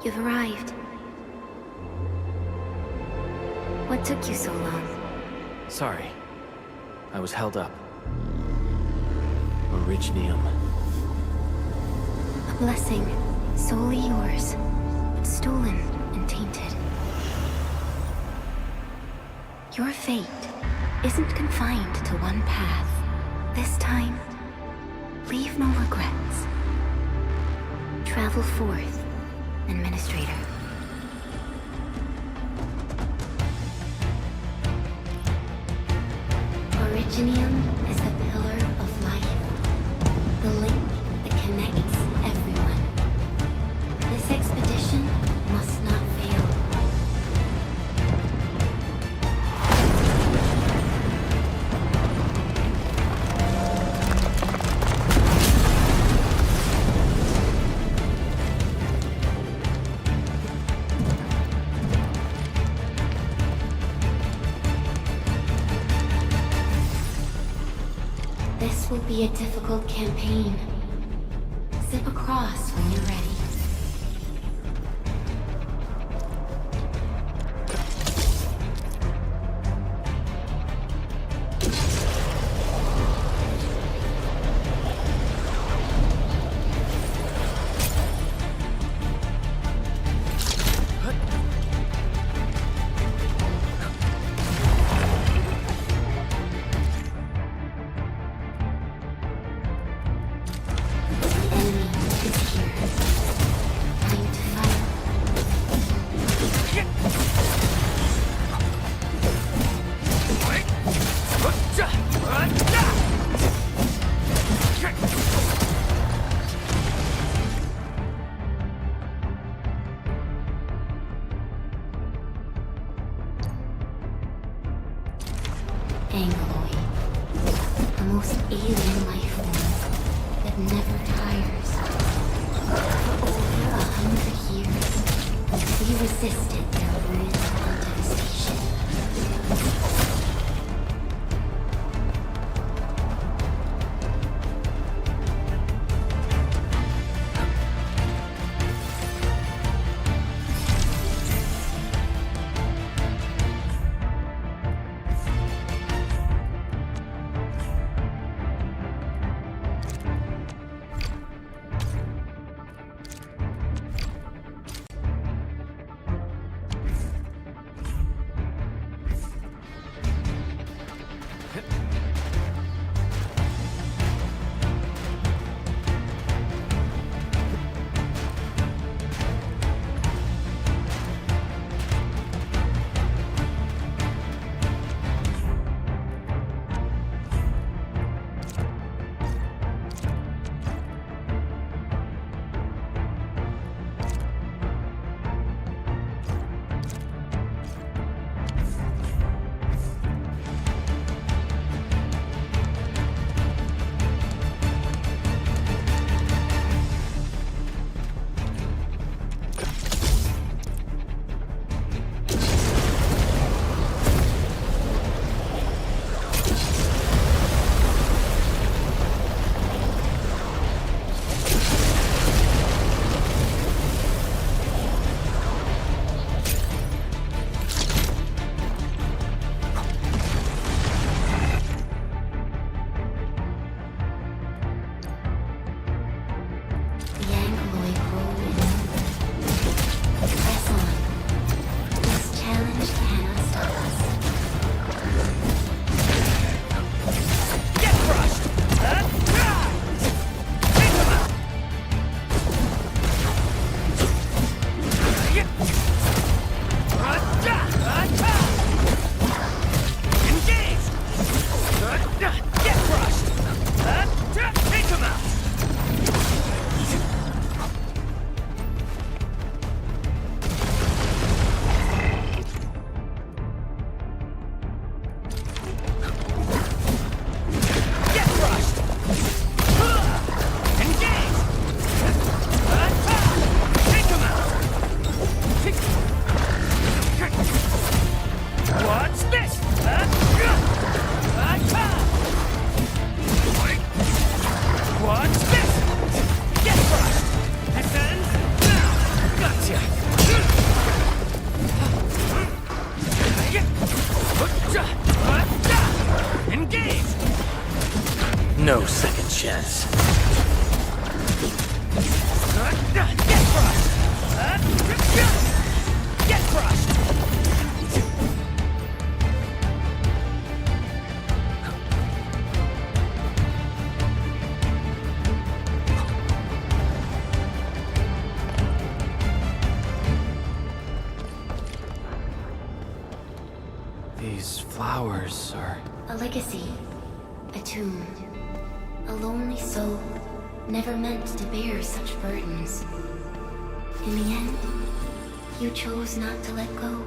You've arrived. What took you so long? Sorry. I was held up. Originium. A blessing, solely yours, but stolen and tainted. Your fate isn't confined to one path. This time, leave no regrets. Travel forth, Administrator. Originium is the pillar of life, the link that connects everyone. This expedition must not fail. This will be a difficult campaign. Zip across when you're ready. The most alien life form that never tires. For over 100 years, we resisted their brutal devastation. What's this? Get crushed! This ends now! Gotcha! Get crushed! Get crushed! These flowers are... A legacy. A tomb. A lonely soul, never meant to bear such burdens. In the end, you chose not to let go.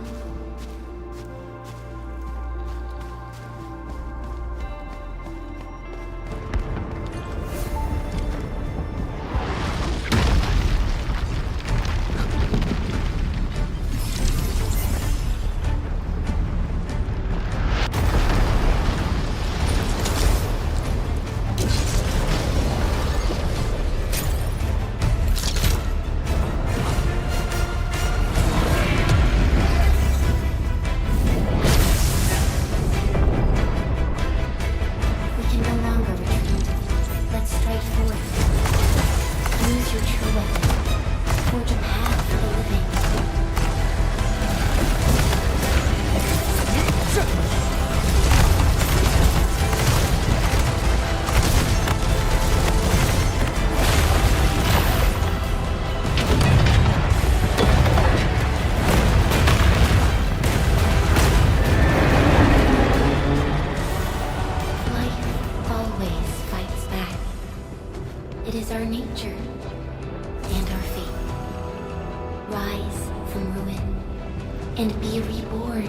And be reborn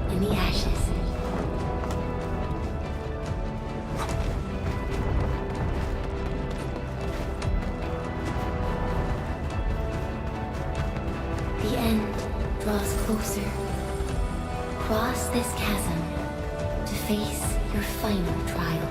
in the ashes. The end draws closer. Cross this chasm to face your final trial.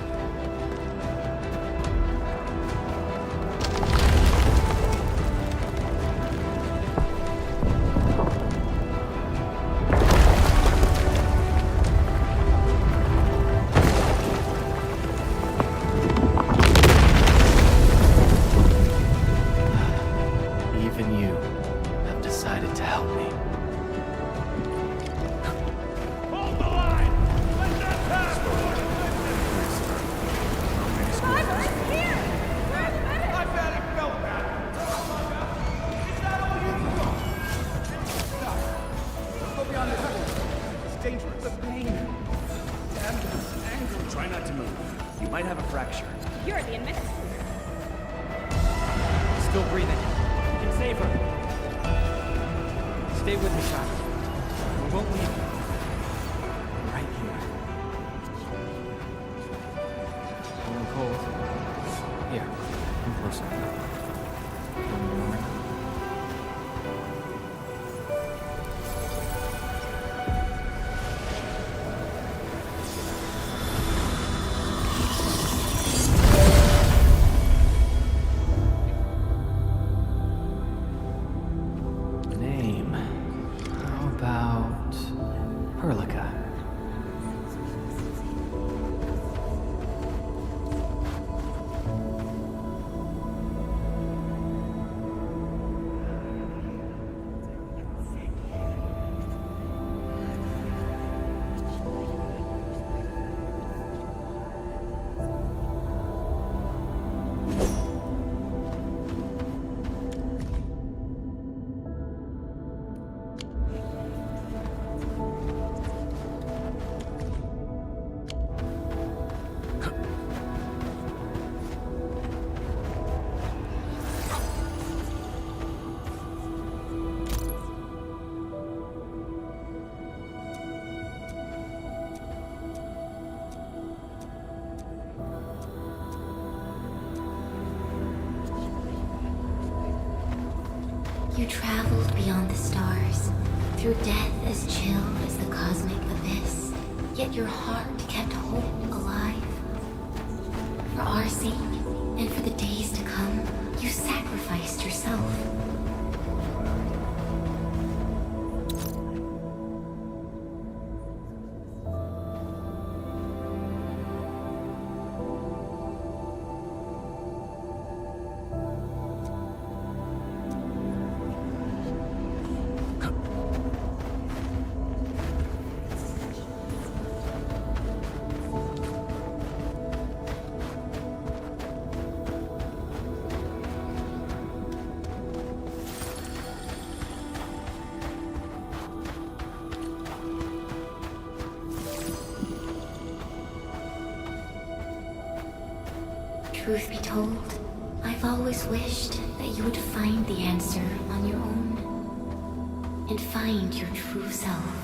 You traveled beyond the stars, through death as chill as the cosmic abyss, yet your heart kept hope alive. For our sake, and for the days to come, you sacrificed yourself. truth be told, I've always wished that you would find the answer on your own. And find your true self.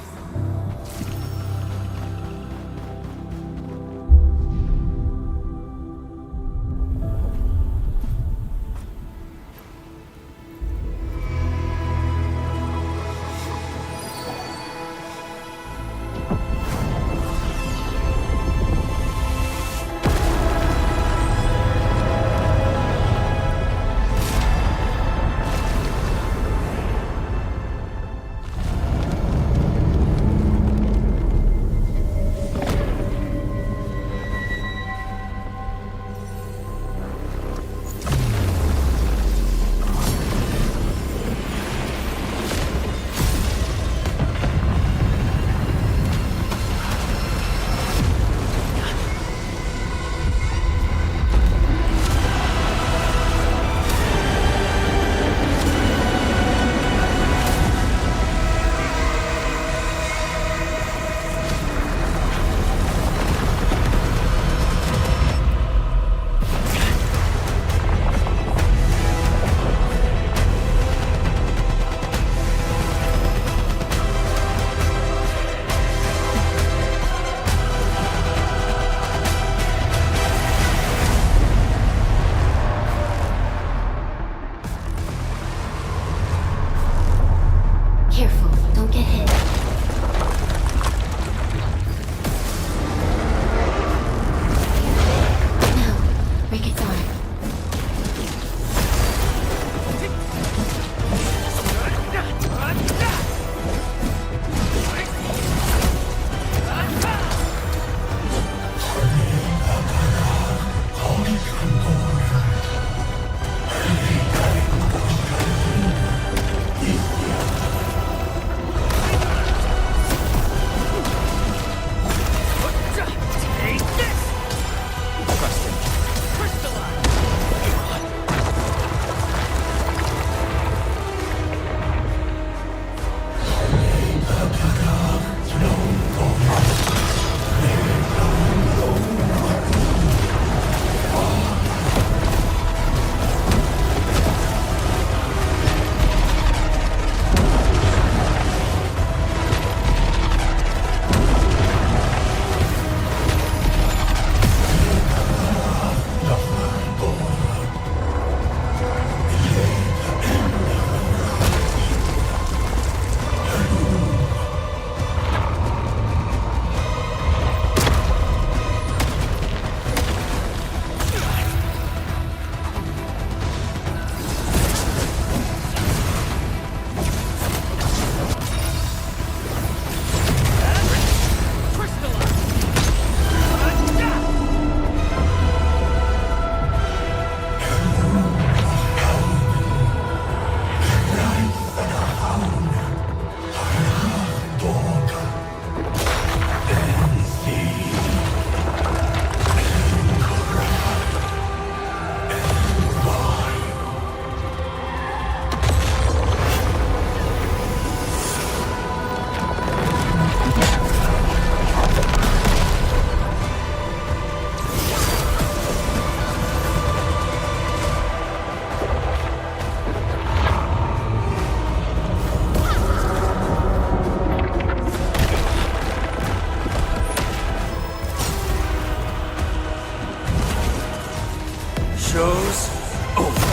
Show's over.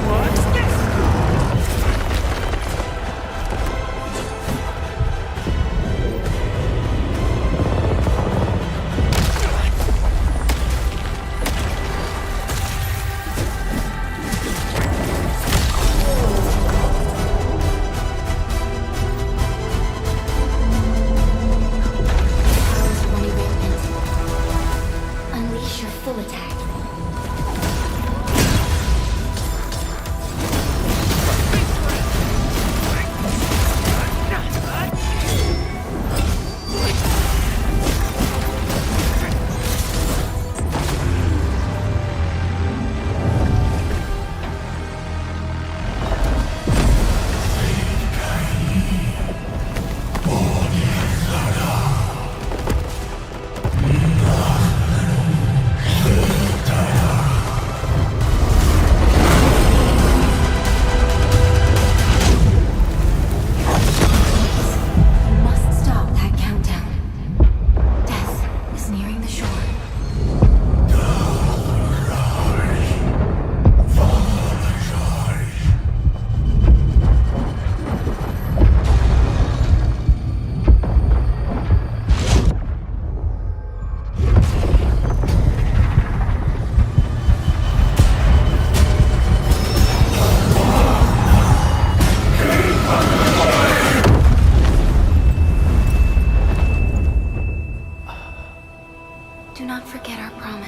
What's this? Unleash your full attack.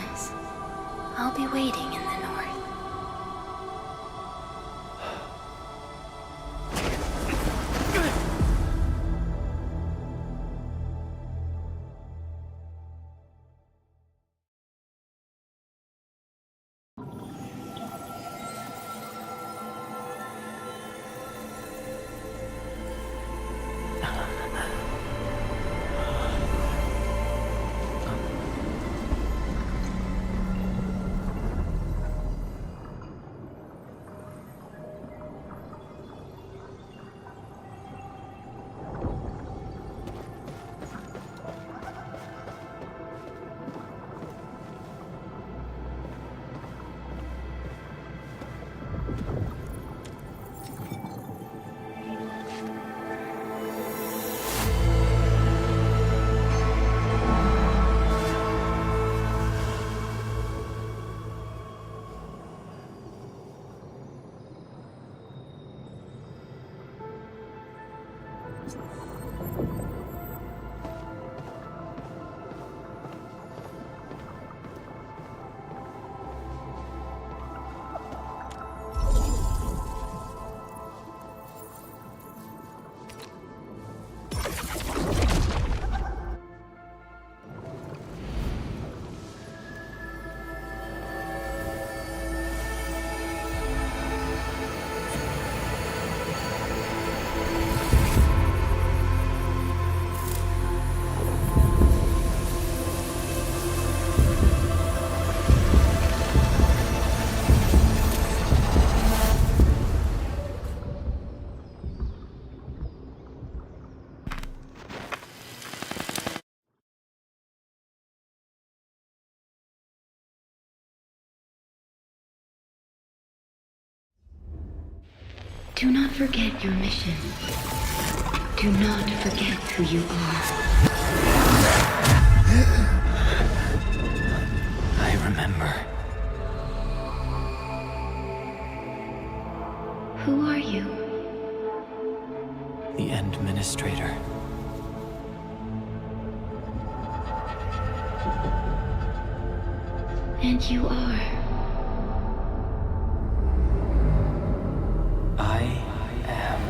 promise. I'll be waiting in the north. Do not forget your mission. Do not forget who you are. I remember. Who are you? The Administrator. And you are. I am.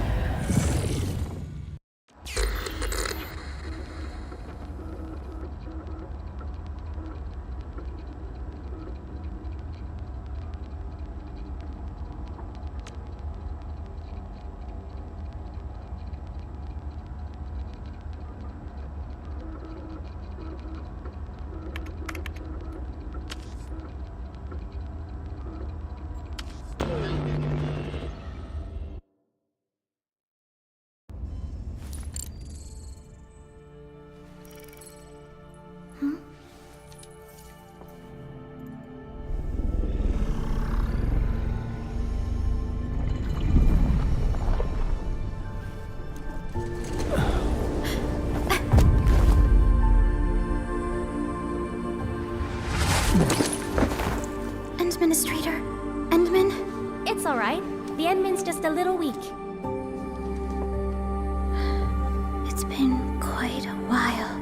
Administrator? Endman? It's alright. The Endman's just a little weak. It's been quite a while.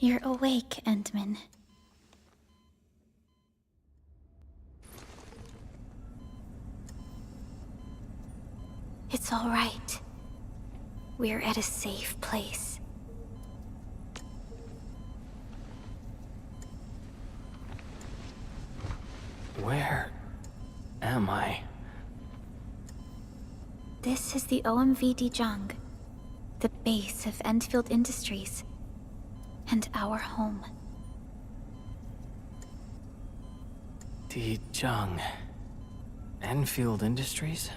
You're awake, Endman. It's all right. We're at a safe place. Where am I? This is the OMV Dijang, the base of Endfield Industries, and our home. Dijang. Enfield Industries?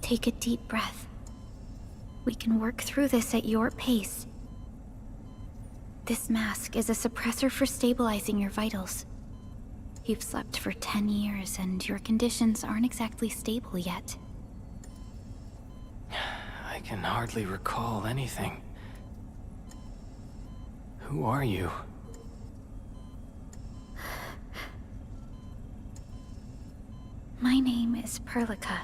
Take a deep breath. We can work through this at your pace. This mask is a suppressor for stabilizing your vitals. You've slept for 10 years and your conditions aren't exactly stable yet. I can hardly recall anything. Who are you? My name is Perlica.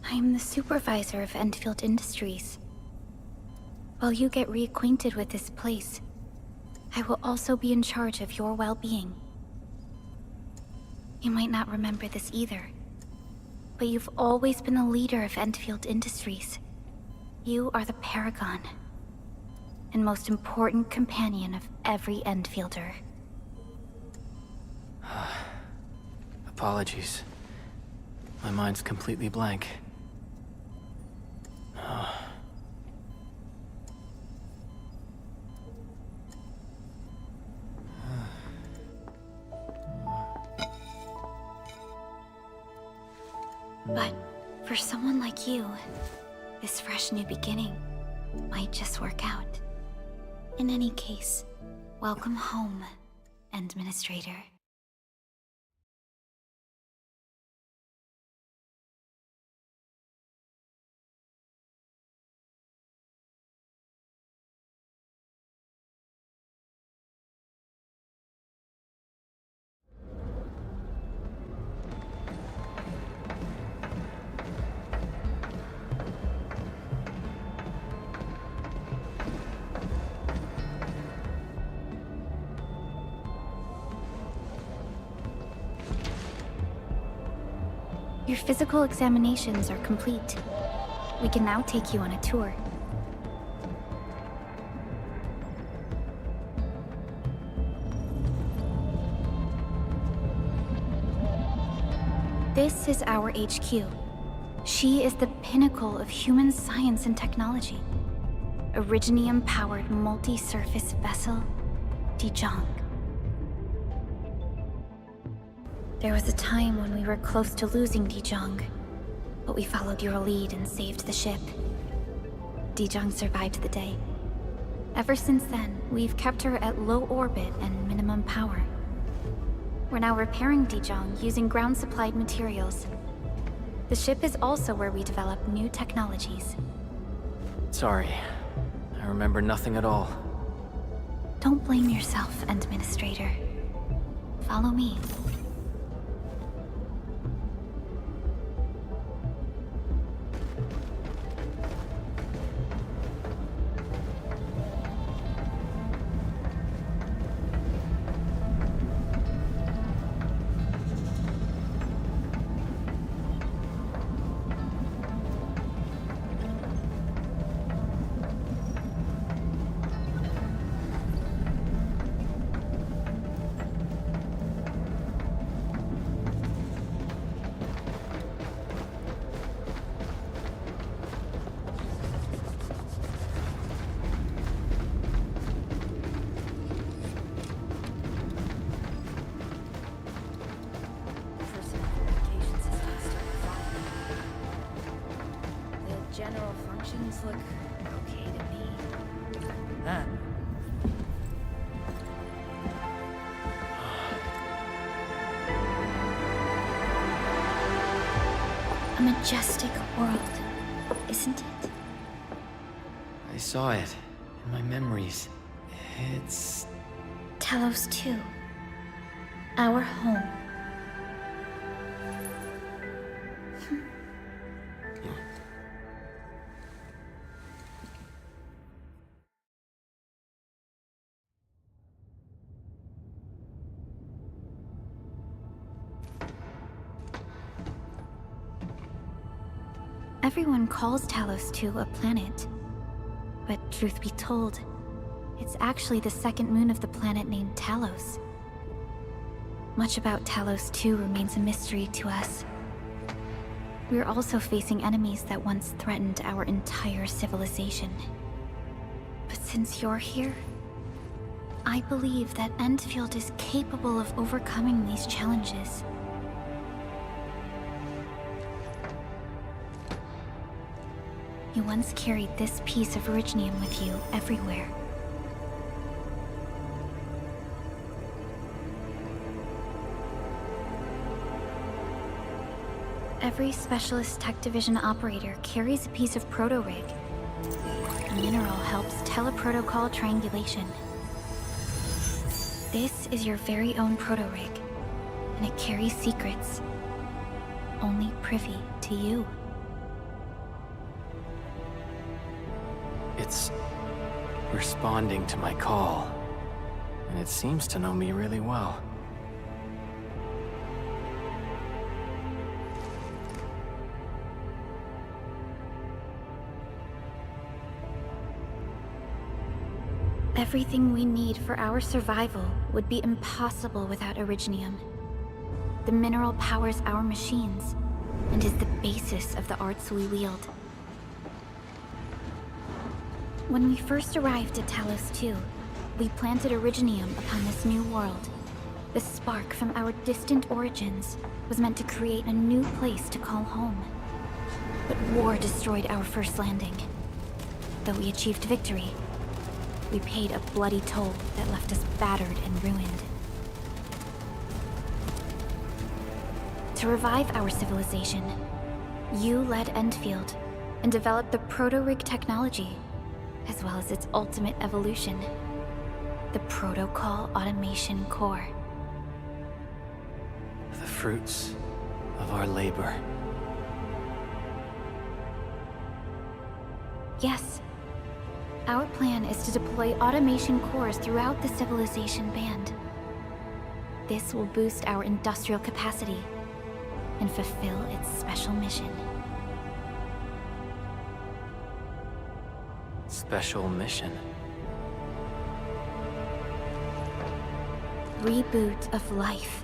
I am the supervisor of Endfield Industries. While you get reacquainted with this place, I will also be in charge of your well-being. You might not remember this either, but you've always been the leader of Endfield Industries. You are the paragon, and most important companion of every Endfielder. Apologies. My mind's completely blank. But for someone like you, this fresh new beginning might just work out. In any case, welcome home, Administrator. Your physical examinations are complete. We can now take you on a tour. This is our HQ. She is the pinnacle of human science and technology. Originium-powered multi-surface vessel, Dijong. There was a time when we were close to losing Dijong, but we followed your lead and saved the ship. Dijong survived the day. Ever since then, we've kept her at low orbit and minimum power. We're now repairing Dijong using ground-supplied materials. The ship is also where we develop new technologies. Sorry. I remember nothing at all. Don't blame yourself, Administrator. Follow me. General functions look okay to me. That. A majestic world, isn't it? I saw it in my memories. It's... Talos-II. Our home. Everyone calls Talos-II a planet. But truth be told, it's actually the second moon of the planet named Talos. Much about Talos-II remains a mystery to us. We're also facing enemies that once threatened our entire civilization. But since you're here, I believe that Endfield is capable of overcoming these challenges. You once carried this piece of Originium with you everywhere. Every Specialist Tech Division operator carries a piece of proto-rig. The mineral helps teleprotocol triangulation. This is your very own proto-rig, and it carries secrets only privy to you. It's responding to my call, and it seems to know me really well. Everything we need for our survival would be impossible without Originium. The mineral powers our machines, and is the basis of the arts we wield. When we first arrived at Talos-II, we planted Originium upon this new world. The spark from our distant origins was meant to create a new place to call home. But war destroyed our first landing. Though we achieved victory, we paid a bloody toll that left us battered and ruined. To revive our civilization, you led Endfield and developed the proto-rig technology, as well as its ultimate evolution, the Protocol Automation Core. The fruits of our labor. Yes. Our plan is to deploy automation cores throughout the civilization band. This will boost our industrial capacity and fulfill its special mission. Special mission. Reboot of life.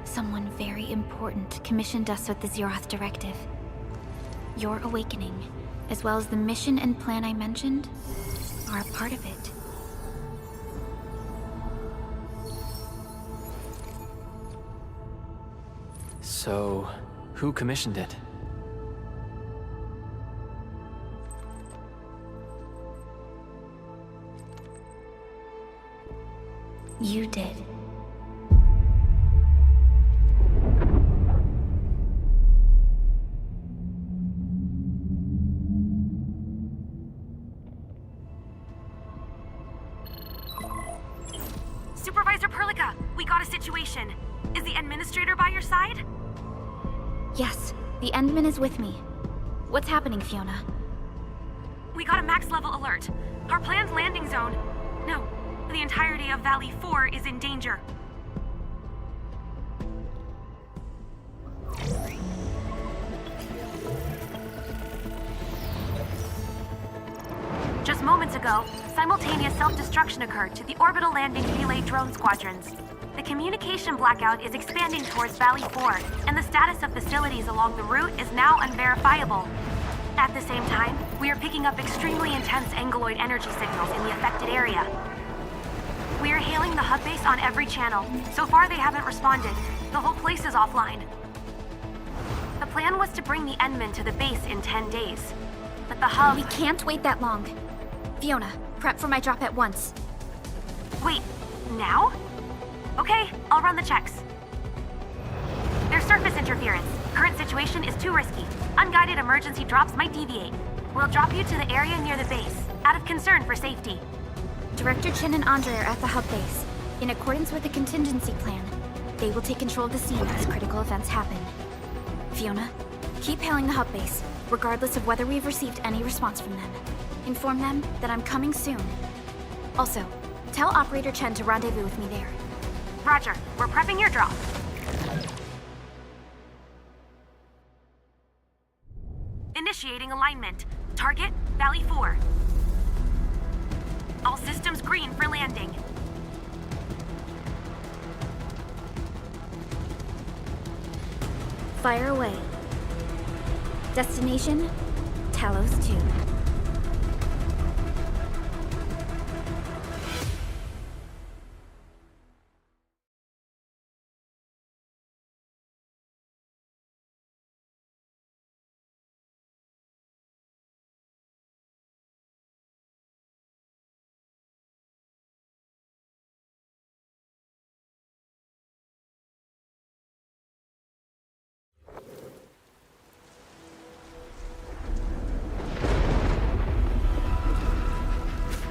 Someone very important commissioned us with the Zeroth Directive. Your awakening, as well as the mission and plan I mentioned, are a part of it. So, who commissioned it? You did. Supervisor Perlica, we got a situation. Is the administrator by your side? Yes, the Endman is with me. What's happening, Fiona? We got a max level alert. Our planned landing zone... No, the entirety of Valley 4 is in danger. Just moments ago, simultaneous self-destruction occurred to the orbital landing relay drone squadrons. The communication blackout is expanding towards Valley 4, and the status of facilities along the route is now unverifiable. At the same time, we are picking up extremely intense angeloid energy signals in the affected area. We are hailing the hub base on every channel. So far, they haven't responded. The whole place is offline. The plan was to bring the Endman to the base in 10 days. But the hub... We can't wait that long. Fiona, prep for my drop at once. Wait, now? Okay, I'll run the checks. There's surface interference. Current situation is too risky. Unguided emergency drops might deviate. We'll drop you to the area near the base, out of concern for safety. Director Chen and Andre are at the hub base. In accordance with the contingency plan, they will take control of the scene as critical events happen. Fiona, keep hailing the hub base, regardless of whether we've received any response from them. Inform them that I'm coming soon. Also, tell Operator Chen to rendezvous with me there. Roger, we're prepping your drop. Initiating alignment. Target, Valley 4. All systems green for landing. Fire away. Destination? Talos-II.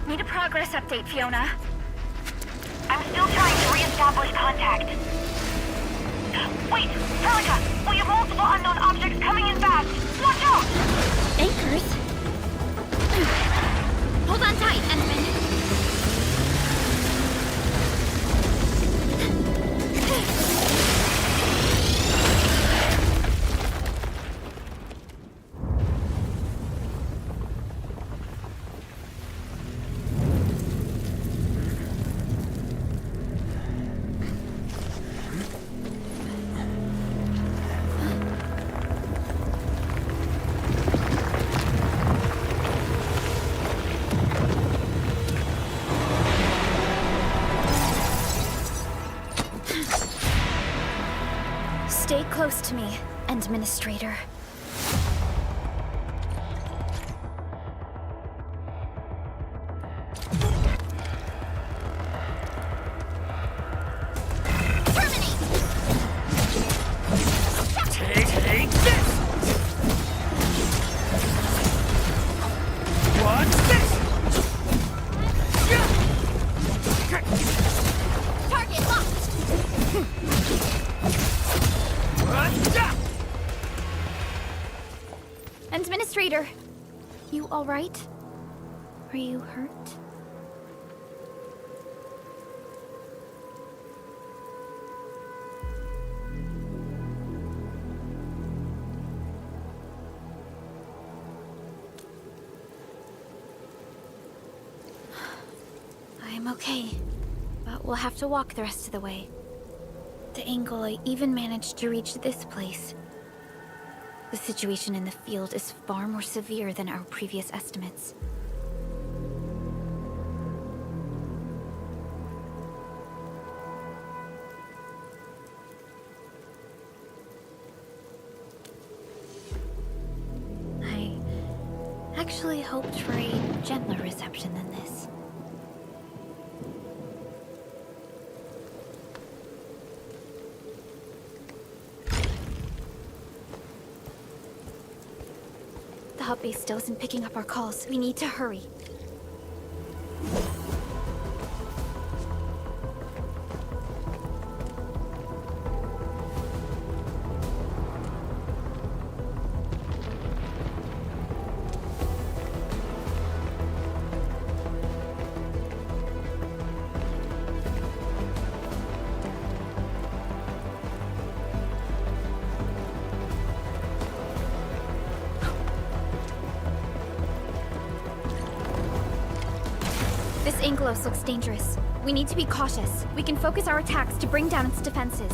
Need a progress update, Fiona. I'm still trying to re-establish contact. Wait, Celica! We have multiple unknown objects coming in fast! Watch out! Anchors? Hold on tight, Endman. Stay close to me, Administrator. Take this! What's this? Target locked! Administrator, you all right? Are you hurt? I'm okay, but we'll have to walk the rest of the way. The angle I even managed to reach this place. The situation in the field is far more severe than our previous estimates. I actually hoped for a gentler reception than this. The hub base still isn't picking up our calls. We need to hurry. This Angelos looks dangerous. We need to be cautious. We can focus our attacks to bring down its defenses.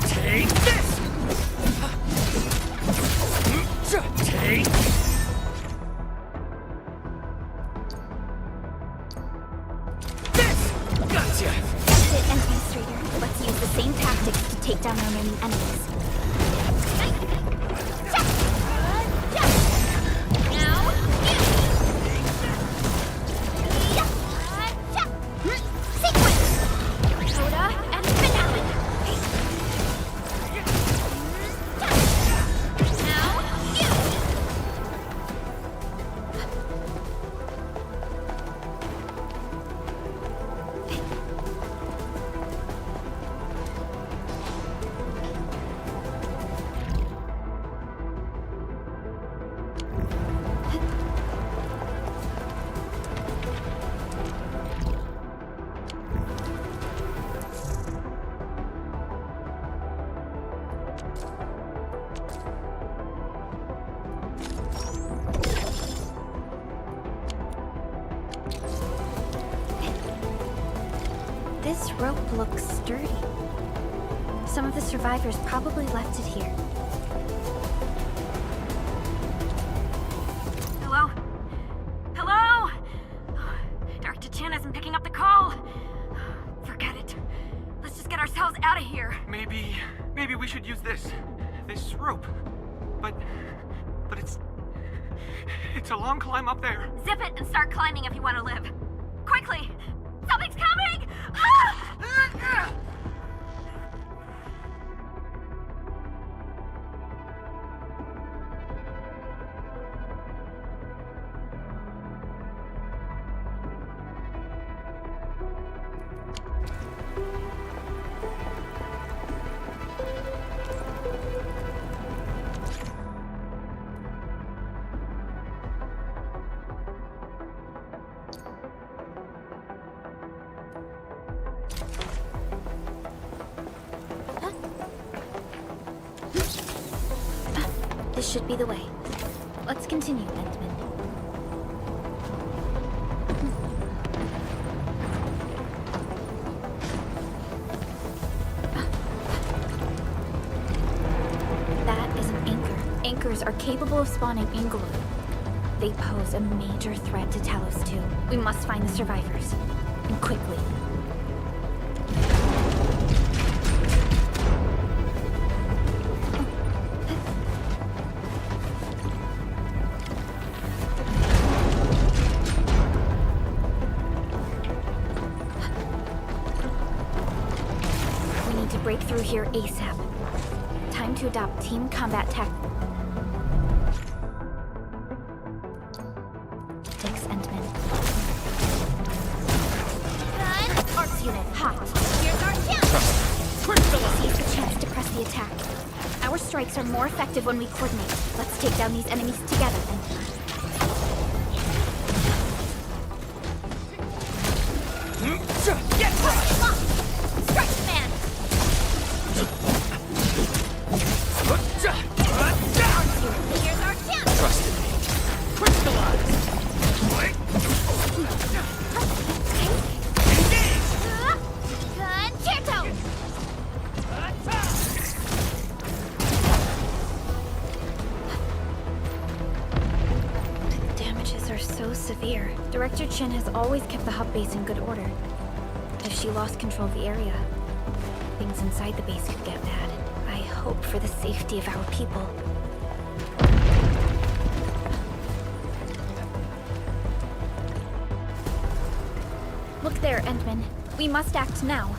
Take this! Take... this! Gotcha! That's it, Administrator. Let's use the same tactics to take down our remaining enemies. This rope looks sturdy. Some of the survivors probably left it here. Hello? Hello? Dr. Chin isn't picking up the call. Forget it. Let's just get ourselves out of here. Maybe we should use this rope. But it's a long climb up there. Zip it and start climbing if you want to live. Quickly! Something's coming! Ah! This should be the way. Let's continue, Endman. That is an anchor. Anchors are capable of spawning Angoloi. They pose a major threat to Talos-II. We must find the survivors. And quickly. Break through here ASAP. Time to adopt team combat tactics, Endman. Gun. Arts unit, hot. Here's our chance. Seize the chance to press the attack. Our strikes are more effective when we coordinate. Let's take down these enemies together, Endman. Get right! Strike command. Here's our chance. Trust in me. Crystallize! Gun. Cherto. The damages are so severe. Director Chin has always kept the hub base in good order. If she lost control of the area, things inside the base could get bad. I hope for the safety of our people. Look there, Endman. We must act now.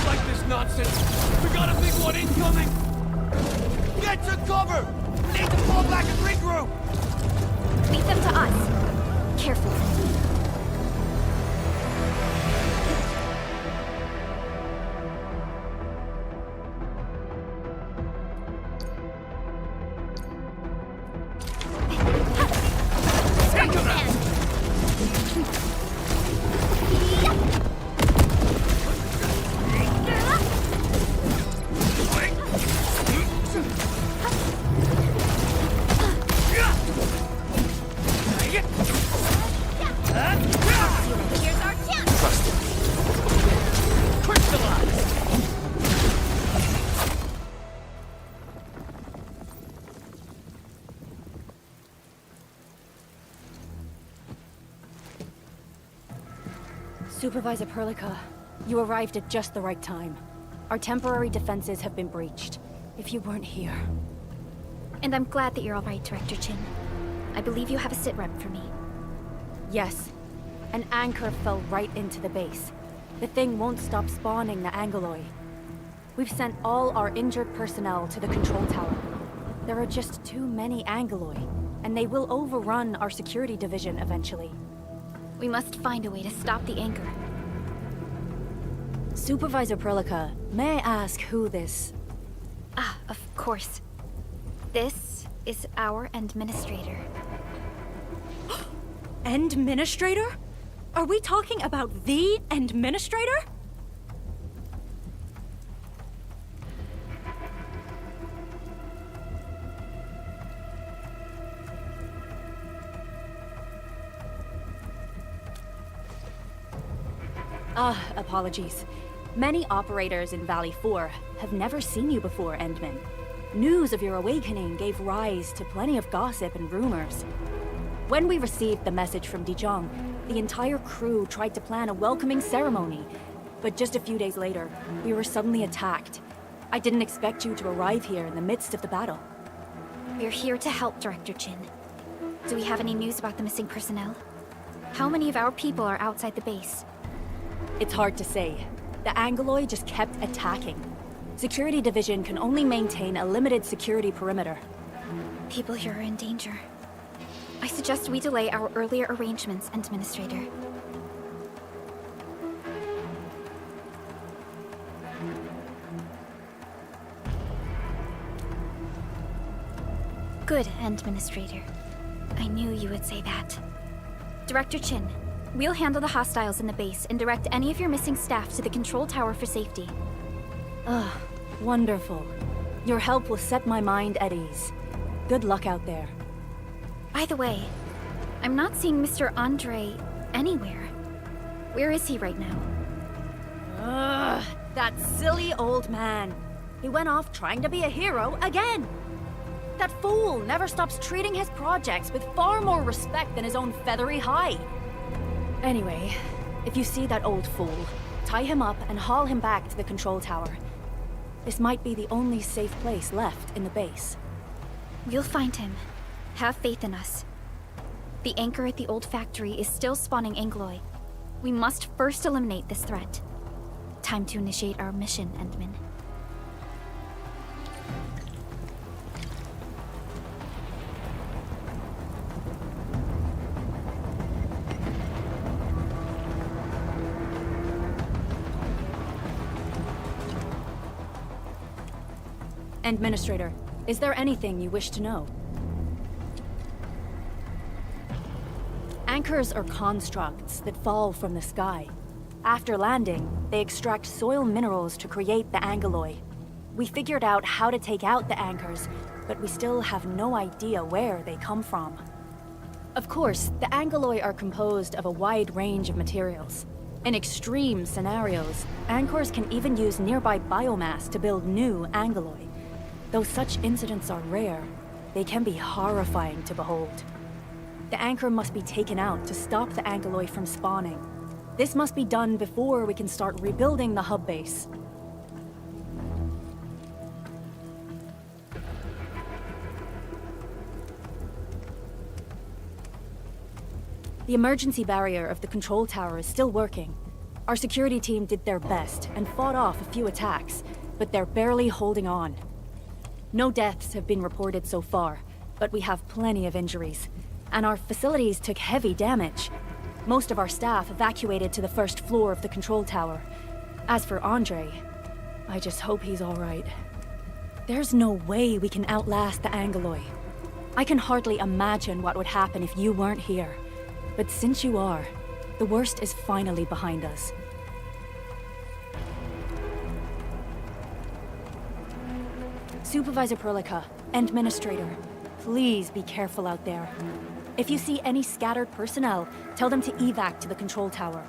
Like this nonsense. We got a big one incoming. Get to cover! Need to fall back and regroup! Leave them to us. Careful. Strike command. Here's our chance. Trust in me. Crystallize! Supervisor Perlica, you arrived at just the right time. Our temporary defenses have been breached. If you weren't here... And I'm glad that you're all right, Director Chin. I believe you have a sit-rep for me. Yes, an anchor fell right into the base. The thing won't stop spawning the Angoloi. We've sent all our injured personnel to the control tower. There are just too many Angoloi, and they will overrun our security division eventually. We must find a way to stop the anchor. Supervisor Perlica, may I ask who this... Ah, of course. This is our administrator. Endministrator? Are we talking about the Endministrator? Apologies. Many operators in Valley 4 have never seen you before, Endman. News of your awakening gave rise to plenty of gossip and rumors. When we received the message from Dijon, the entire crew tried to plan a welcoming ceremony. But just a few days later, we were suddenly attacked. I didn't expect you to arrive here in the midst of the battle. We're here to help, Director Chin. Do we have any news about the missing personnel? How many of our people are outside the base? It's hard to say. The Angoloi just kept attacking. Security Division can only maintain a limited security perimeter. People here are in danger. I suggest we delay our earlier arrangements, Administrator. Good, Administrator. I knew you would say that. Director Chin, we'll handle the hostiles in the base and direct any of your missing staff to the control tower for safety. Wonderful. Your help will set my mind at ease. Good luck out there. By the way, I'm not seeing Mr. Andre anywhere. Where is he right now? That silly old man. He went off trying to be a hero again. That fool never stops treating his projects with far more respect than his own feathery hide. Anyway, if you see that old fool, tie him up and haul him back to the control tower. This might be the only safe place left in the base. We'll find him. Have faith in us. The anchor at the old factory is still spawning Angoloi. We must first eliminate this threat. Time to initiate our mission, Endman. Administrator, is there anything you wish to know? Anchors are constructs that fall from the sky. After landing, they extract soil minerals to create the Angoloi. We figured out how to take out the anchors, but we still have no idea where they come from. Of course, the Angoloi are composed of a wide range of materials. In extreme scenarios, anchors can even use nearby biomass to build new Angoloi. Though such incidents are rare, they can be horrifying to behold. The anchor must be taken out to stop the Angoloi from spawning. This must be done before we can start rebuilding the hub base. The emergency barrier of the control tower is still working. Our security team did their best and fought off a few attacks, but they're barely holding on. No deaths have been reported so far, but we have plenty of injuries, and our facilities took heavy damage. Most of our staff evacuated to the first floor of the control tower. As for Andre, I just hope he's all right. There's no way we can outlast the Angoloi. I can hardly imagine what would happen if you weren't here. But since you are, the worst is finally behind us. Supervisor Perlica, Administrator, please be careful out there. If you see any scattered personnel, tell them to evac to the control tower.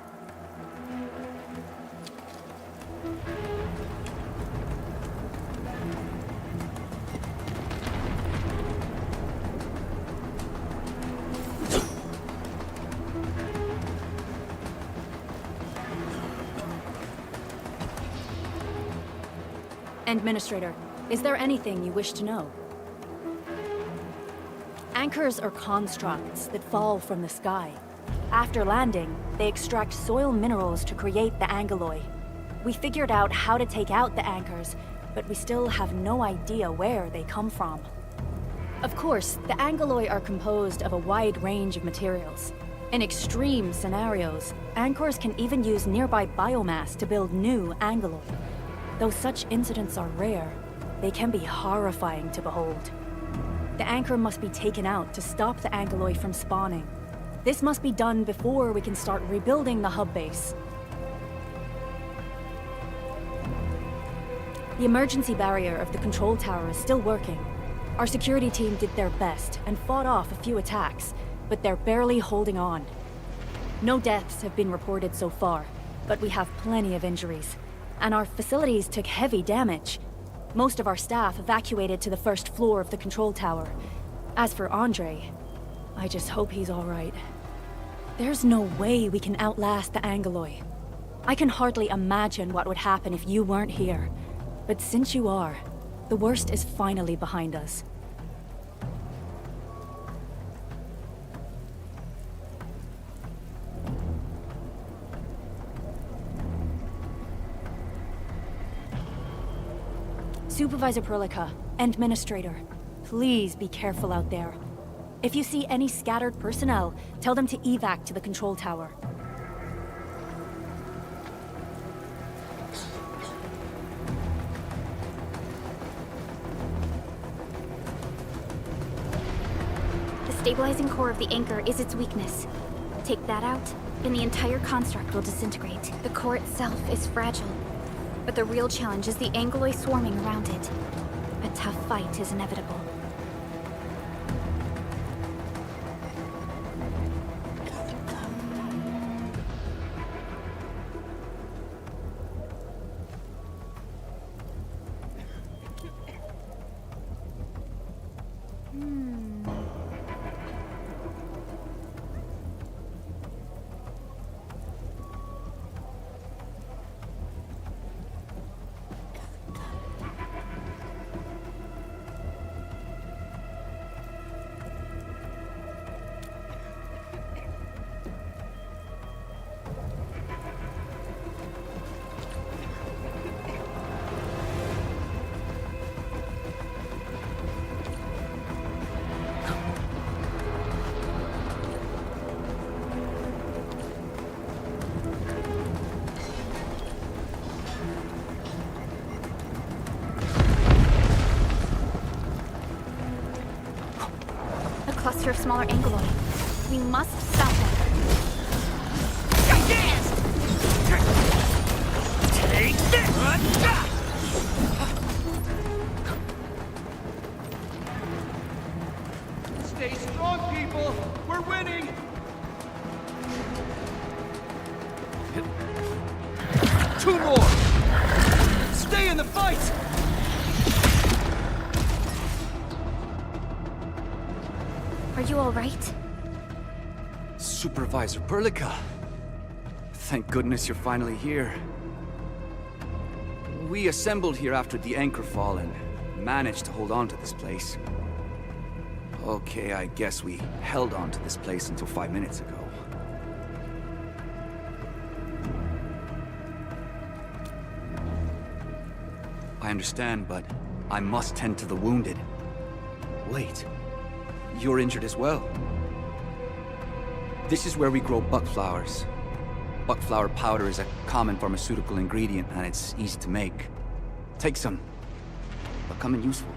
Administrator, is there anything you wish to know? Anchors are constructs that fall from the sky. After landing, they extract soil minerals to create the Angoloi. We figured out how to take out the anchors, but we still have no idea where they come from. Of course, the Angoloi are composed of a wide range of materials. In extreme scenarios, anchors can even use nearby biomass to build new Angoloi. Though such incidents are rare, they can be horrifying to behold. The anchor must be taken out to stop the Angoloi from spawning. This must be done before we can start rebuilding the hub base. The emergency barrier of the control tower is still working. Our security team did their best and fought off a few attacks, but they're barely holding on. No deaths have been reported so far, but we have plenty of injuries. And our facilities took heavy damage. Most of our staff evacuated to the first floor of the control tower. As for Andre, I just hope he's all right. There's no way we can outlast the Angoloi. I can hardly imagine what would happen if you weren't here. But since you are, the worst is finally behind us. Supervisor Perlica, Administrator, please be careful out there. If you see any scattered personnel, tell them to evac to the control tower. The stabilizing core of the anchor is its weakness. Take that out, and the entire construct will disintegrate. The core itself is fragile, but the real challenge is the Angoloi swarming around it. A tough fight is inevitable. Cluster of smaller Angoloi. We must stop them. Take this! Stay strong, people! We're winning! Two more! Stay in the fight! Are you all right? Supervisor Perlica. Thank goodness you're finally here. We assembled here after the anchor fall and managed to hold on to this place. Okay, I guess we held on to this place until 5 minutes ago. I understand, but I must tend to the wounded. Wait. You're injured as well. This is where we grow buckflowers. Buckflower powder is a common pharmaceutical ingredient, and it's easy to make. Take some. They'll come in useful.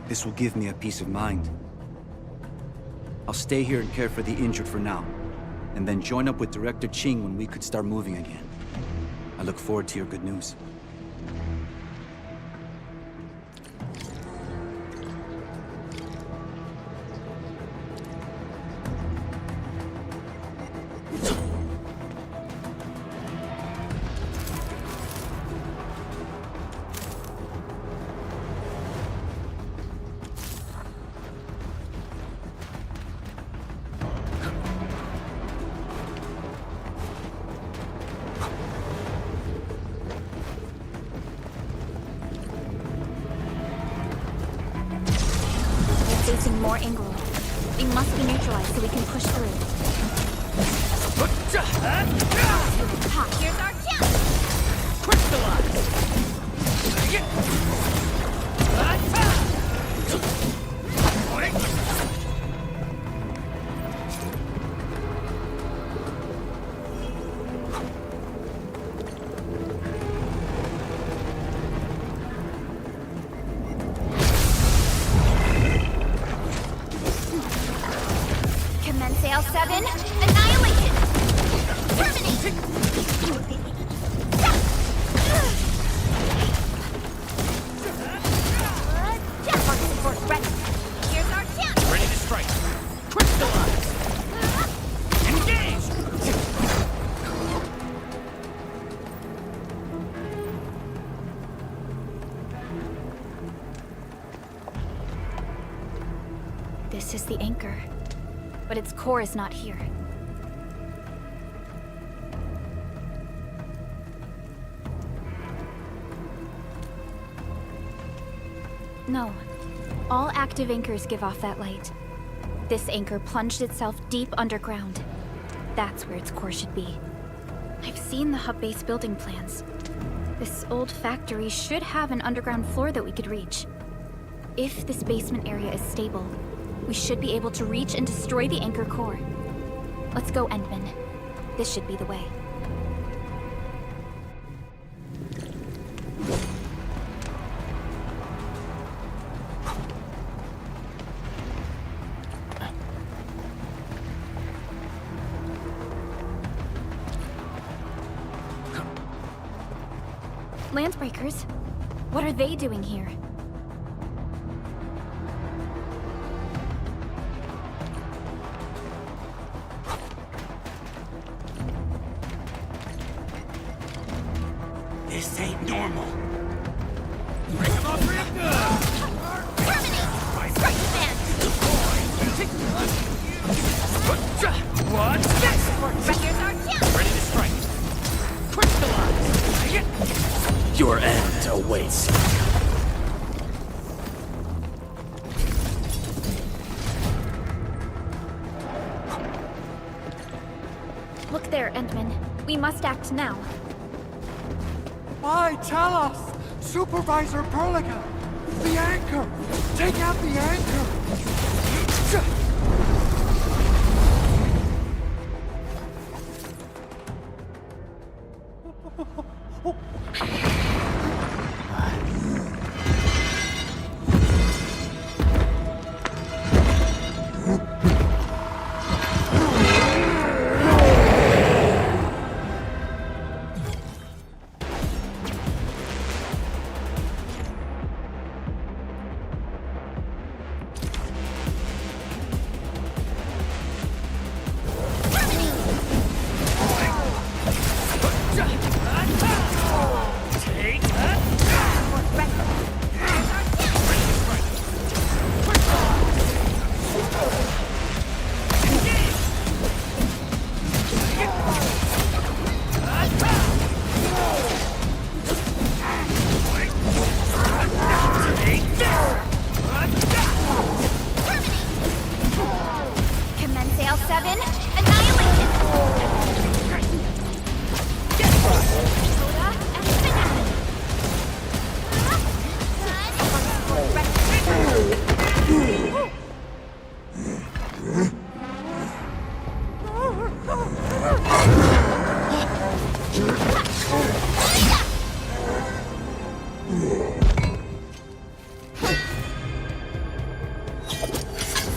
This will give me a peace of mind. I'll stay here and care for the injured for now, and then join up with Director Ching when we could start moving again. I look forward to your good news. Facing more Angoloi. They must be neutralized so we can push through. Ha! Here's our chance! Crystallize! Commence AL7, annihilation! Terminate! Here's our chance! Ready to strike. Crystallize! Engage! This is the anchor, but its core is not here. No. All active anchors give off that light. This anchor plunged itself deep underground. That's where its core should be. I've seen the hub base building plans. This old factory should have an underground floor that we could reach. If this basement area is stable, we should be able to reach and destroy the anchor core. Let's go, Endman. This should be the way. Landbreakers? What are they doing here? This ain't normal. Break him up real good! Terminate! Strike command! What's this? Here's our chance! Ready to strike. Crystallize! Your end awaits. Look there, Endman. We must act now. By Talos! Supervisor Perlica! The anchor! Take out the anchor!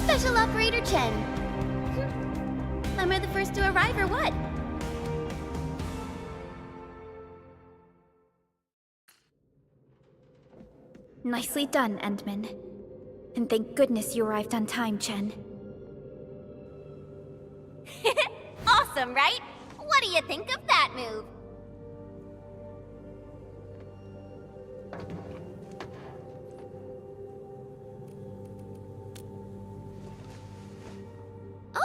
Special Operator Chen. Am I the first to arrive or what? Nicely done, Endman. And thank goodness you arrived on time, Chen. Awesome, right? What do you think of that move?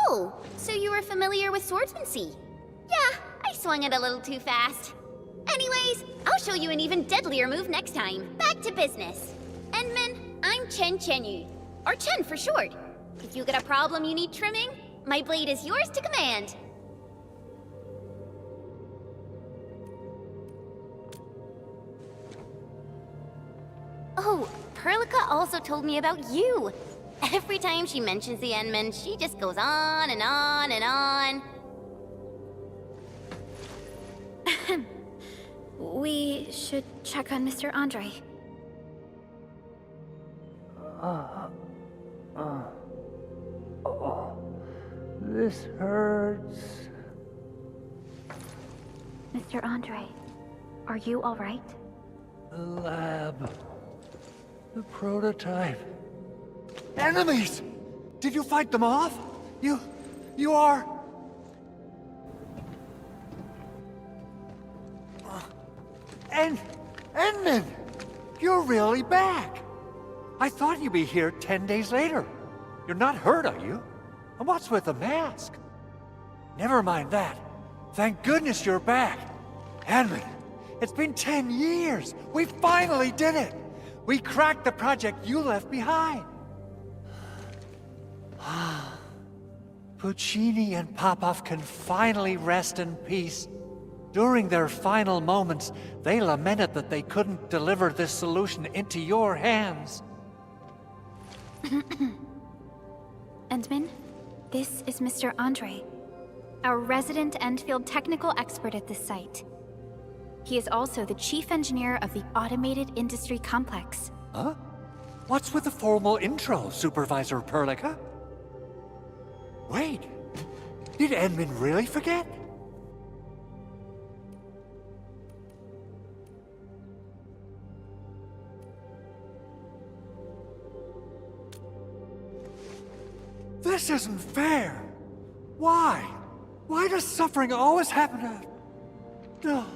Oh, so you were familiar with swordsmancy? Yeah, I swung it a little too fast. Anyways, I'll show you an even deadlier move next time. Back to business. Endman, I'm Chen Chenyu, or Chen for short. If you got a problem you need trimming, my blade is yours to command. Oh, Perlica also told me about you. Every time she mentions the Endmen, she just goes on and on and on. We should check on Mr. Andre. This hurts. Mr. Andre, are you all right? The lab. The prototype. Enemies! Did you fight them off? You are... Endman! You're really back! I thought you'd be here 10 days later. You're not hurt, are you? And what's with the mask? Never mind that. Thank goodness you're back. Endman, it's been 10 years. We finally did it. We cracked the project you left behind. Puccini and Popov can finally rest in peace. During their final moments, they lamented that they couldn't deliver this solution into your hands. Endman, this is Mr. Andre, our resident Endfield technical expert at this site. He is also the chief engineer of the Automated Industry Complex. Huh? What's with the formal intro, Supervisor Perlica? Wait, did Endman really forget? This isn't fair. Why? Why does suffering always happen to... No.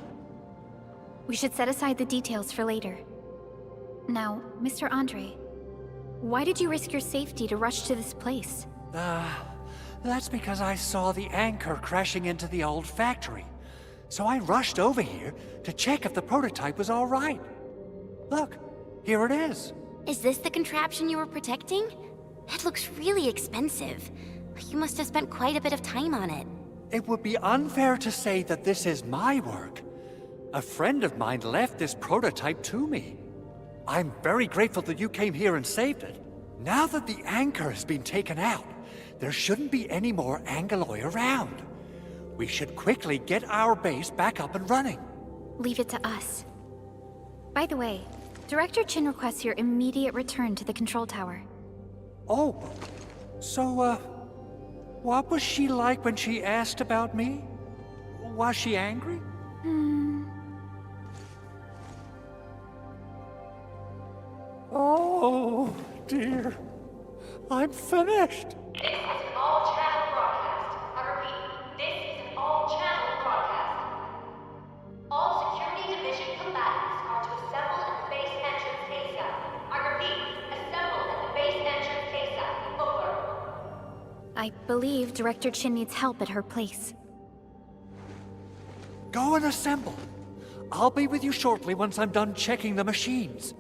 We should set aside the details for later. Now, Mr. Andre, why did you risk your safety to rush to this place? That's because I saw the anchor crashing into the old factory. So I rushed over here to check if the prototype was all right. Look, here it is. Is this the contraption you were protecting? It looks really expensive. You must have spent quite a bit of time on it. It would be unfair to say that this is my work. A friend of mine left this prototype to me. I'm very grateful that you came here and saved it. Now that the anchor has been taken out, there shouldn't be any more Angeloi around. We should quickly get our base back up and running. Leave it to us. By the way, Director Chin requests your immediate return to the control tower. Oh, so, what was she like when she asked about me? Was she angry? Oh, dear. I'm finished. This is an all-channel broadcast. I repeat, this is an all-channel broadcast. All security division combatants are to assemble at the base entrance ASAP. I repeat, assemble at the base entrance ASAP. Over. I believe Director Chin needs help at her place. Go and assemble. I'll be with you shortly once I'm done checking the machines.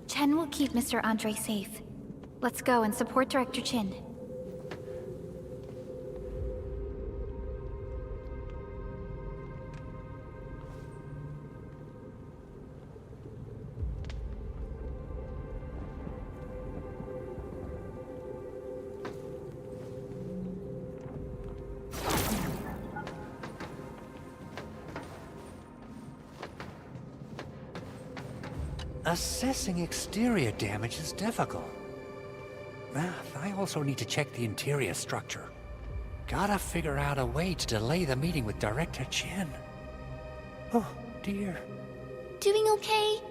Chen will keep Mr. Andre safe. Let's go and support Director Chin. Assessing exterior damage is difficult. I also need to check the interior structure. Gotta figure out a way to delay the meeting with Director Chin. Oh, dear. Doing okay?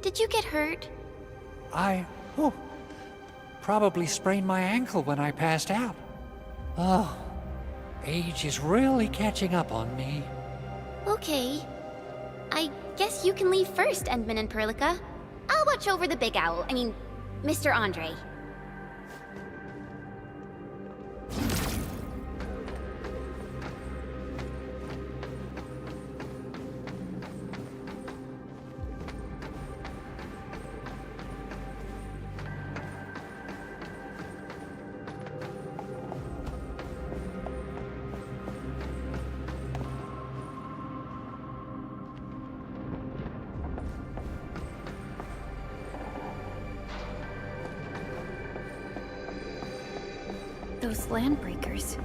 Did you get hurt? Probably sprained my ankle when I passed out. Oh, age is really catching up on me. Okay. I guess you can leave first, Endman and Perlica. I'll watch over the big owl. I mean, Mr. Andre. Those landbreakers.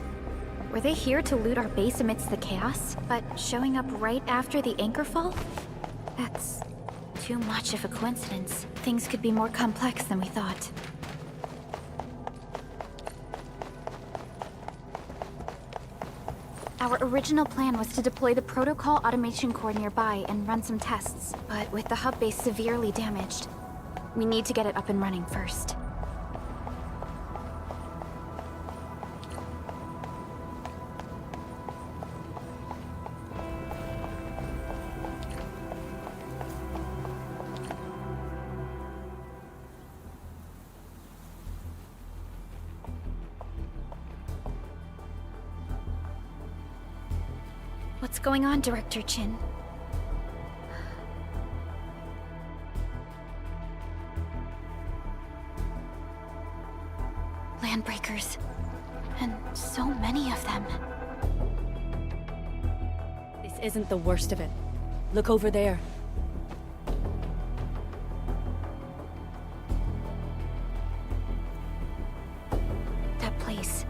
Were they here to loot our base amidst the chaos, but showing up right after the anchor fall? That's too much of a coincidence. Things could be more complex than we thought. Our original plan was to deploy the protocol automation core nearby and run some tests, but with the hub base severely damaged, we need to get it up and running first. What's going on, Director Chin? Landbreakers. And so many of them. This isn't the worst of it. Look over there. That place.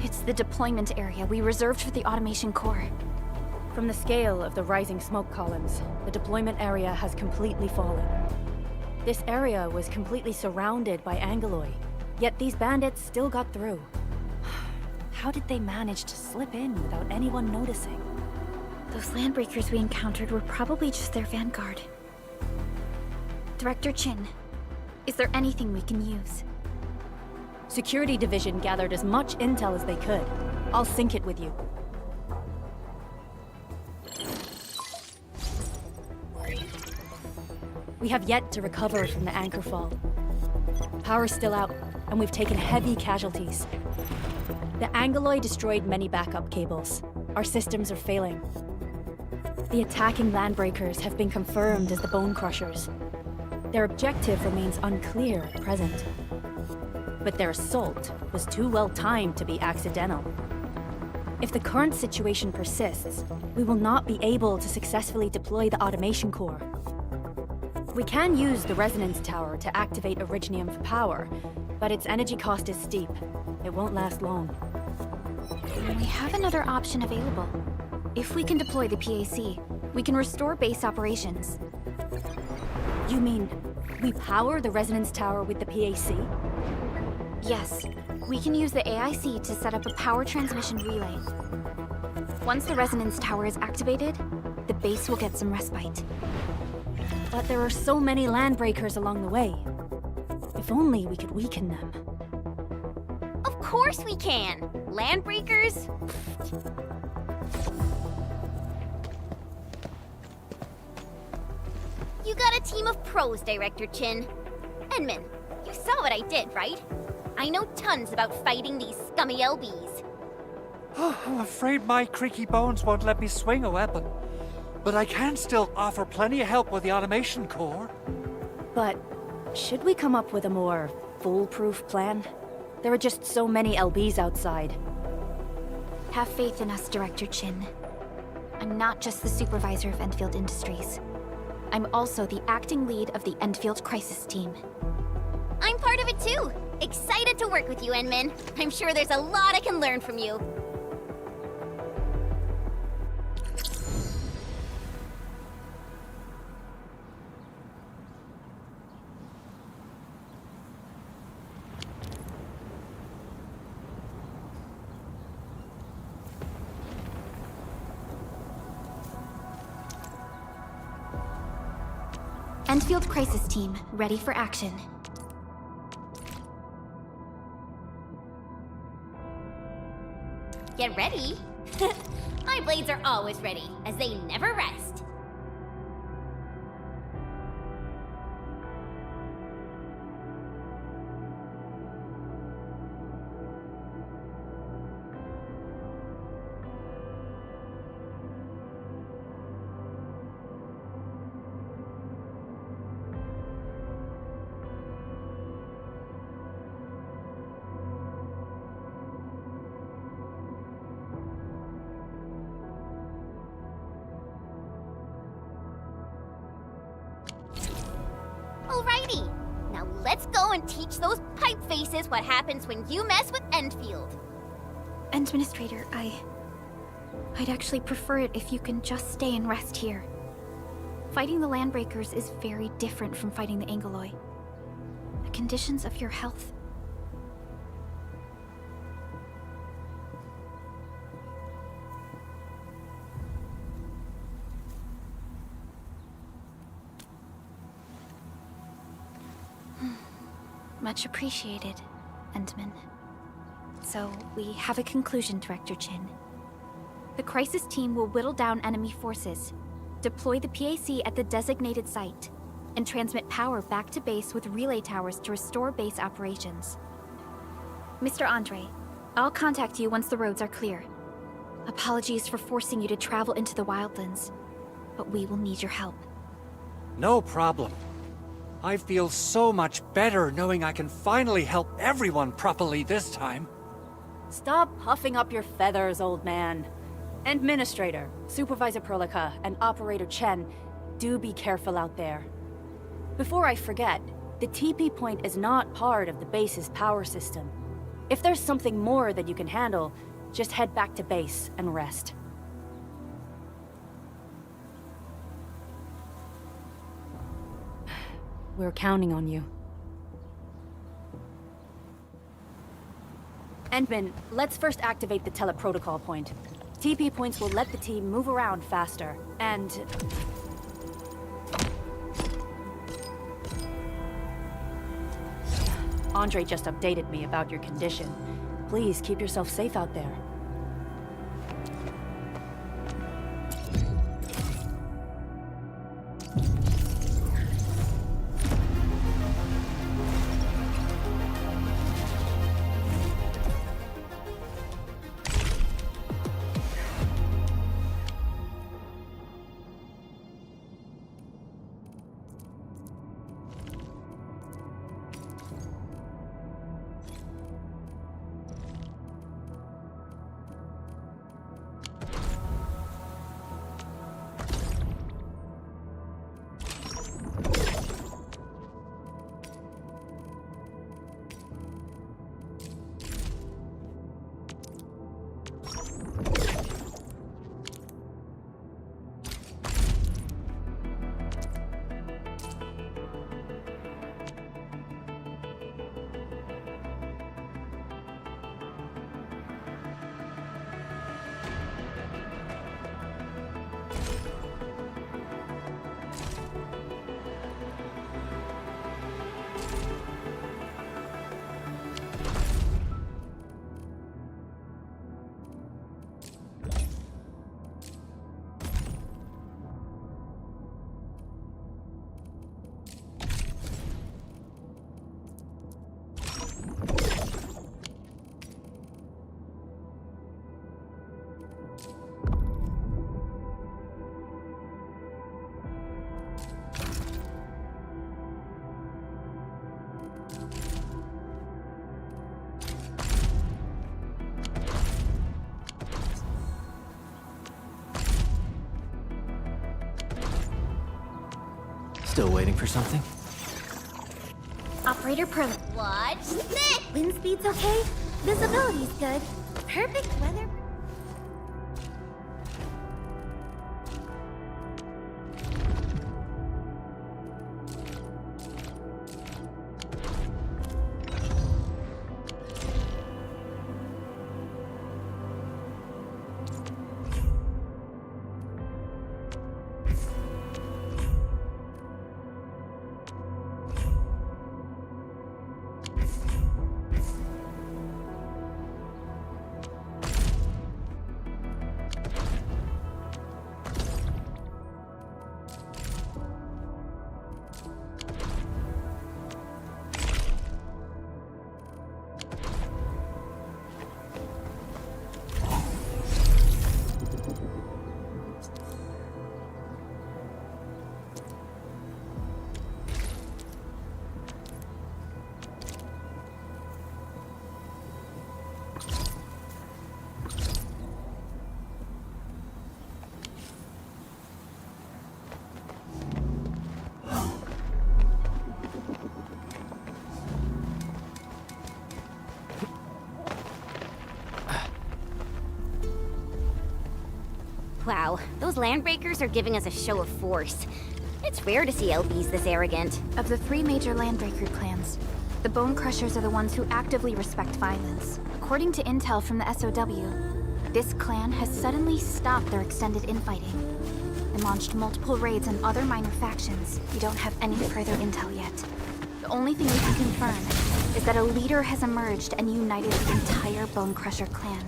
It's the deployment area we reserved for the automation core. From the scale of the rising smoke columns, the deployment area has completely fallen. This area was completely surrounded by Angeloi, yet these bandits still got through. How did they manage to slip in without anyone noticing? Those landbreakers we encountered were probably just their vanguard. Director Chin, is there anything we can use? Security Division gathered as much intel as they could. I'll sync it with you. We have yet to recover from the anchor fall. Power's still out, and we've taken heavy casualties. The Angeloi destroyed many backup cables. Our systems are failing. The attacking landbreakers have been confirmed as the Bone Crushers. Their objective remains unclear at present. But their assault was too well timed to be accidental. If the current situation persists, we will not be able to successfully deploy the automation core. We can use the resonance tower to activate Originium for power, but its energy cost is steep. It won't last long. We have another option available. If we can deploy the PAC, we can restore base operations. You mean, we power the resonance tower with the PAC? Yes, we can use the AIC to set up a power transmission relay. Once the resonance tower is activated, the base will get some respite. But there are so many landbreakers along the way. If only we could weaken them. Of course we can! Landbreakers? You got a team of pros, Director Chin. Enman, you saw what I did, right? I know tons about fighting these scummy LBs. I'm afraid my creaky bones won't let me swing a weapon. But I can still offer plenty of help with the automation core. But should we come up with a more foolproof plan? There are just so many LBs outside. Have faith in us, Director Chin. I'm not just the supervisor of Endfield Industries. I'm also the acting lead of the Endfield Crisis Team. I'm part of it too! Excited to work with you, Enman. I'm sure there's a lot I can learn from you. Endfield Crisis Team, ready for action. Get ready? My blades are always ready, as they never rest. go and teach those pipe faces what happens when you mess with Endfield. Administrator, I'd actually prefer it if you can just stay and rest here. Fighting the Landbreakers is very different from fighting the Angoloi. The conditions of your health... Much appreciated, Endman. So, we have a conclusion, Director Chin. The Crisis Team will whittle down enemy forces, deploy the PAC at the designated site, and transmit power back to base with relay towers to restore base operations. Mr. Andre, I'll contact you once the roads are clear. Apologies for forcing you to travel into the wildlands, but we will need your help. No problem. I feel so much better knowing I can finally help everyone properly this time. Stop puffing up your feathers, old man. Administrator, Supervisor Perlica, and Operator Chen, do be careful out there. Before I forget, the TP point is not part of the base's power system. If there's something more that you can handle, just head back to base and rest. We're counting on you. Endman, let's first activate the teleprotocol point. TP points will let the team move around faster, and... Andre just updated me about your condition. Please keep yourself safe out there. Still waiting for something? Operator Perla. Watch this! Wind speed's okay? Visibility's good. Perfect weather. Wow, those landbreakers are giving us a show of force. It's rare to see LBs this arrogant. Of the 3 major landbreaker clans, the Bone Crushers are the ones who actively respect violence. According to intel from the SOW, this clan has suddenly stopped their extended infighting and launched multiple raids on other minor factions. We don't have any further intel yet. The only thing we can confirm is that a leader has emerged and united the entire Bone Crusher clan.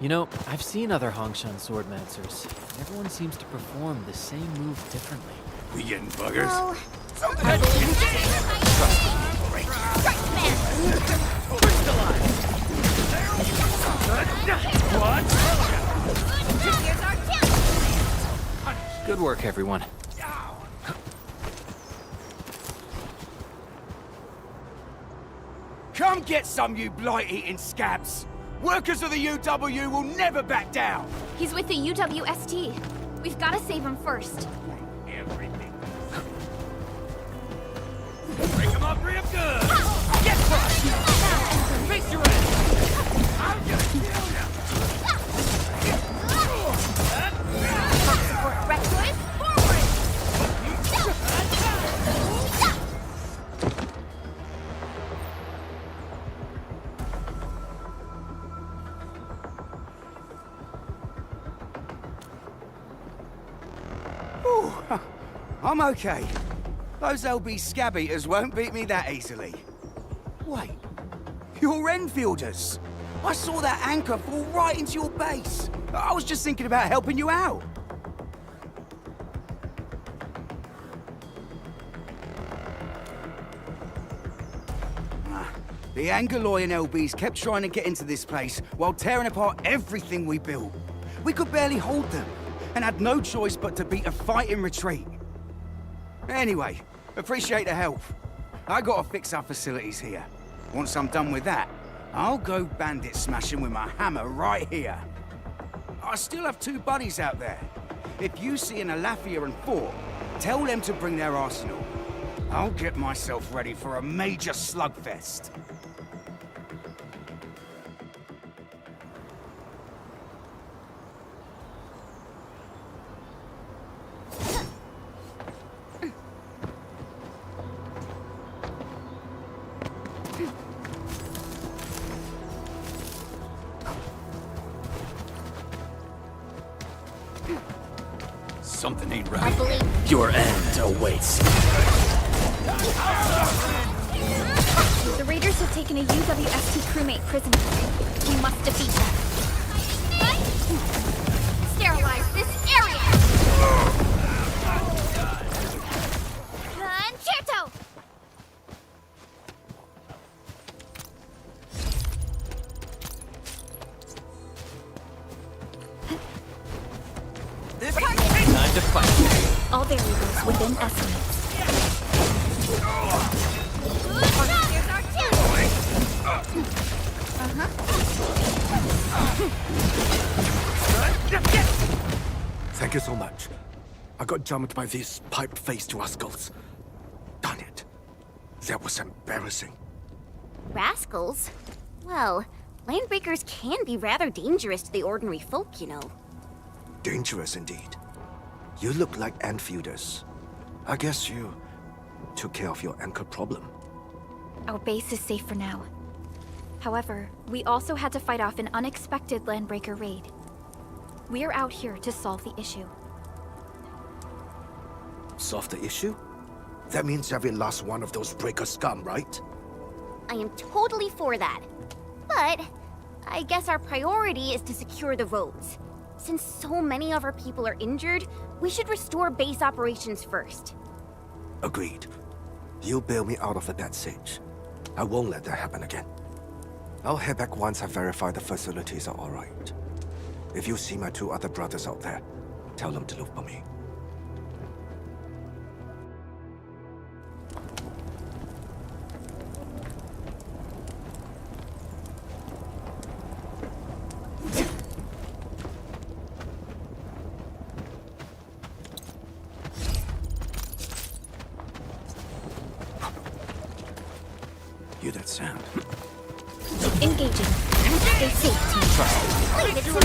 You know, I've seen other Hongshan swordmancers. Everyone seems to perform the same move differently. We getting buggers? Well, Good work, everyone. Come get some, you blight-eating scabs! Workers of the UW will never back down! He's with the UWST. We've got to save him first. Everything. Break them up real good! Get crushed! Face your ass! I'm gonna kill you! Reckless, forward! I'm okay. Those LB scab eaters won't beat me that easily. Wait, you're Enfielders. I saw that anchor fall right into your base. I was just thinking about helping you out. The Angoloi and LBs kept trying to get into this place while tearing apart everything we built. We could barely hold them, and had no choice but to beat a fight in retreat. Anyway, appreciate the help. I gotta fix our facilities here. Once I'm done with that, I'll go bandit smashing with my hammer right here. I still have 2 buddies out there. If you see an Alafia and Fort, tell them to bring their arsenal. I'll get myself ready for a major slugfest. Something ain't I right. believe. Your end awaits. The raiders have taken a UWST crewmate prisoner. We must defeat them. Sterilize this area! Concerto! Time to fight. All variables within estimates. Thank you so much. I got jumped by these pipe-faced rascals. Darn it. That was embarrassing. Rascals? Well, landbreakers can be rather dangerous to the ordinary folk, you know. Dangerous indeed. You look like Enfielders. I guess you took care of your anchor problem. Our base is safe for now. However, we also had to fight off an unexpected landbreaker raid. We're out here to solve the issue. Solve the issue? That means every last one of those breaker scum, right? I am totally for that. But I guess our priority is to secure the roads. Since so many of our people are injured, we should restore base operations first. Agreed. You bail me out of a bad sitch. I won't let that happen again. I'll head back once I verify the facilities are all right. If you see my 2 other brothers out there, tell them to look for me. hear that sound. Engaging. Stay safe, team. Leave it to me!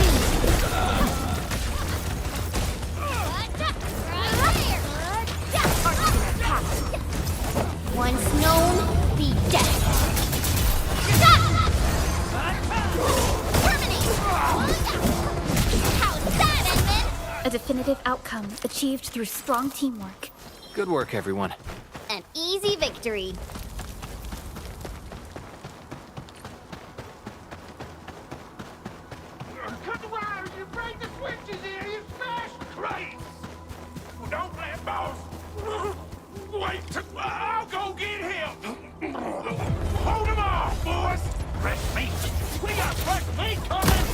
Once known, be dead. How's that, Edmund? A definitive outcome achieved through strong teamwork. Good work, everyone. An easy victory. Cut the wires! You break the switches here! You smash the crates! Well, don't let boss! Wait! I'll go get him! Hold him off, boys! Fresh meat! We got fresh meat coming!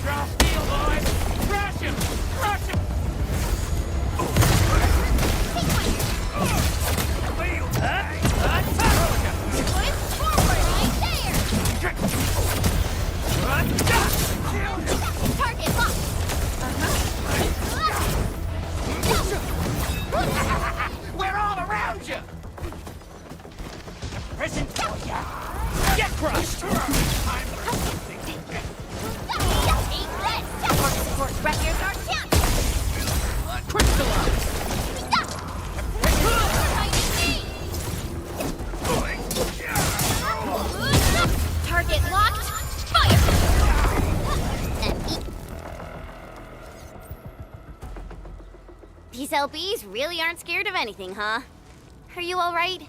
Draw steel, boys! Crush him! Crush him! Target locked! We're all around you! Prison failure! Get crushed! Support, records are champ! Crystallize! Target locked! Fire! These LBs really aren't scared of anything, huh? Are you alright?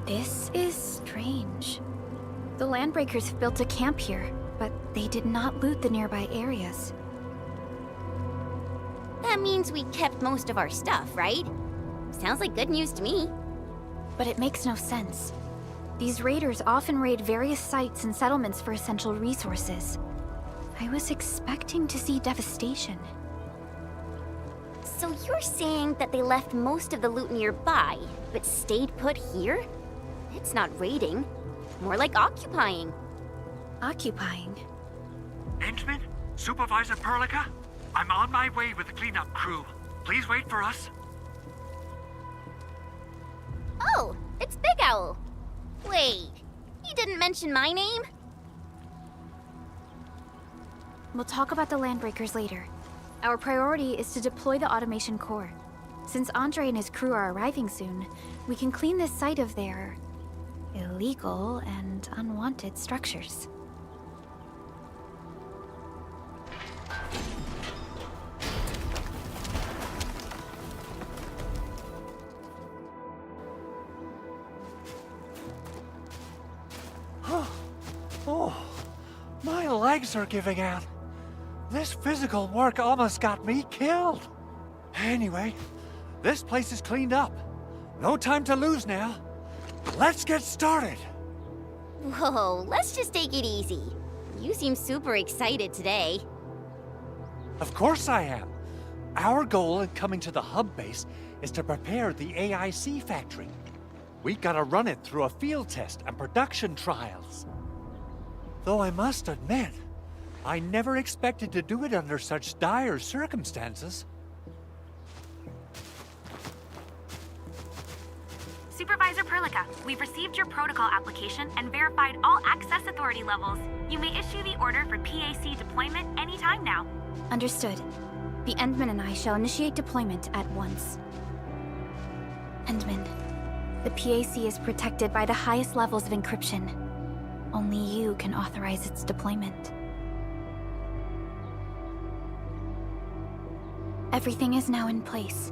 This is strange. The Landbreakers have built a camp here, but they did not loot the nearby areas. That means we kept most of our stuff, right? Sounds like good news to me. But it makes no sense. These raiders often raid various sites and settlements for essential resources. I was expecting to see devastation. So you're saying that they left most of the loot nearby, but stayed put here? It's not raiding. More like occupying. Occupying? Endman? Supervisor Perlica? I'm on my way with the cleanup crew. Please wait for us. Oh, it's Big Owl. Wait, you didn't mention my name? We'll talk about the Landbreakers later. Our priority is to deploy the automation core. Since Andre and his crew are arriving soon, we can clean this site of their illegal and unwanted structures. Oh, my legs are giving out. This physical work almost got me killed. Anyway, this place is cleaned up. No time to lose now. Let's get started. Whoa, let's just take it easy. You seem super excited today. Of course I am. Our goal in coming to the hub base is to prepare the AIC factory. We gotta run it through a field test and production trials. Though I must admit, I never expected to do it under such dire circumstances. Supervisor Perlica, we've received your protocol application and verified all access authority levels. You may issue the order for PAC deployment anytime now. Understood. The Endman and I shall initiate deployment at once. Endman, the PAC is protected by the highest levels of encryption. Only you can authorize its deployment. Everything is now in place.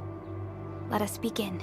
Let us begin.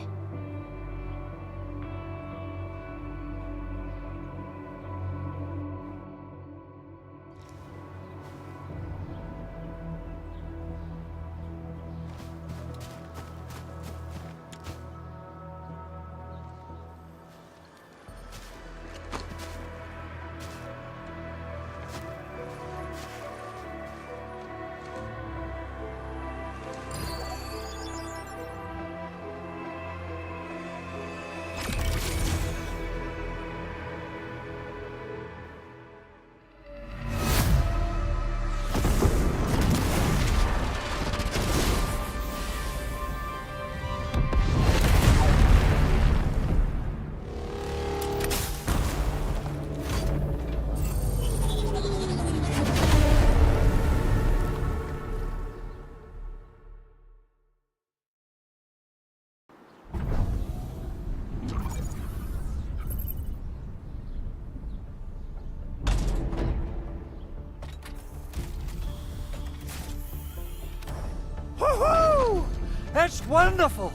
That's wonderful!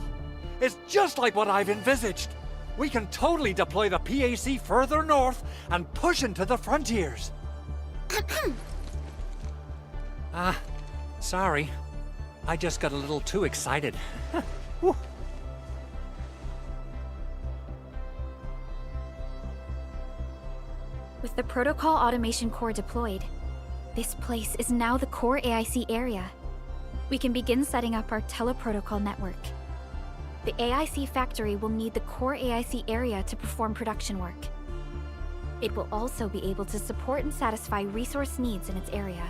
It's just like what I've envisaged. We can totally deploy the PAC further north and push into the frontiers. Sorry. I just got a little too excited. Whew. With the Protocol Automation Core deployed, this place is now the core AIC area. We can begin setting up our teleprotocol network. The AIC factory will need the core AIC area to perform production work. It will also be able to support and satisfy resource needs in its area.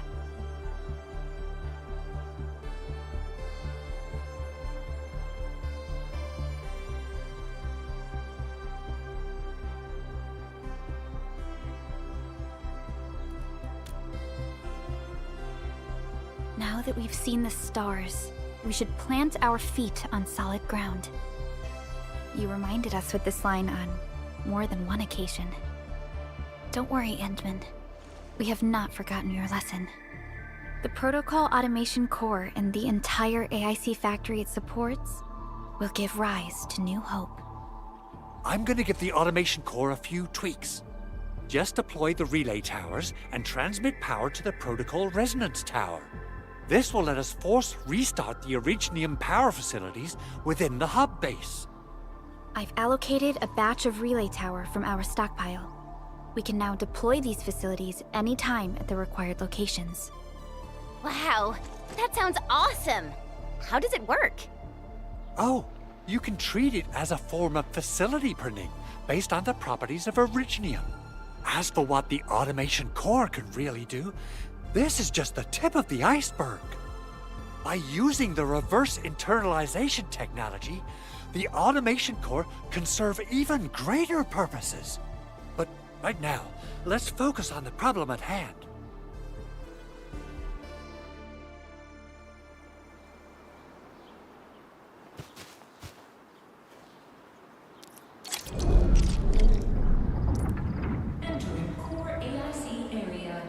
Now that we've seen the stars, we should plant our feet on solid ground. You reminded us with this line on more than one occasion. Don't worry, Endman. We have not forgotten your lesson. The Protocol Automation Core and the entire AIC factory it supports will give rise to new hope. I'm gonna give the Automation Core a few tweaks. Just deploy the relay towers and transmit power to the Protocol Resonance Tower. This will let us force restart the Originium power facilities within the hub base. I've allocated a batch of relay tower from our stockpile. We can now deploy these facilities anytime at the required locations. Wow, that sounds awesome! How does it work? Oh, you can treat it as a form of facility printing based on the properties of Originium. As for what the Automation Core can really do, this is just the tip of the iceberg. By using the reverse internalization technology, the Automation Core can serve even greater purposes. But right now, let's focus on the problem at hand. Entering core AIC area.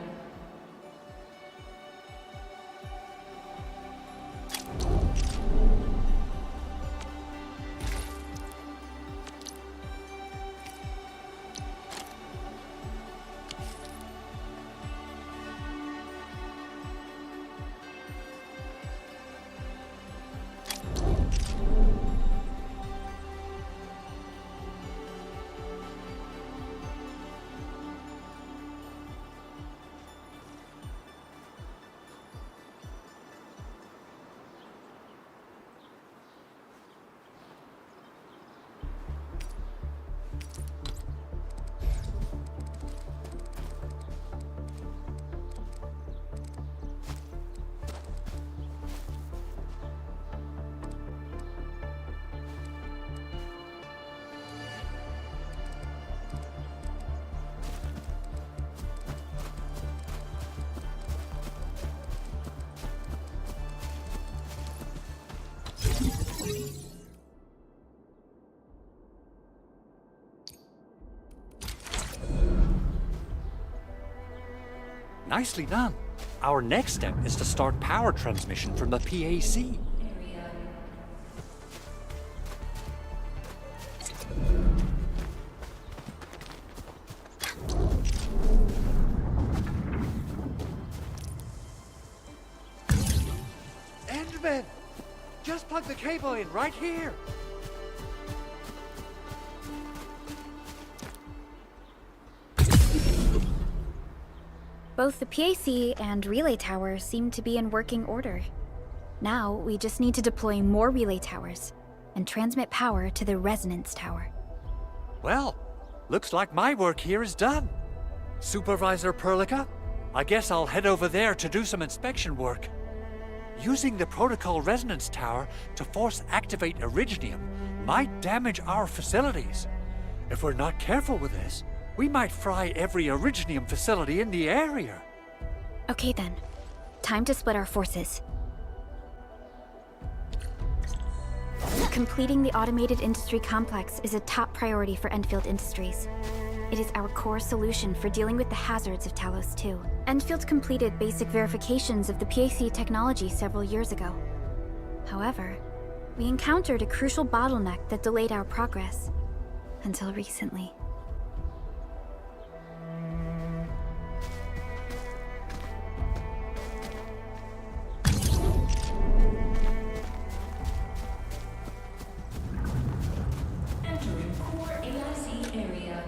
Nicely done. Our next step is to start power transmission from the PAC. Endman! Just plug the cable in right here! Both the PAC and relay tower seem to be in working order. Now, we just need to deploy more relay towers and transmit power to the resonance tower. Well, looks like my work here is done. Supervisor Perlica, I guess I'll head over there to do some inspection work. Using the Protocol Resonance Tower to force activate Originium might damage our facilities. If we're not careful with this, we might fry every Originium facility in the area. Okay then. Time to split our forces. Completing the automated industry complex is a top priority for Endfield Industries. It is our core solution for dealing with the hazards of Talos-II. Endfield completed basic verifications of the PAC technology several years ago. However, We encountered a crucial bottleneck that delayed our progress. Until recently. Entering core AIC area.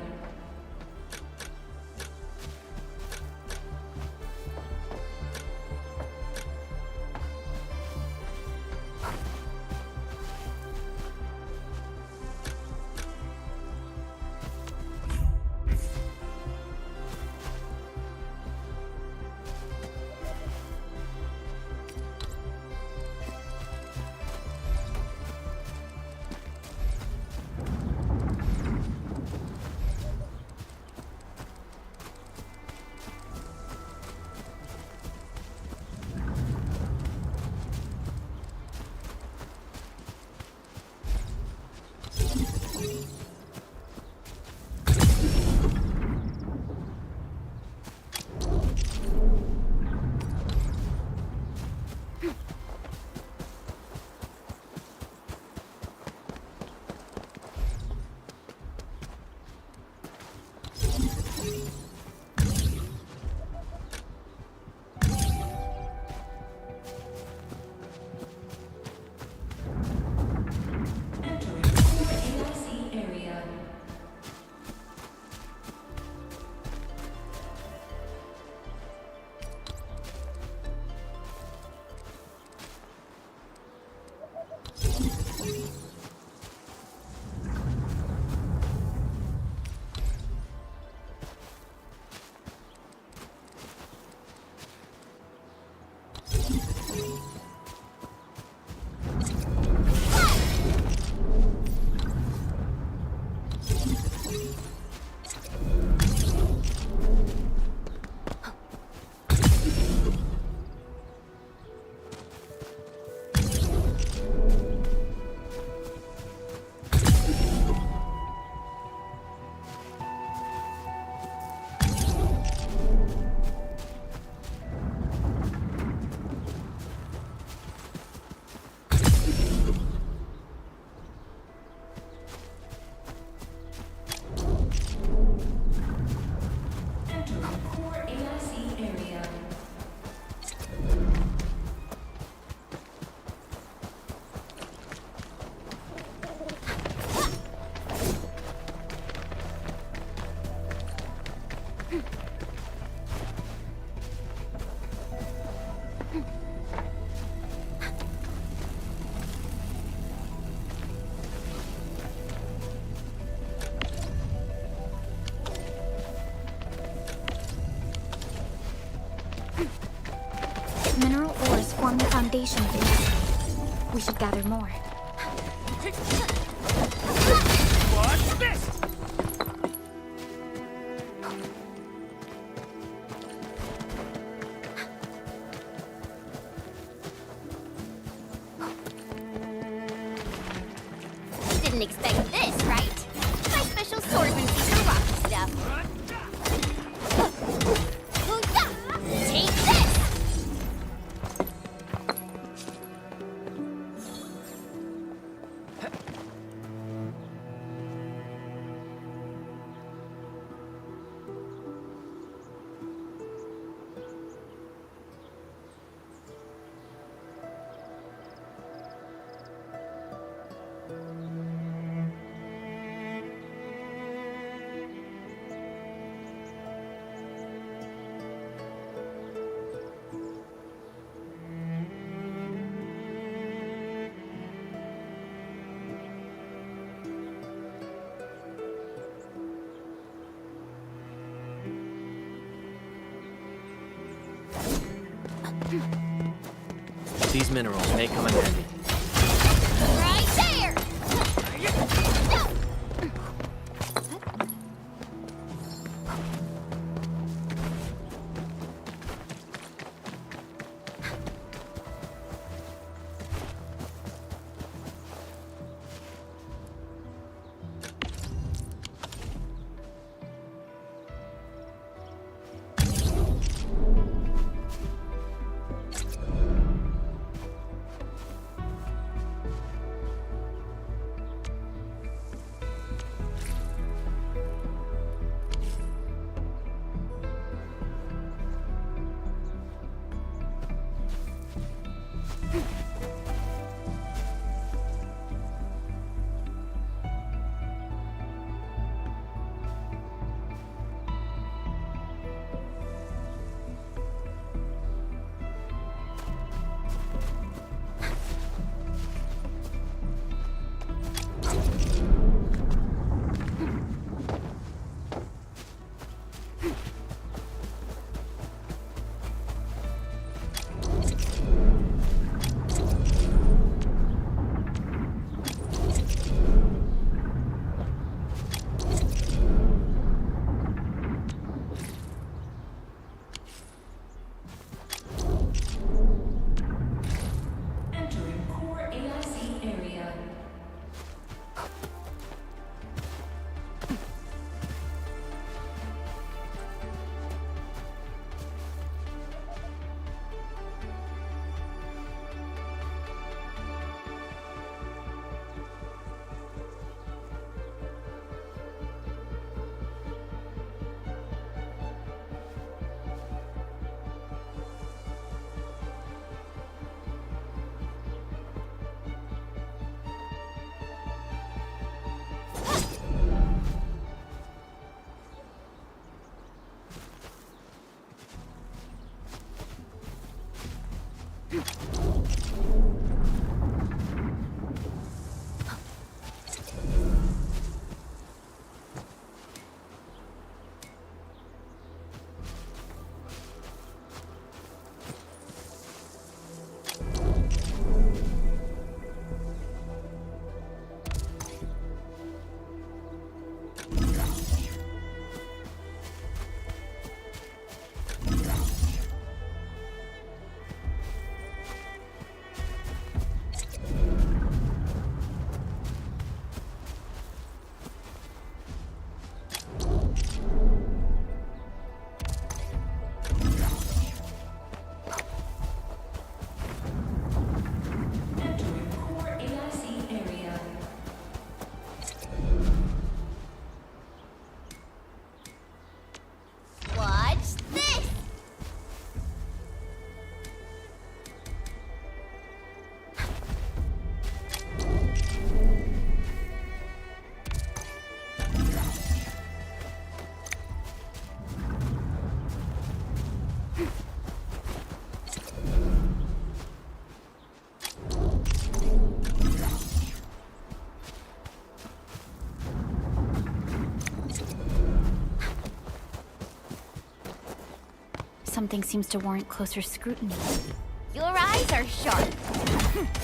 Mineral ores form the foundation of this. We should gather more. What's this? Didn't expect this, right? My special swordsmanship for rocky stuff. Take this! These minerals may come in handy. Right there! Entering core AIC area. Watch this! Something seems to warrant closer scrutiny. Your eyes are sharp.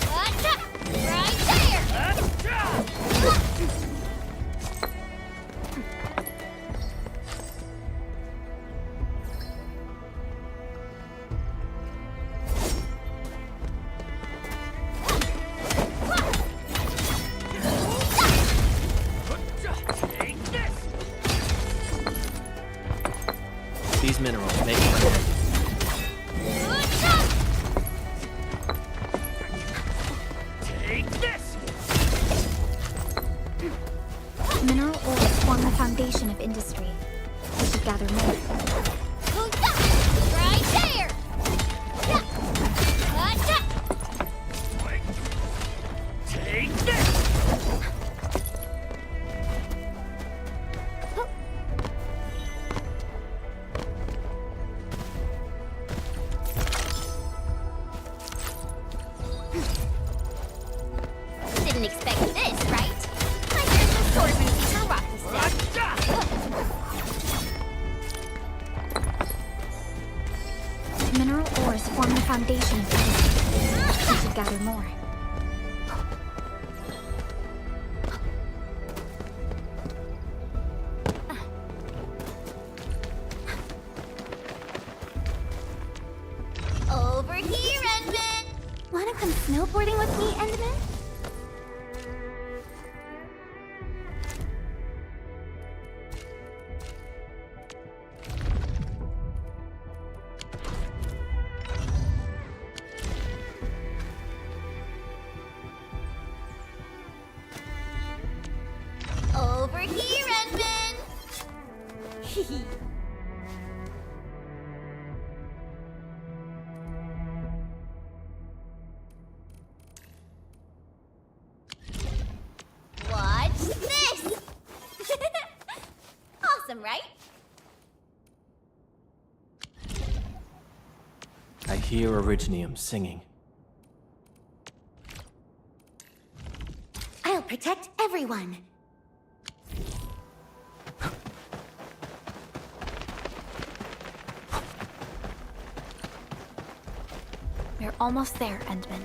Gotcha! Right there! These minerals make money. Mineral ores form the foundation of industry. We should gather more. Right there! Gotcha! Take this! Didn't expect this, right? I heard some sword movies for rock this Mineral ores form the foundation of industry. We should gather more. Over here, Endman! Wanna come snowboarding with me, Endman? Over here, Endman! Watch this! Awesome, right? I hear Originium singing. I'll protect everyone. We're almost there, Endman.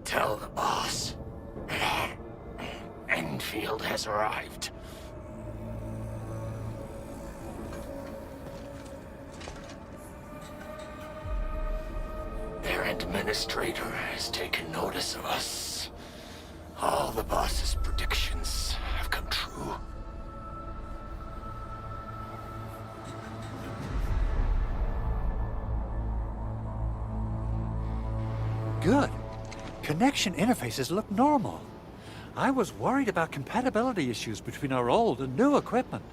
Tell the boss. Enfield has arrived. Their administrator has taken notice of us. All the boss's predictions have come true. Good. Connection interfaces look normal. I was worried about compatibility issues between our old and new equipment.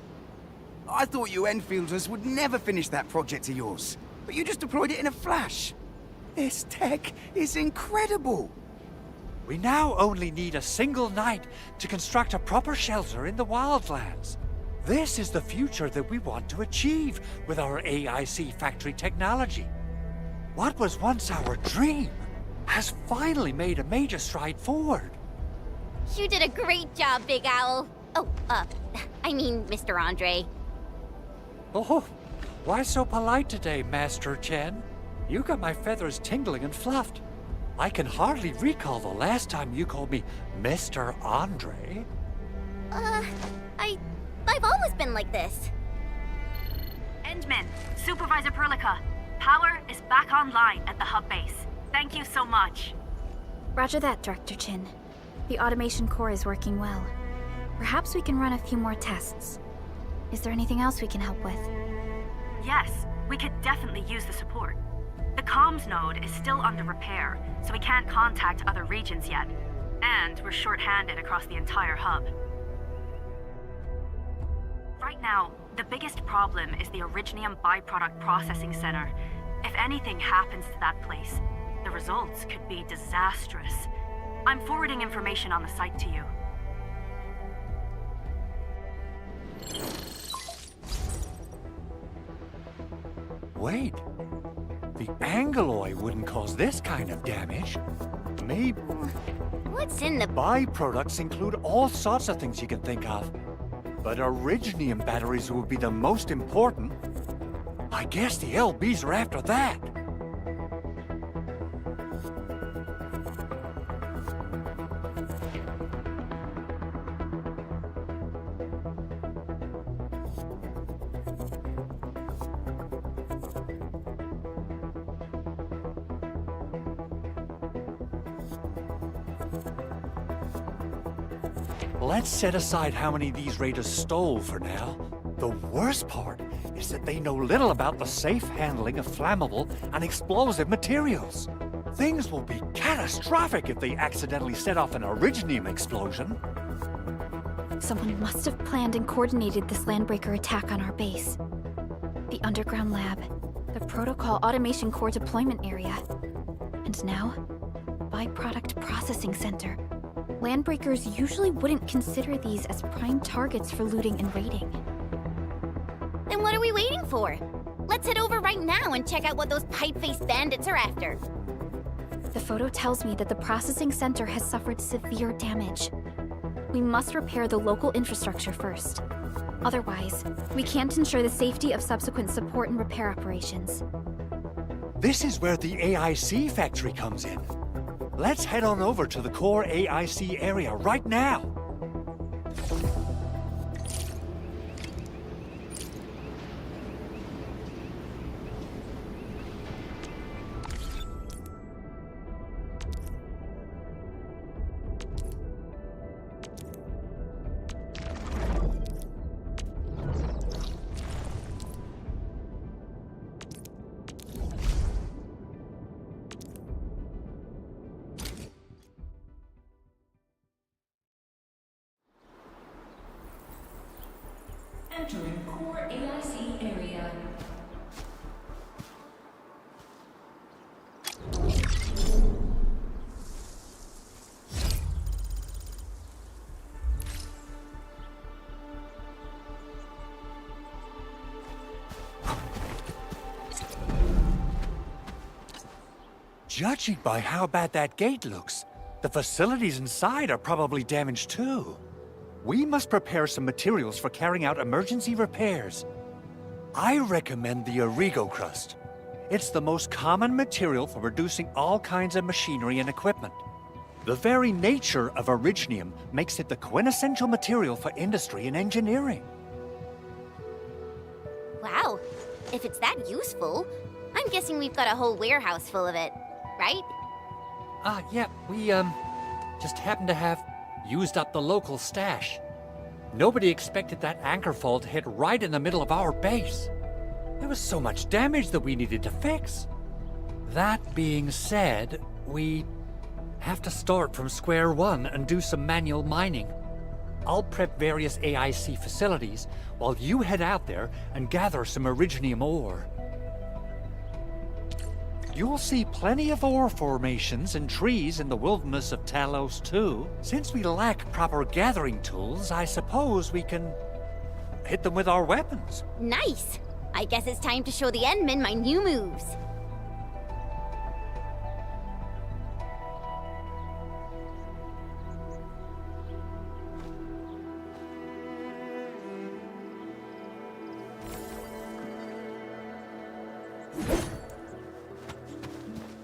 I thought you Enfielders would never finish that project of yours, but you just deployed it in a flash. This tech is incredible. We now only need a single night to construct a proper shelter in the wildlands. This is the future that we want to achieve with our AIC factory technology. What was once our dream has finally made a major stride forward. You did a great job, Big Owl. Oh, I mean, Mr. Andre. Oh, why so polite today, Master Chen? You got my feathers tingling and fluffed. I can hardly recall the last time you called me Mr. Andre. I've always been like this. Endman, Supervisor Perlica, power is back online at the hub base. Thank you so much. Roger that, Director Chin. The automation core is working well. Perhaps we can run a few more tests. Is there anything else we can help with? Yes, we could definitely use the support. The comms node is still under repair, so we can't contact other regions yet. And we're short-handed across the entire hub. Right now, the biggest problem is the Originium byproduct processing center. If anything happens to that place, the results could be disastrous. I'm forwarding information on the site to you. Wait. The Angeloi wouldn't cause this kind of damage. Maybe... What's in the... Byproducts include all sorts of things you can think of. But Originium batteries would be the most important. I guess the LBs are after that. Let's set aside how many these raiders stole for now. The worst part is that they know little about the safe handling of flammable and explosive materials. Things will be catastrophic if they accidentally set off an Originium explosion. Someone must have planned and coordinated this landbreaker attack on our base. The underground lab, the protocol automation core deployment area, and now, byproduct processing center. Landbreakers usually wouldn't consider these as prime targets for looting and raiding. Then what are we waiting for? Let's head over right now and check out what those pipe-faced bandits are after. The photo tells me that the processing center has suffered severe damage. We must repair the local infrastructure first. Otherwise, we can't ensure the safety of subsequent support and repair operations. This is where the AIC factory comes in. Let's head on over to the core AIC area right now. Entering core AIC area. Judging by how bad that gate looks, the facilities inside are probably damaged too. We must prepare some materials for carrying out emergency repairs. I recommend the Origo crust. It's the most common material for producing all kinds of machinery and equipment. The very nature of Originium makes it the quintessential material for industry and engineering. Wow, if it's that useful, I'm guessing we've got a whole warehouse full of it, right? Yeah, we, just happen to have used up the local stash. Nobody expected that anchor fall to hit right in the middle of our base. There was so much damage that we needed to fix. That being said, we have to start from square one and do some manual mining. I'll prep various AIC facilities while you head out there and gather some Originium ore. You'll see plenty of ore formations and trees in the wilderness of Talos-II. Since we lack proper gathering tools, I suppose we can hit them with our weapons. Nice! I guess it's time to show the Endmen my new moves.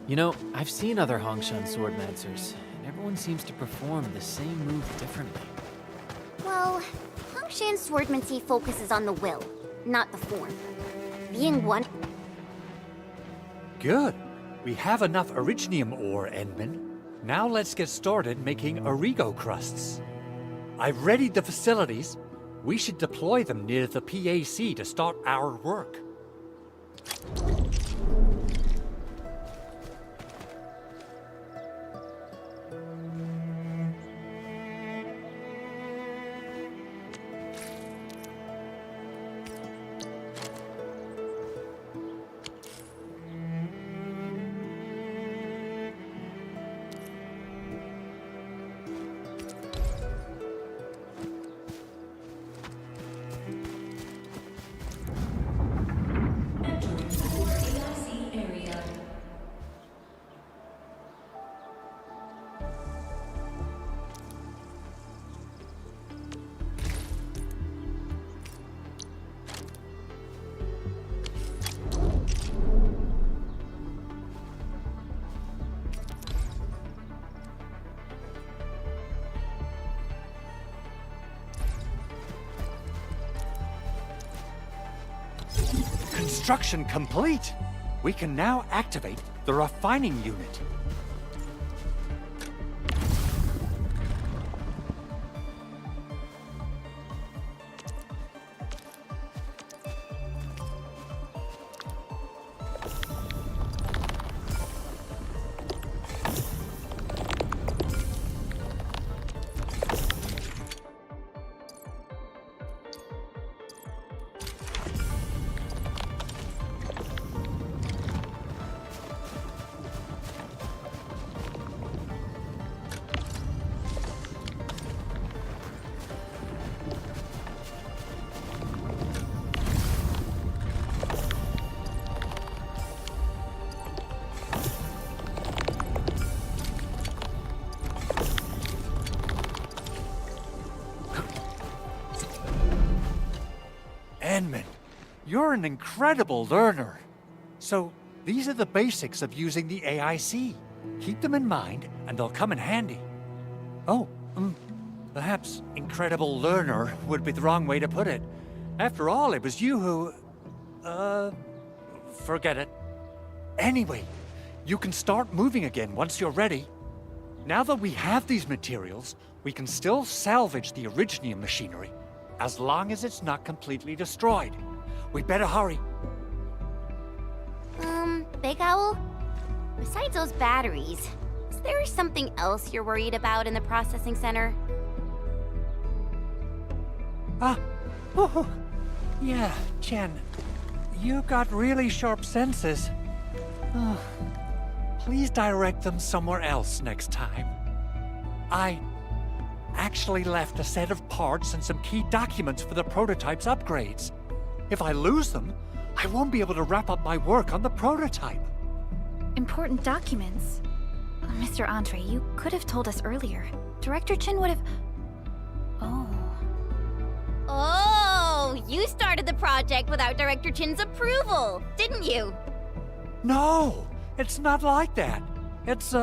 You know, I've seen other Hongshan swordmancers, and everyone seems to perform the same move differently. Well, Hongshan swordmancy focuses on the will, not the form. Being one... Good. We have enough Originium ore, Endman. Now let's get started making Origo crusts. I've readied the facilities. We should deploy them near the PAC to start our work. Entering core AIC area. Construction complete! We can now activate the refining unit. Endman, you're an incredible learner. So, these are the basics of using the AIC. Keep them in mind, and they'll come in handy. Oh, perhaps incredible learner would be the wrong way to put it. After all, it was you who... forget it. Anyway, you can start moving again once you're ready. Now that we have these materials, we can still salvage the Originium machinery, as long as it's not completely destroyed. We'd better hurry. Big Owl? Besides those batteries, is there something else you're worried about in the processing center? Yeah, Jen. You got really sharp senses. Please direct them somewhere else next time. I actually left a set of parts and some key documents for the prototype's upgrades. If I lose them, I won't be able to wrap up my work on the prototype. Important documents? Mr. Andre, you could have told us earlier. Director Chin would have... Oh, you started the project without Director Chin's approval, didn't you? No, it's not like that. It's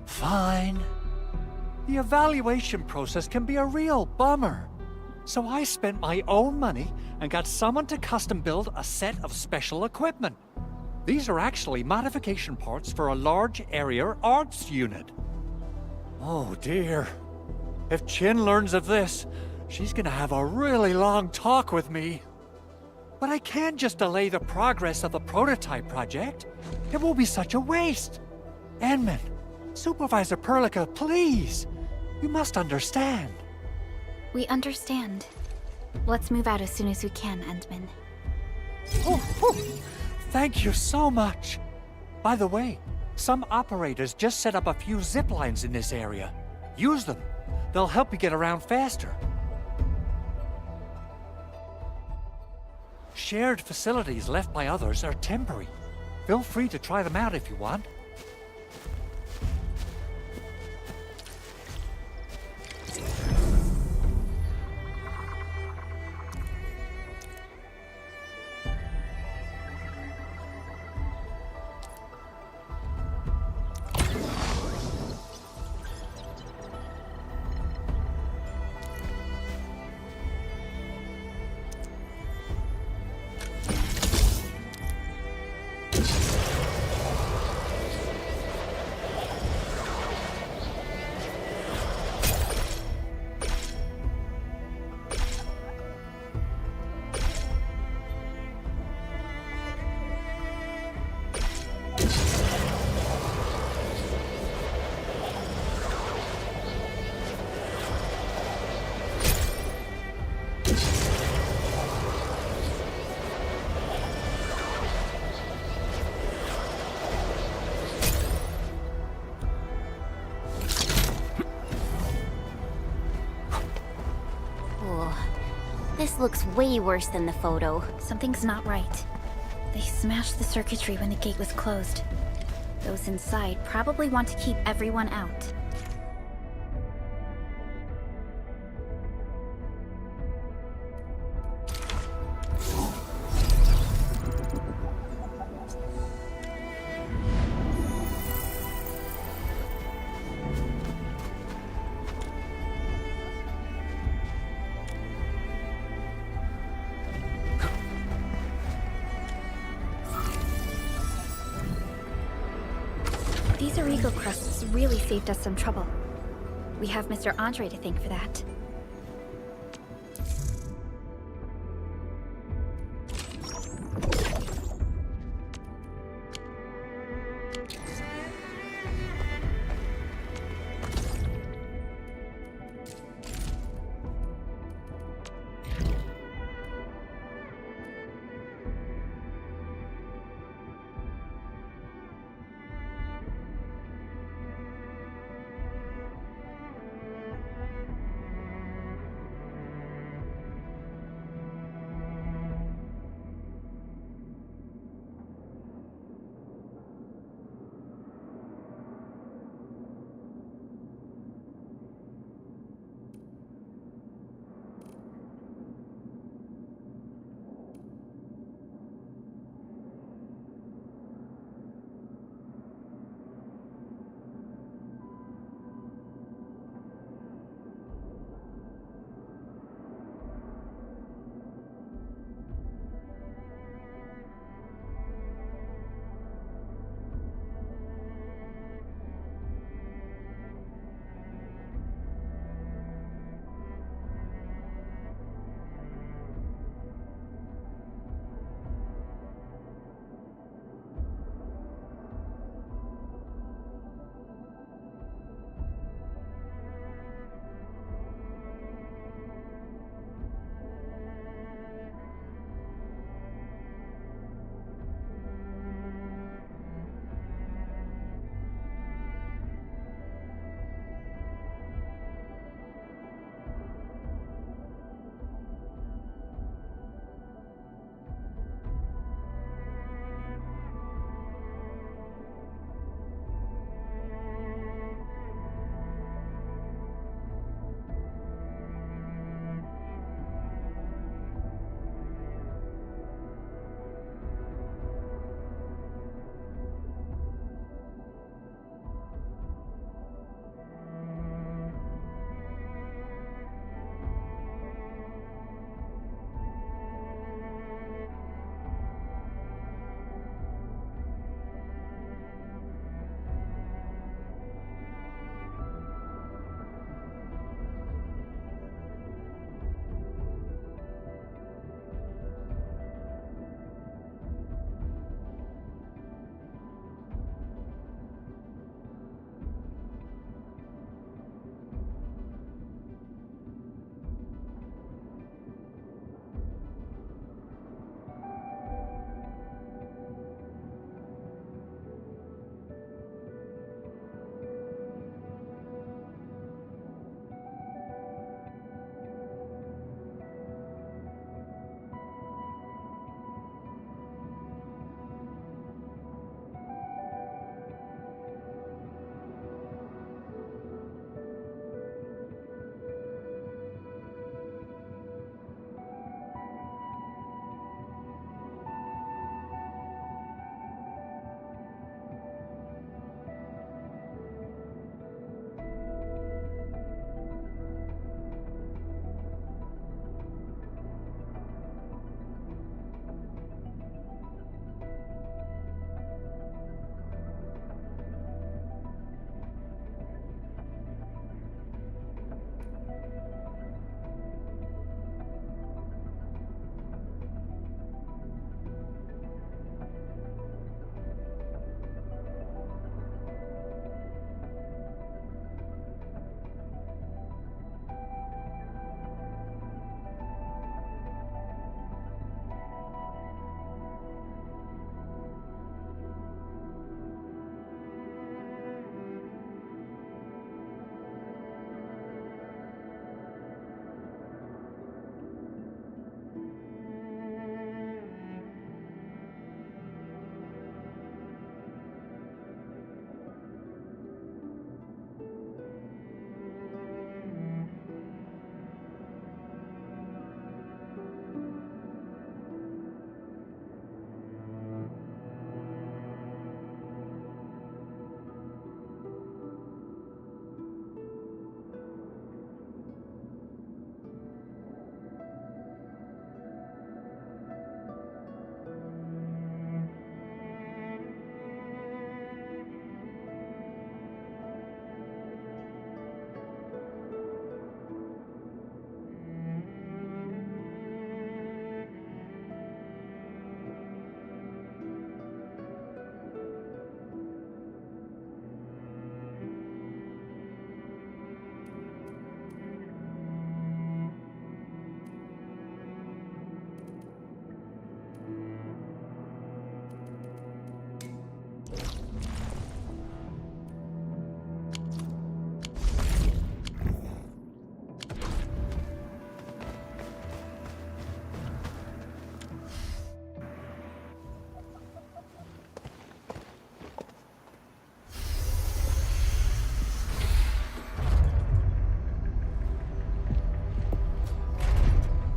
fine. The evaluation process can be a real bummer. So I spent my own money and got someone to custom build a set of special equipment. These are actually modification parts for a large area arts unit. Oh dear. If Chin learns of this, she's gonna have a really long talk with me. But I can't just delay the progress of the prototype project. It will be such a waste. Endman, Supervisor Perlica, please. You must understand. We understand. Let's move out as soon as we can, Endman. Thank you so much. By the way, some operators just set up a few zip lines in this area. Use them. They'll help you get around faster. Shared facilities left by others are temporary. Feel free to try them out if you want. This looks way worse than the photo. Something's not right. They smashed the circuitry when the gate was closed. Those inside probably want to keep everyone out. These Origo crusts really saved us some trouble. We have Mr. Andre to thank for that.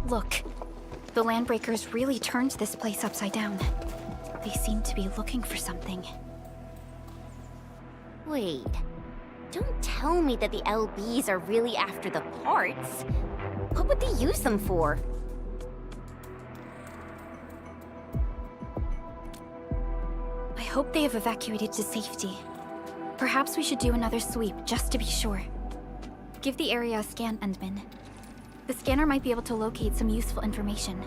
Look, the Landbreakers really turned this place upside down. They seem to be looking for something. Wait. Don't tell me that the LBs are really after the parts. What would they use them for? I hope they have evacuated to safety. Perhaps we should do another sweep, just to be sure. Give the area a scan, Endman. The scanner might be able to locate some useful information.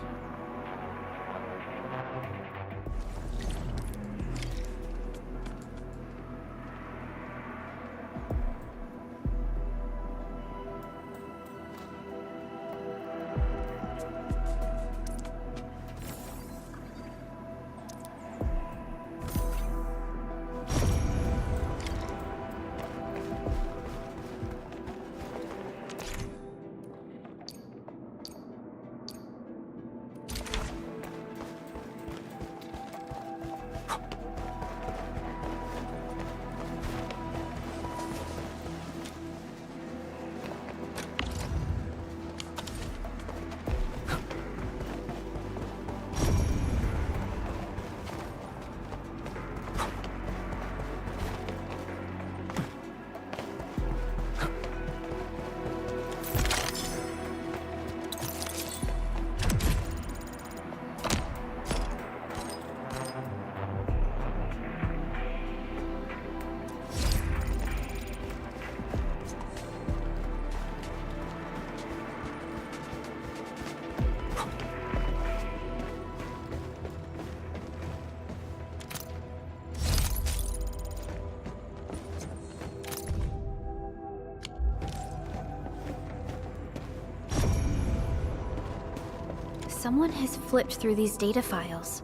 Someone has flipped through these data files.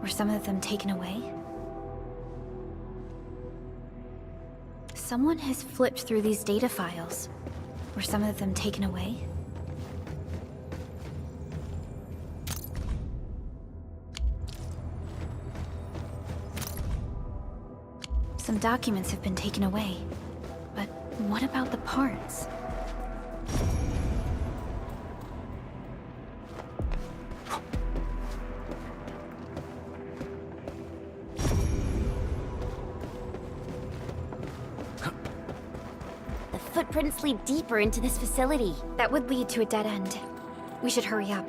Were some of them taken away? Someone has flipped through these data files. Were some of them taken away? Some documents have been taken away. But what about the parts? Footprints lead deeper into this facility. That would lead to a dead end. We should hurry up.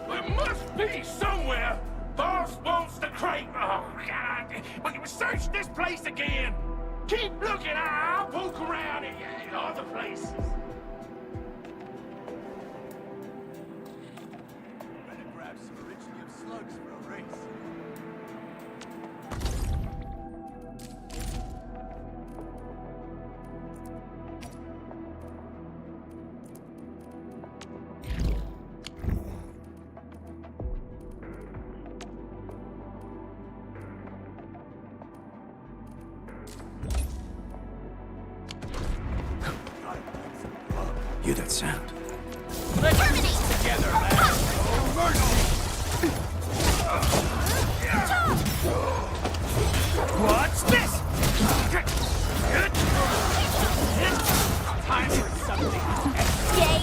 There must be somewhere. Boss wants the crate. Oh, God. But you search this place again. Keep looking. I'll poke around in other places. Better grab some Iridium slugs for a race. Hear that sound? Together, man. No mercy. What's this? Time for something. Yay!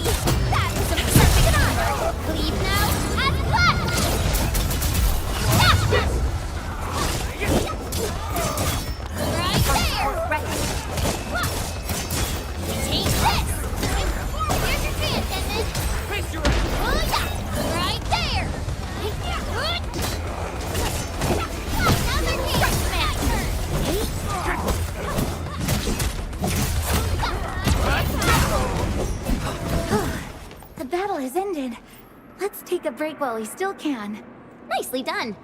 That was a perfect armor! Leave now and left! Right there! Take this! Here's your chance, Edmund! Face your ass. Oh yeah! break while he still can. Nicely done.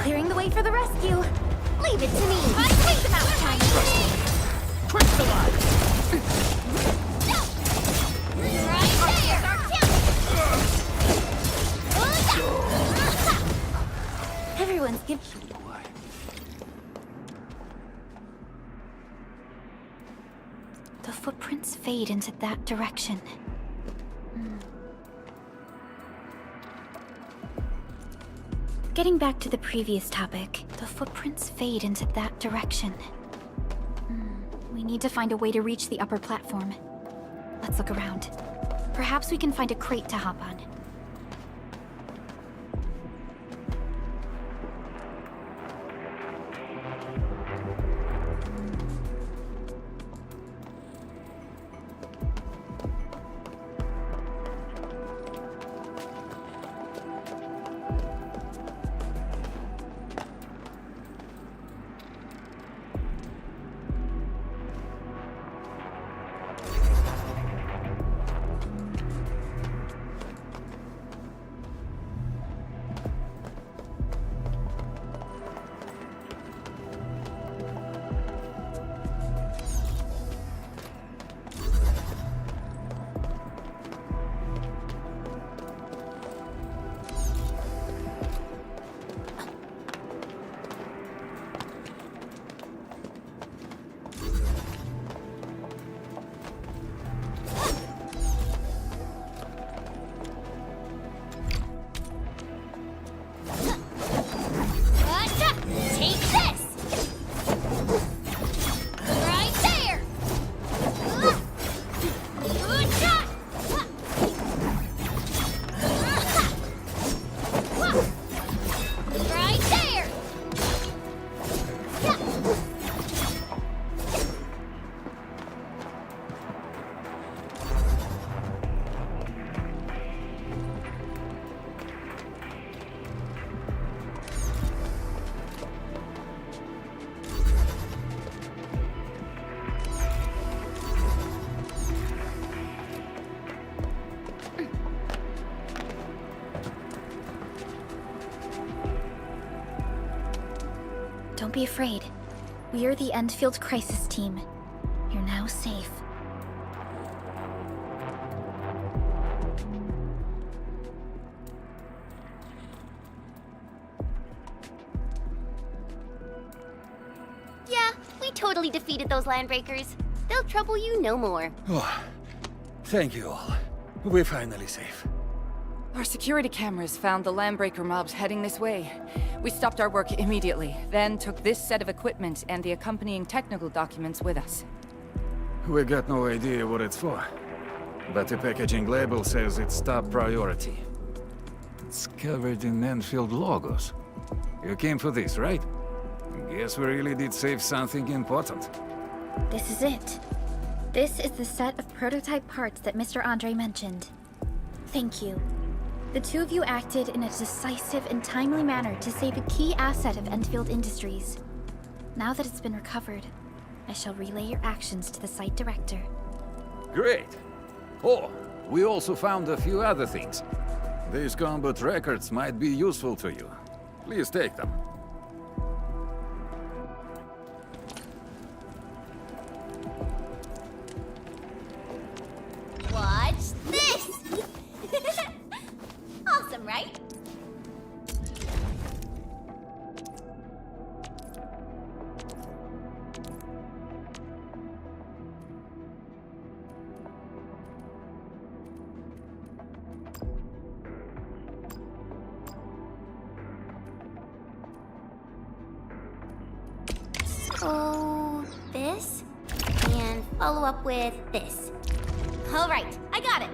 Clearing the way for the rescue. Leave it to me. Take them out, China. Crystallize! Everyone's give. The footprints fade into that direction. Getting back to the previous topic, the footprints fade into that direction. We need to find a way to reach the upper platform. Let's look around. Perhaps we can find a crate to hop on. Don't be afraid. We are the Endfield Crisis Team. You're now safe. Yeah, we totally defeated those landbreakers. They'll trouble you no more. Oh, thank you all. We're finally safe. Our security cameras found the landbreaker mobs heading this way. We stopped our work immediately, then took this set of equipment and the accompanying technical documents with us. We got no idea what it's for, but the packaging label says it's top priority. It's covered in Enfield logos. You came for this, right? Guess we really did save something important. This is it. This is the set of prototype parts that Mr. Andre mentioned. Thank you. The two of you acted in a decisive and timely manner to save a key asset of Endfield Industries. Now that it's been recovered, I shall relay your actions to the site director. Great. Oh, we also found a few other things. These combat records might be useful to you. Please take them. Watch this! Awesome, right? follow up with this. All right, I got it.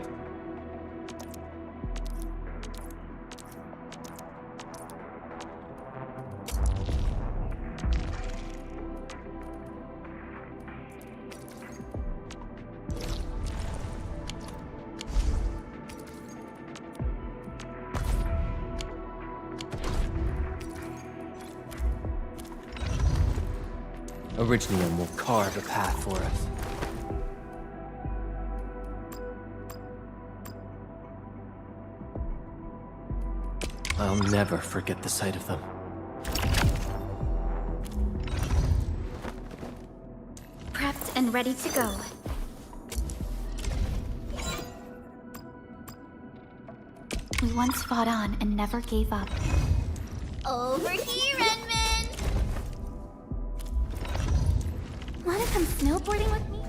Originium will carve a path for us. I'll never forget the sight of them. Prepped and ready to go. We once fought on and never gave up. Over here, Edmund! Wanna come snowboarding with me?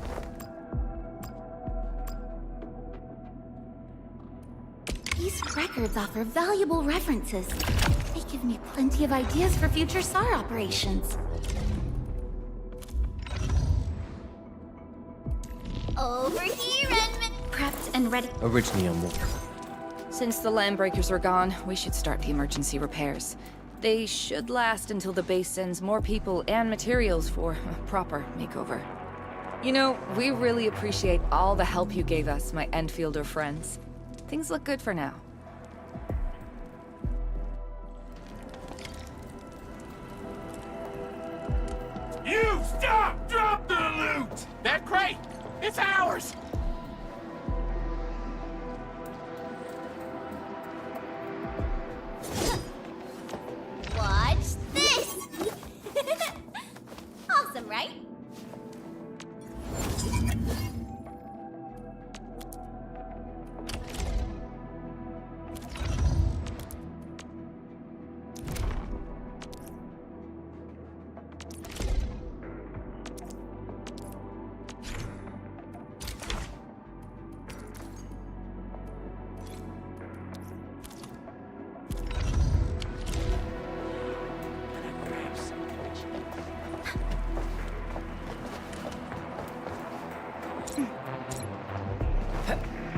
These records offer valuable references. They give me plenty of ideas for future SAR operations. Over here, Edmund! Prepped and ready. Originium will... Since the landbreakers are gone, we should start the emergency repairs. They should last until the base sends more people and materials for a proper makeover. You know, we really appreciate all the help you gave us, my Endfielder friends. Things look good for now. You stop! Drop the loot! That crate! It's ours! Watch this! Awesome, right?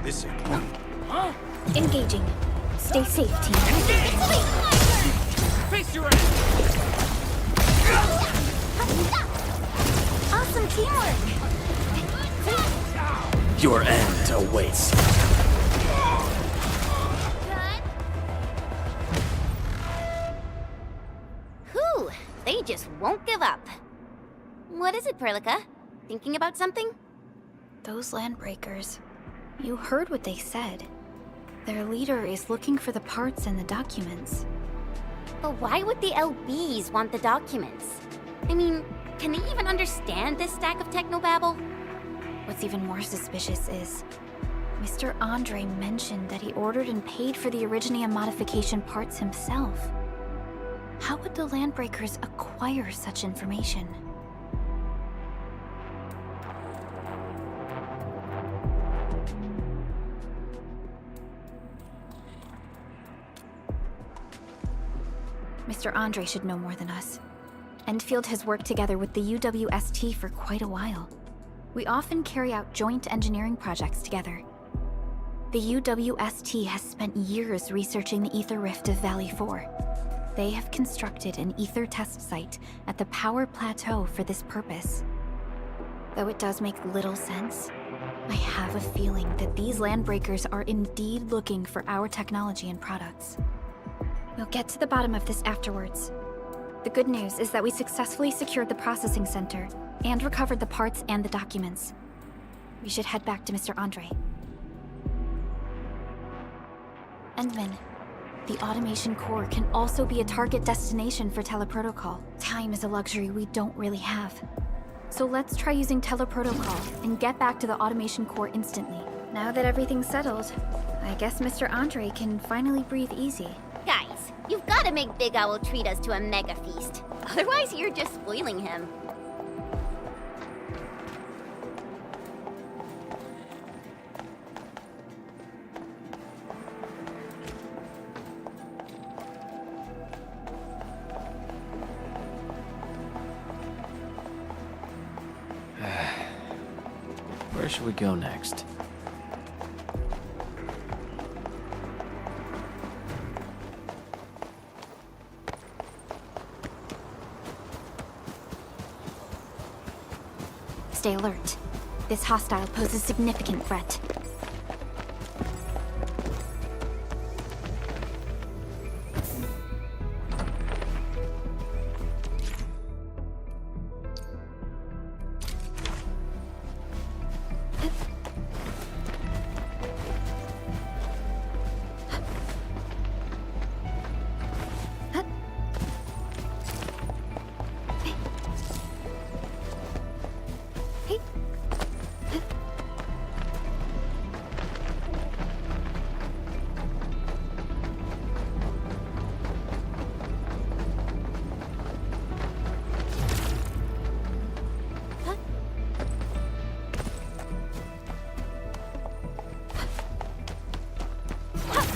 This ain't one. Engaging. Stay safe, team. Face your ass! Awesome teamwork! Your end awaits. Whew, they just won't give up. What is it, Perlica? Thinking about something? Those landbreakers. You heard what they said. Their leader is looking for the parts and the documents. But why would the LBs want the documents? I mean, can they even understand this stack of technobabble? What's even more suspicious is... Mr. Andre mentioned that he ordered and paid for the Originium modification parts himself. How would the landbreakers acquire such information? Mr. Andre should know more than us. Endfield has worked together with the UWST for quite a while. We often carry out joint engineering projects together. The UWST has spent years researching the ether rift of Valley 4. They have constructed an ether test site at the Power Plateau for this purpose. Though it does make little sense, I have a feeling that these landbreakers are indeed looking for our technology and products. We'll get to the bottom of this afterwards. The good news is that we successfully secured the processing center and recovered the parts and the documents. We should head back to Mr. Andre. Endman, the automation core can also be a target destination for teleprotocol. Time is a luxury we don't really have. So let's try using teleprotocol and get back to the automation core instantly. Now that everything's settled, I guess Mr. Andre can finally breathe easy. Guys, you've got to make Big Owl treat us to a mega feast. Otherwise, you're just spoiling him. Where should we go next? Stay alert. This hostile poses significant threat.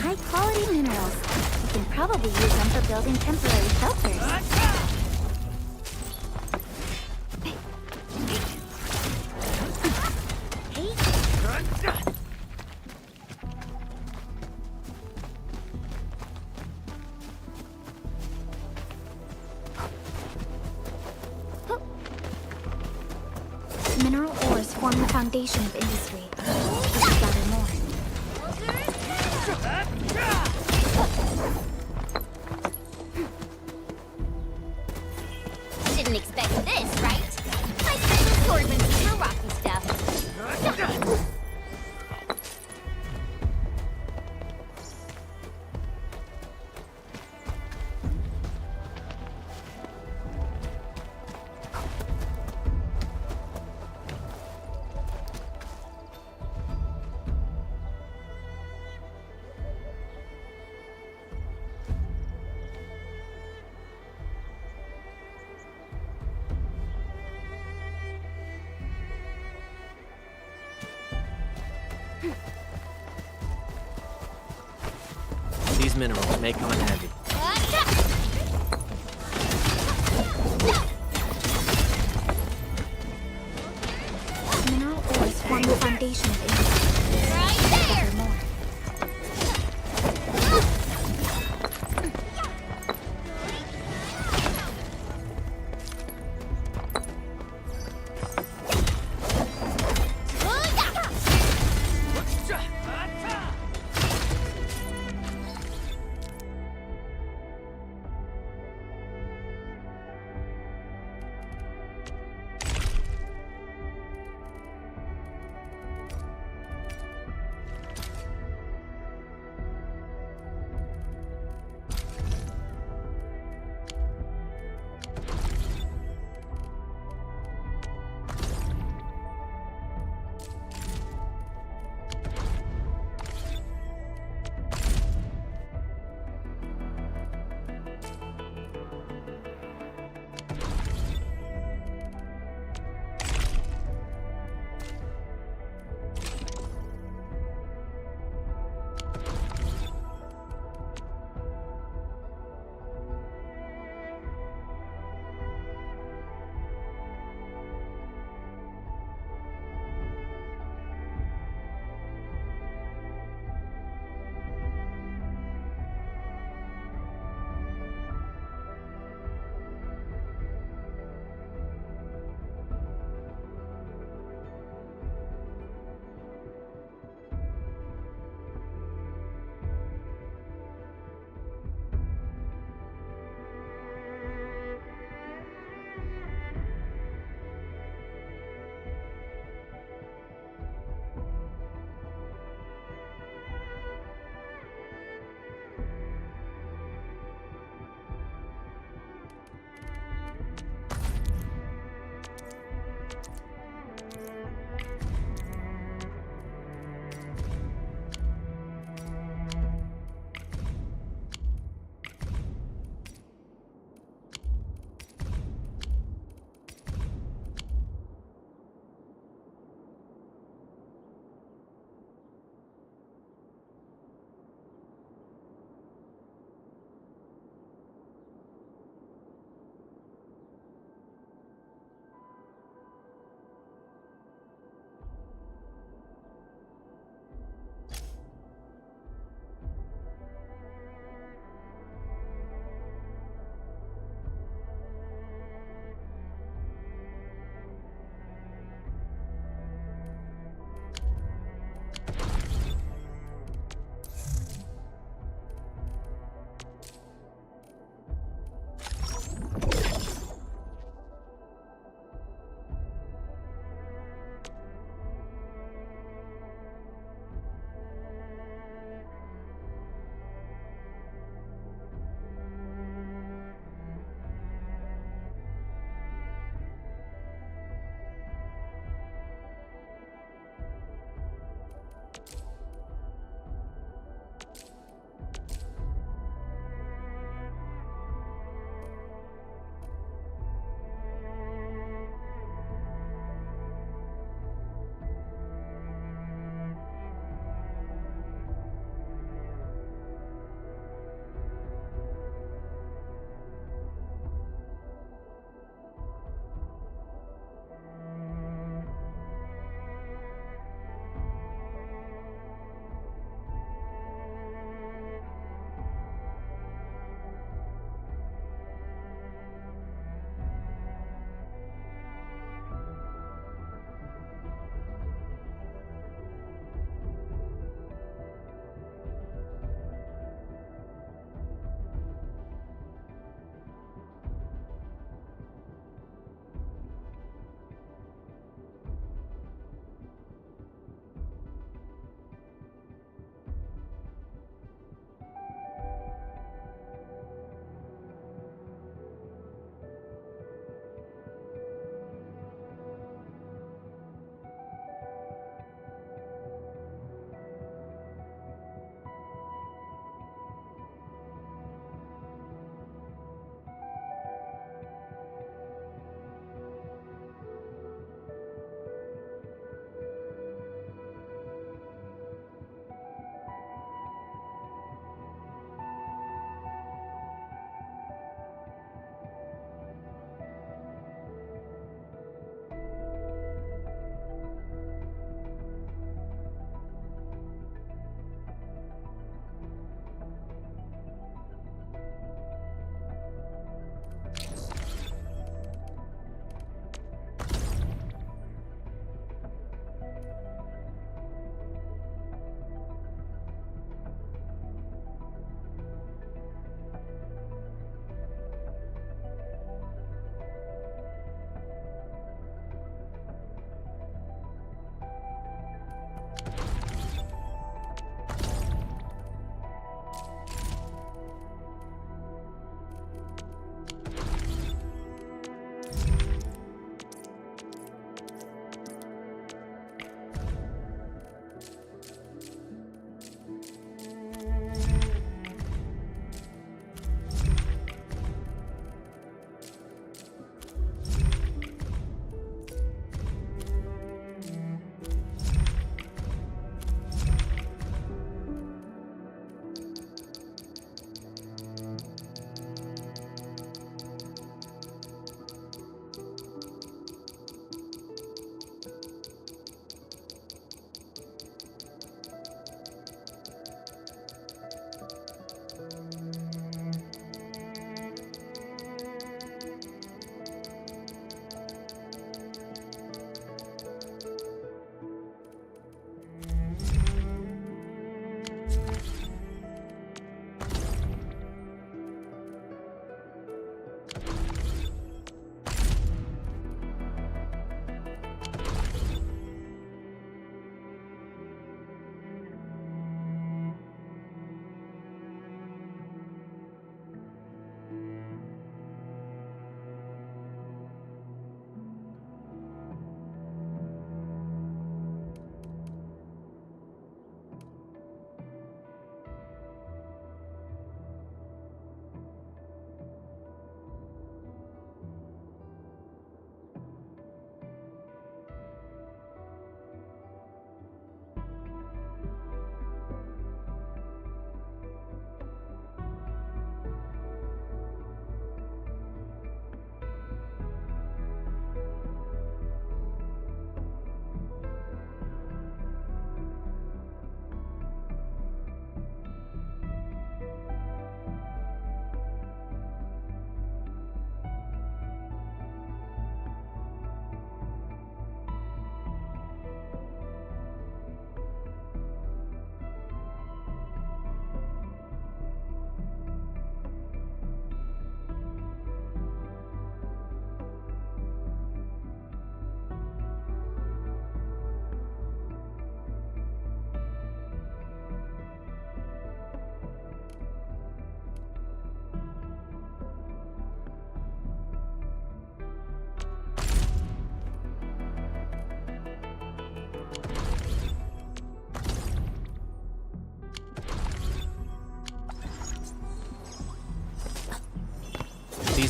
High-quality minerals. You can probably use them for building temporary shelters. Mineral ores form the foundation of industry. We should gather more. Didn't expect this, right? My special swordman's for rocky stuff. These minerals may come in handy. Mineral ores form the foundation of industry. Right there! Gather more.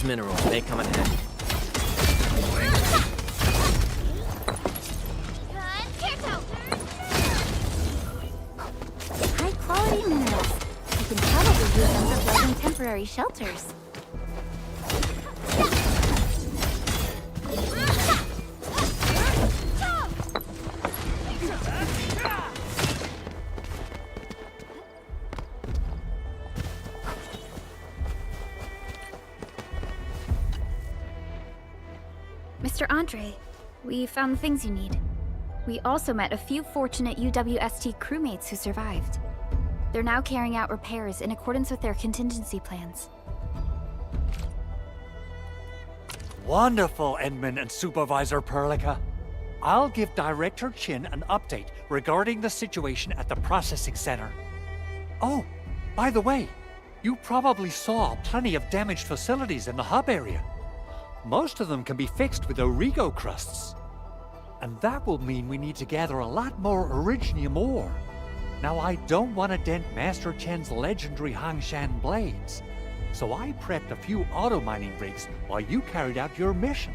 These minerals may come in handy. High quality minerals. You can probably use them for building temporary shelters. Mr. Andre, we found the things you need. We also met a few fortunate UWST crewmates who survived. They're now carrying out repairs in accordance with their contingency plans. Wonderful, Edmund and Supervisor Perlica. I'll give Director Chin an update regarding the situation at the processing center. Oh, by the way, you probably saw plenty of damaged facilities in the hub area. Most of them can be fixed with Origo crusts. And that will mean we need to gather a lot more Originium ore. Now, I don't want to dent Master Chen's legendary Hangshan blades, so I prepped a few auto-mining rigs while you carried out your mission.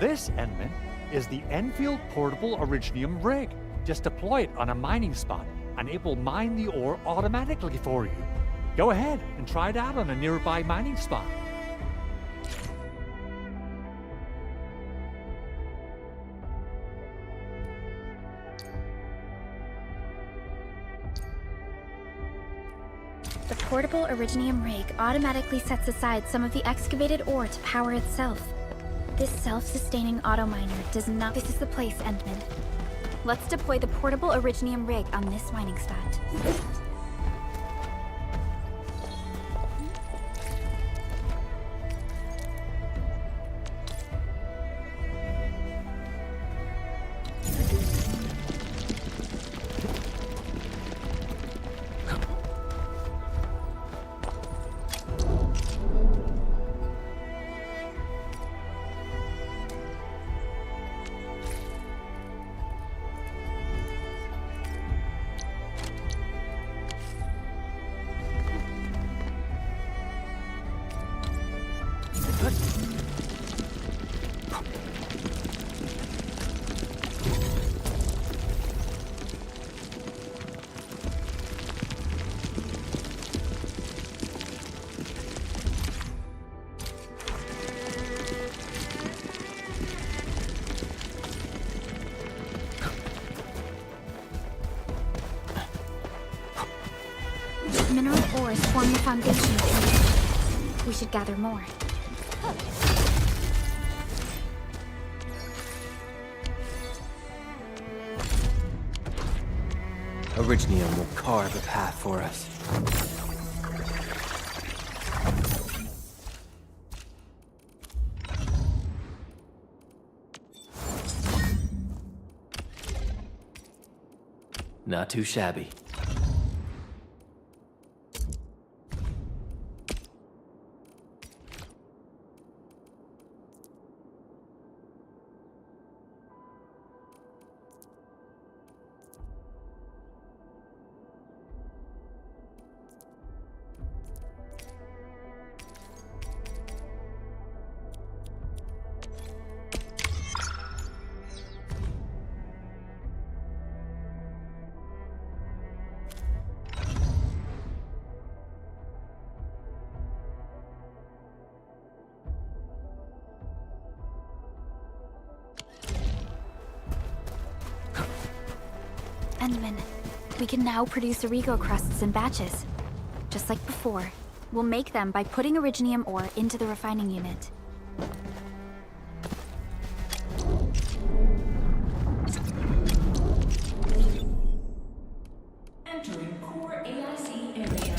This, Enman, is the Enfield Portable Originium rig. Just deploy it on a mining spot, and it will mine the ore automatically for you. Go ahead and try it out on a nearby mining spot. The portable Originium rig automatically sets aside some of the excavated ore to power itself. This self-sustaining auto miner does not— This is the place, Endman. Let's deploy the portable Originium rig on this mining spot. Mineral ores form the foundation of it. We should gather more. Originium will carve a path for us. Not too shabby. Endman, we can now produce Origo crusts in batches. Just like before, we'll make them by putting Originium ore into the refining unit. Entering core AIC area.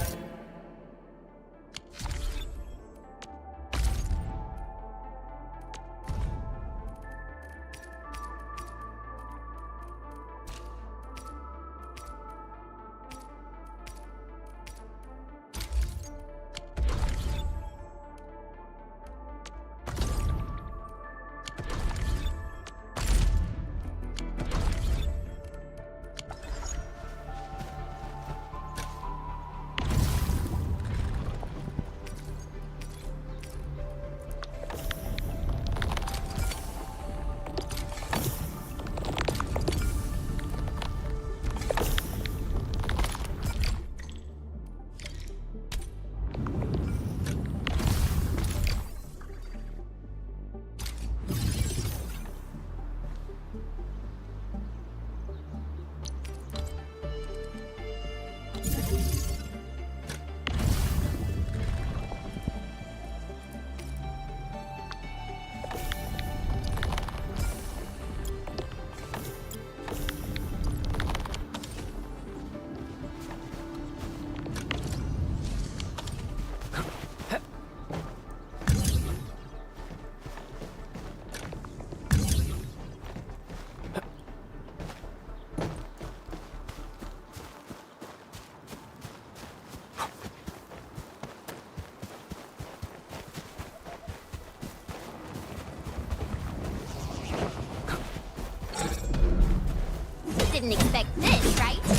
Didn't expect this, right? My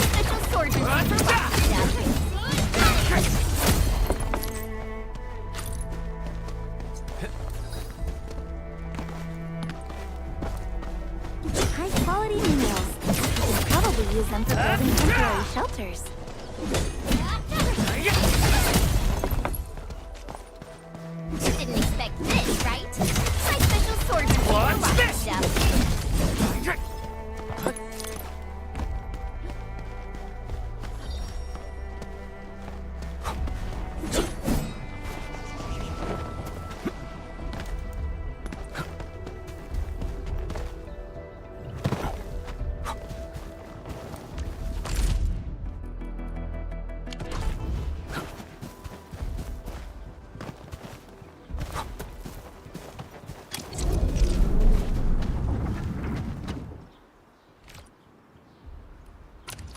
special swordsmanship for rock stuff. High-quality minerals. We could probably use them for building temporary shelters. Didn't expect this, right? My special swordsmanship for rock stuff.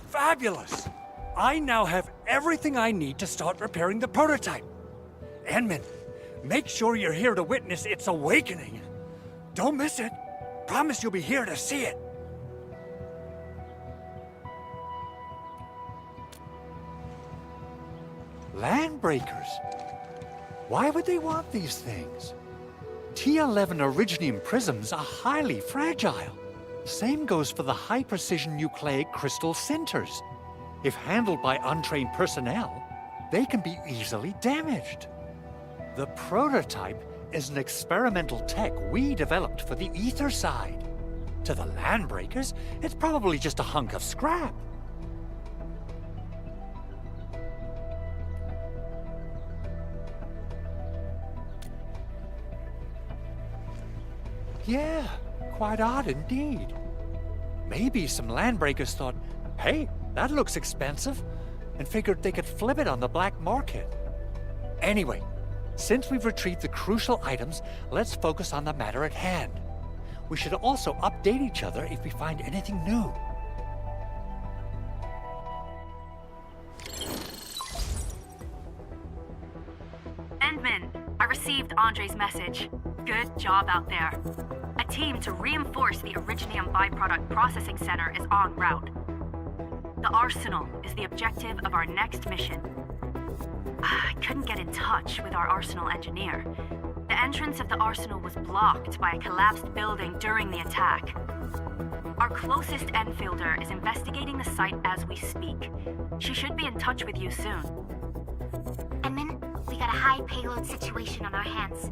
Fabulous! I now have everything I need to start repairing the prototype. Enmin, make sure you're here to witness its awakening. Don't miss it. Promise you'll be here to see it. Landbreakers. Why would they want these things? T11 Originium prisms are highly fragile. Same goes for the high-precision nucleic crystal centers. If handled by untrained personnel, they can be easily damaged. The prototype is an experimental tech we developed for the ether side. To the Landbreakers, it's probably just a hunk of scrap. Yeah, quite odd indeed. Maybe some Landbreakers thought, hey, that looks expensive, and figured they could flip it on the black market. Anyway, since we've retrieved the crucial items, let's focus on the matter at hand. We should also update each other if we find anything new. Endman, I received Andre's message. Good job out there. A team to reinforce the Originium byproduct processing center is en route. The arsenal is the objective of our next mission. I couldn't get in touch with our arsenal engineer. The entrance of the arsenal was blocked by a collapsed building during the attack. Our closest Enfielder is investigating the site as we speak. She should be in touch with you soon. Edmund, we got a high payload situation on our hands.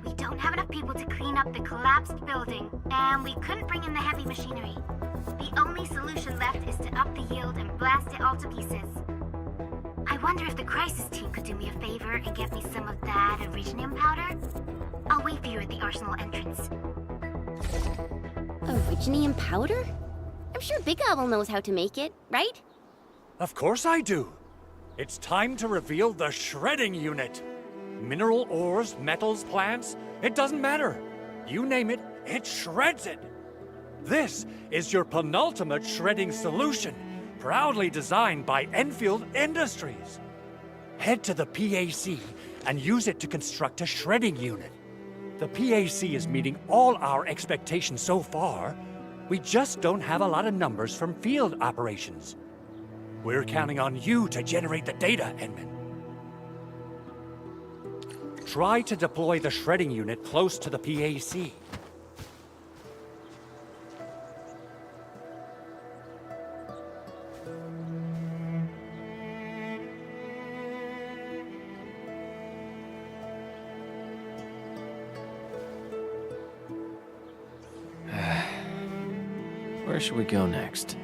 We don't have enough people to clean up the collapsed building, and we couldn't bring in the heavy machinery. The only solution left is to up the yield and blast it all to pieces. I wonder if the crisis team could do me a favor and get me some of that Originium powder? I'll wait for you at the arsenal entrance. Originium powder? I'm sure Big Owl knows how to make it, right? Of course I do. It's time to reveal the shredding unit. Mineral ores, metals, plants, it doesn't matter. You name it, it shreds it. This is your penultimate shredding solution, proudly designed by Enfield Industries. Head to the PAC and use it to construct a shredding unit. The PAC is meeting all our expectations so far. We just don't have a lot of numbers from field operations. We're counting on you to generate the data, Edmund. Try to deploy the shredding unit close to the PAC. Where should we go next?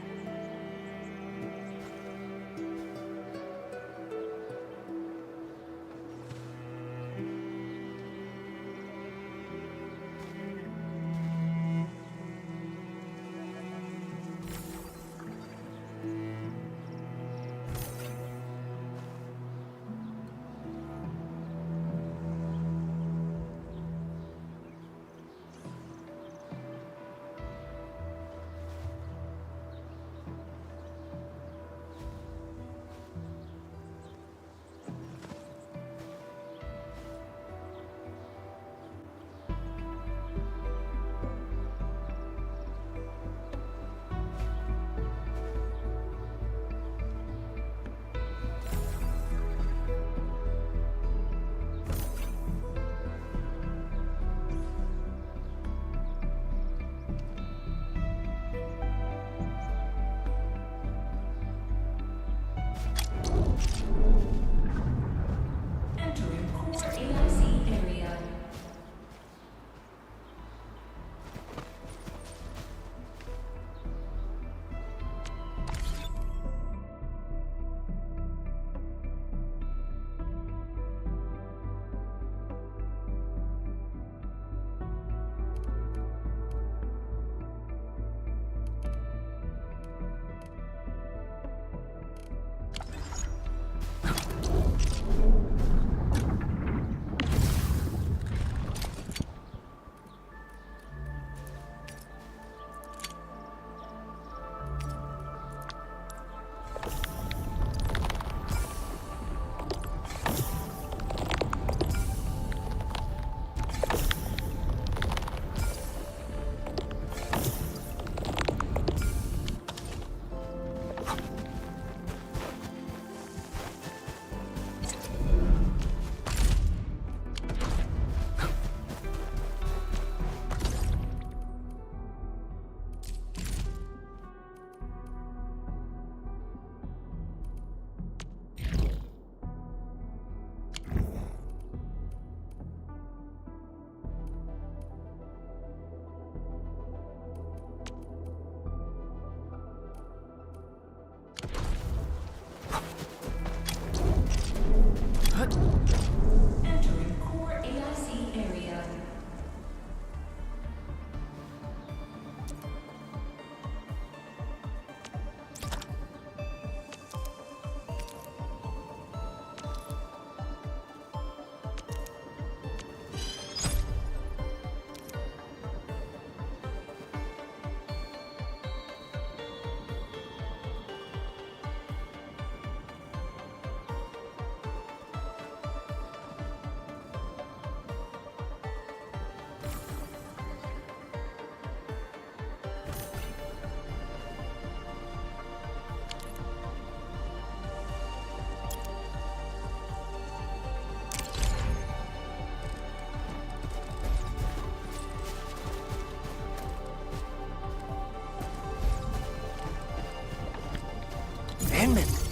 alignment.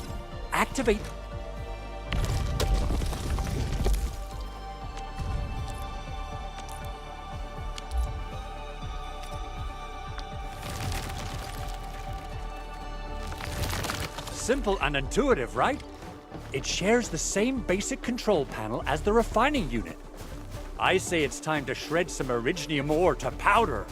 Activate... Simple and intuitive, right? It shares the same basic control panel as the refining unit. I say it's time to shred some Originium ore to powder.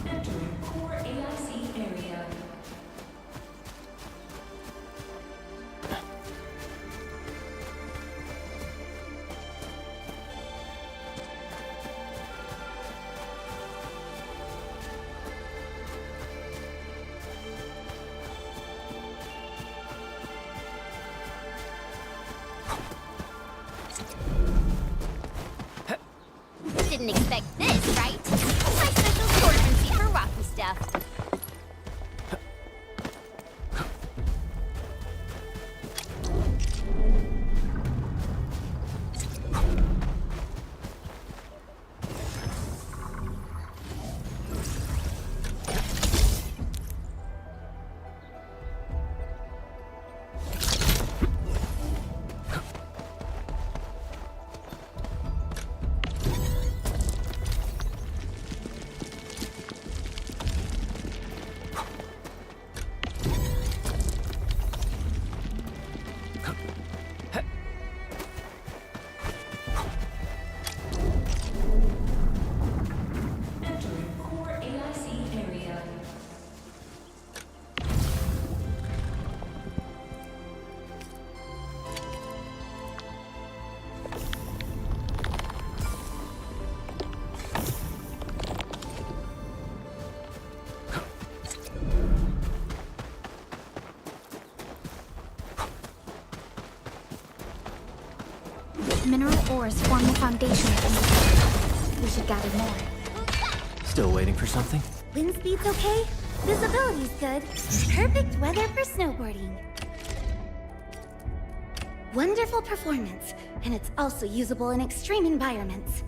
Entering core AIC area. Didn't expect this, right? My special sorcery for rocky stuff. Entering core AIC area. Mineral ores form the foundation of the... We should gather more. Still waiting for something? Wind speed's okay? Visibility's good. Perfect weather for snowboarding. Wonderful performance, and it's also usable in extreme environments.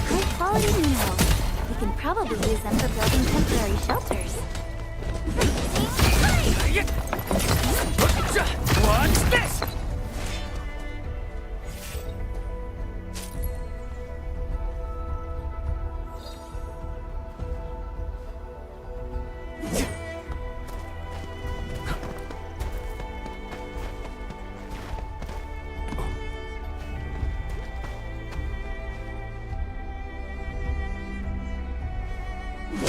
High-quality minerals. We can probably use them for building temporary shelters. What's this?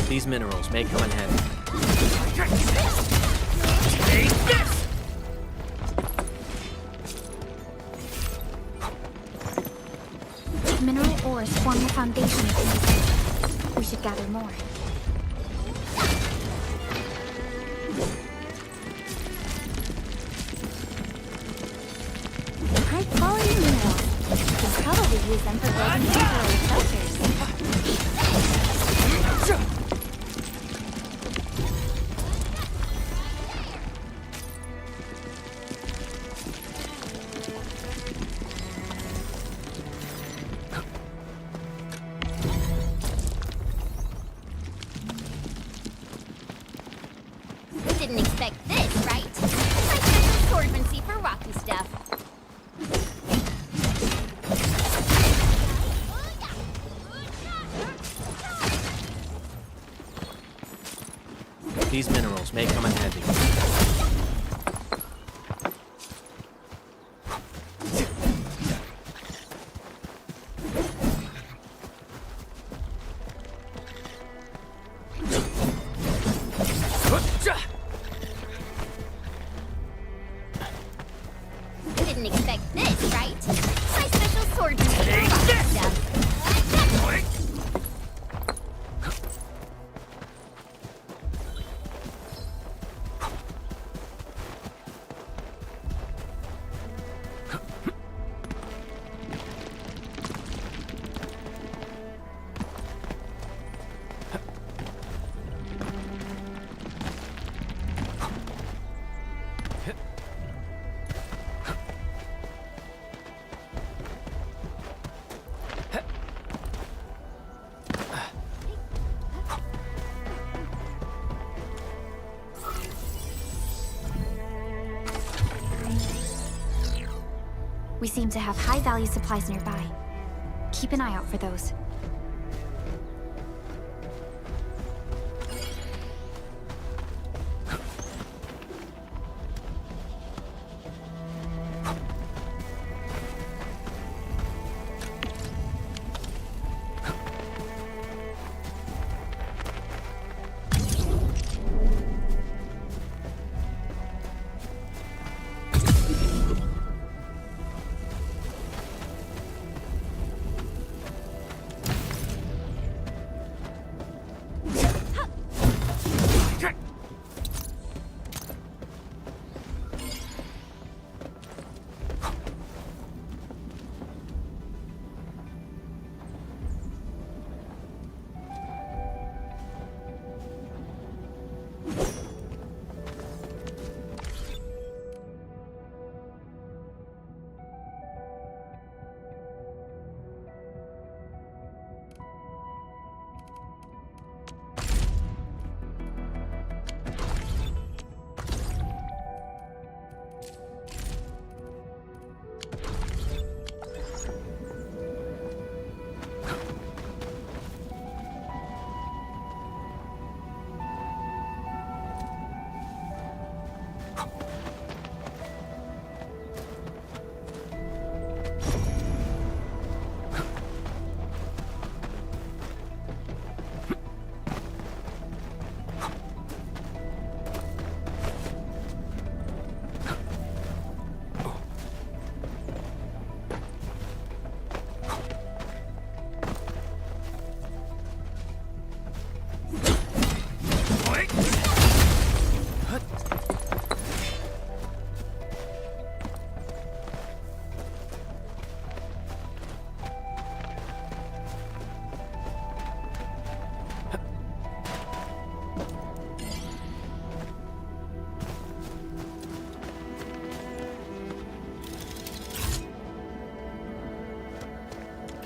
These minerals may come in handy. Take this! Mineral ores form the foundation of the... We should gather more. High-quality minerals. We can probably use them for building temporary shelters. Didn't expect this, right? My special swordsmancy for rocky stuff. These minerals may come in handy. Didn't expect this, right? My special swordsman. Stuff. We seem to have high-value supplies nearby. Keep an eye out for those.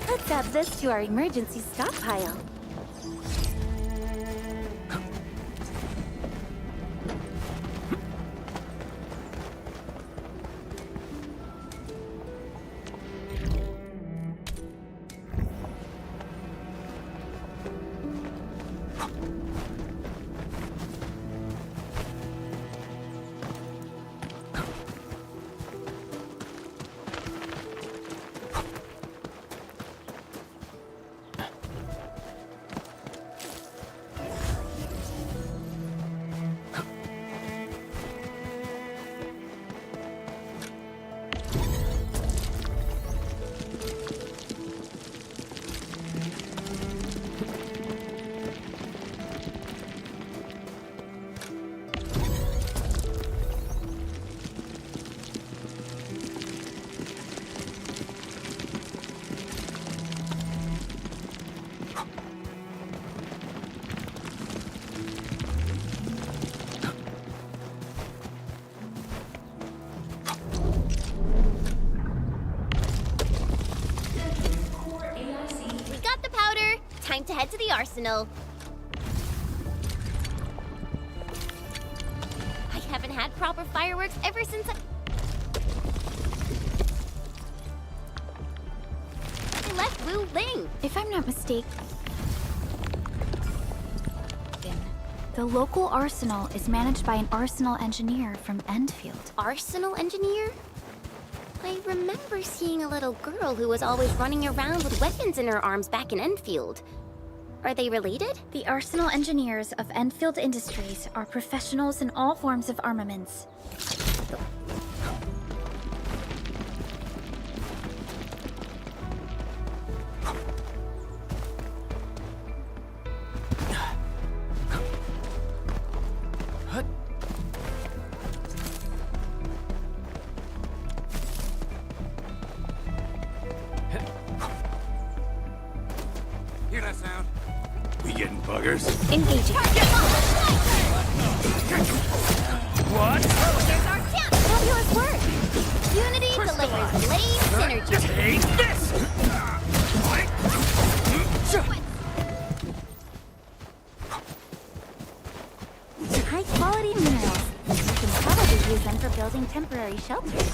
Let's add this to our emergency stockpile. Time to head to the arsenal. I haven't had proper fireworks ever since I left Wu Ling. If I'm not mistaken, The local arsenal is managed by an arsenal engineer from Endfield. Arsenal engineer? I remember seeing a little girl who was always running around with weapons in her arms back in Enfield. Are they related? The arsenal engineers of Enfield Industries are professionals in all forms of armaments. Hear that sound? We getting buggers? Engaging. What? There's our chance! Fabulous work! Unity delivers blade synergy. Take this! High-quality minerals. You can probably use them for building temporary shelters.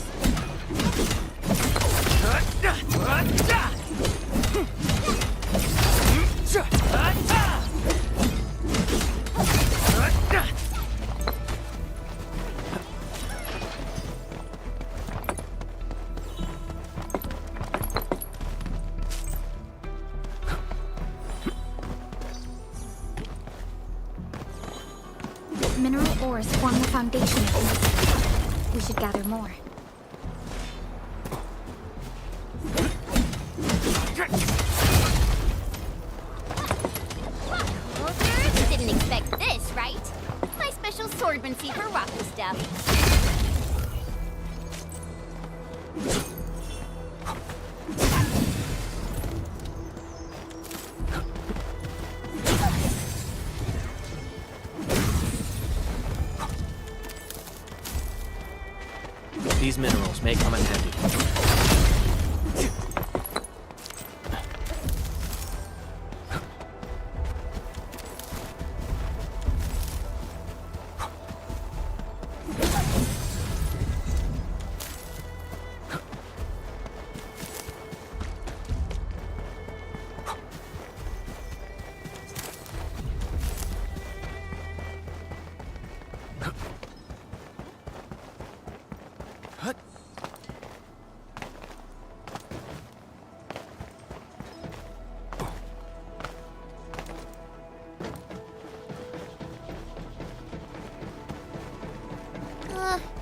Mineral ores form the foundation of industry. We should gather more. Soldiers, you didn't expect this, right? My special swordmancy for rocky stuff. These minerals may come in handy.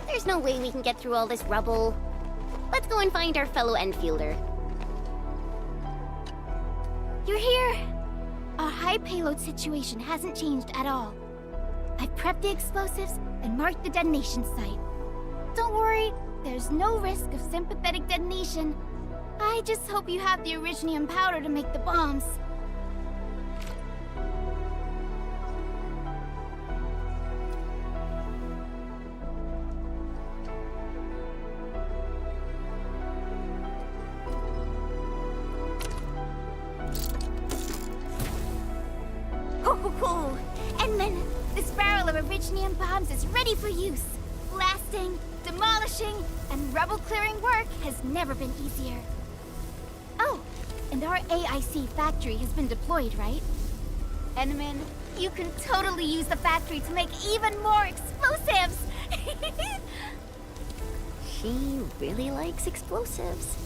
There's no way we can get through all this rubble. Let's go and find our fellow Enfielder. You're here! Our high payload situation hasn't changed at all. I've prepped the explosives and marked the detonation site. Don't worry, there's no risk of sympathetic detonation. I just hope you have the originium powder to make the bombs. Edmund, this barrel of originium bombs is ready for use. Blasting, demolishing, and rubble-clearing work has never been easier. Oh, and our AIC factory has been deployed, right? Edmund, you can totally use the factory to make even more explosives! She really likes explosives.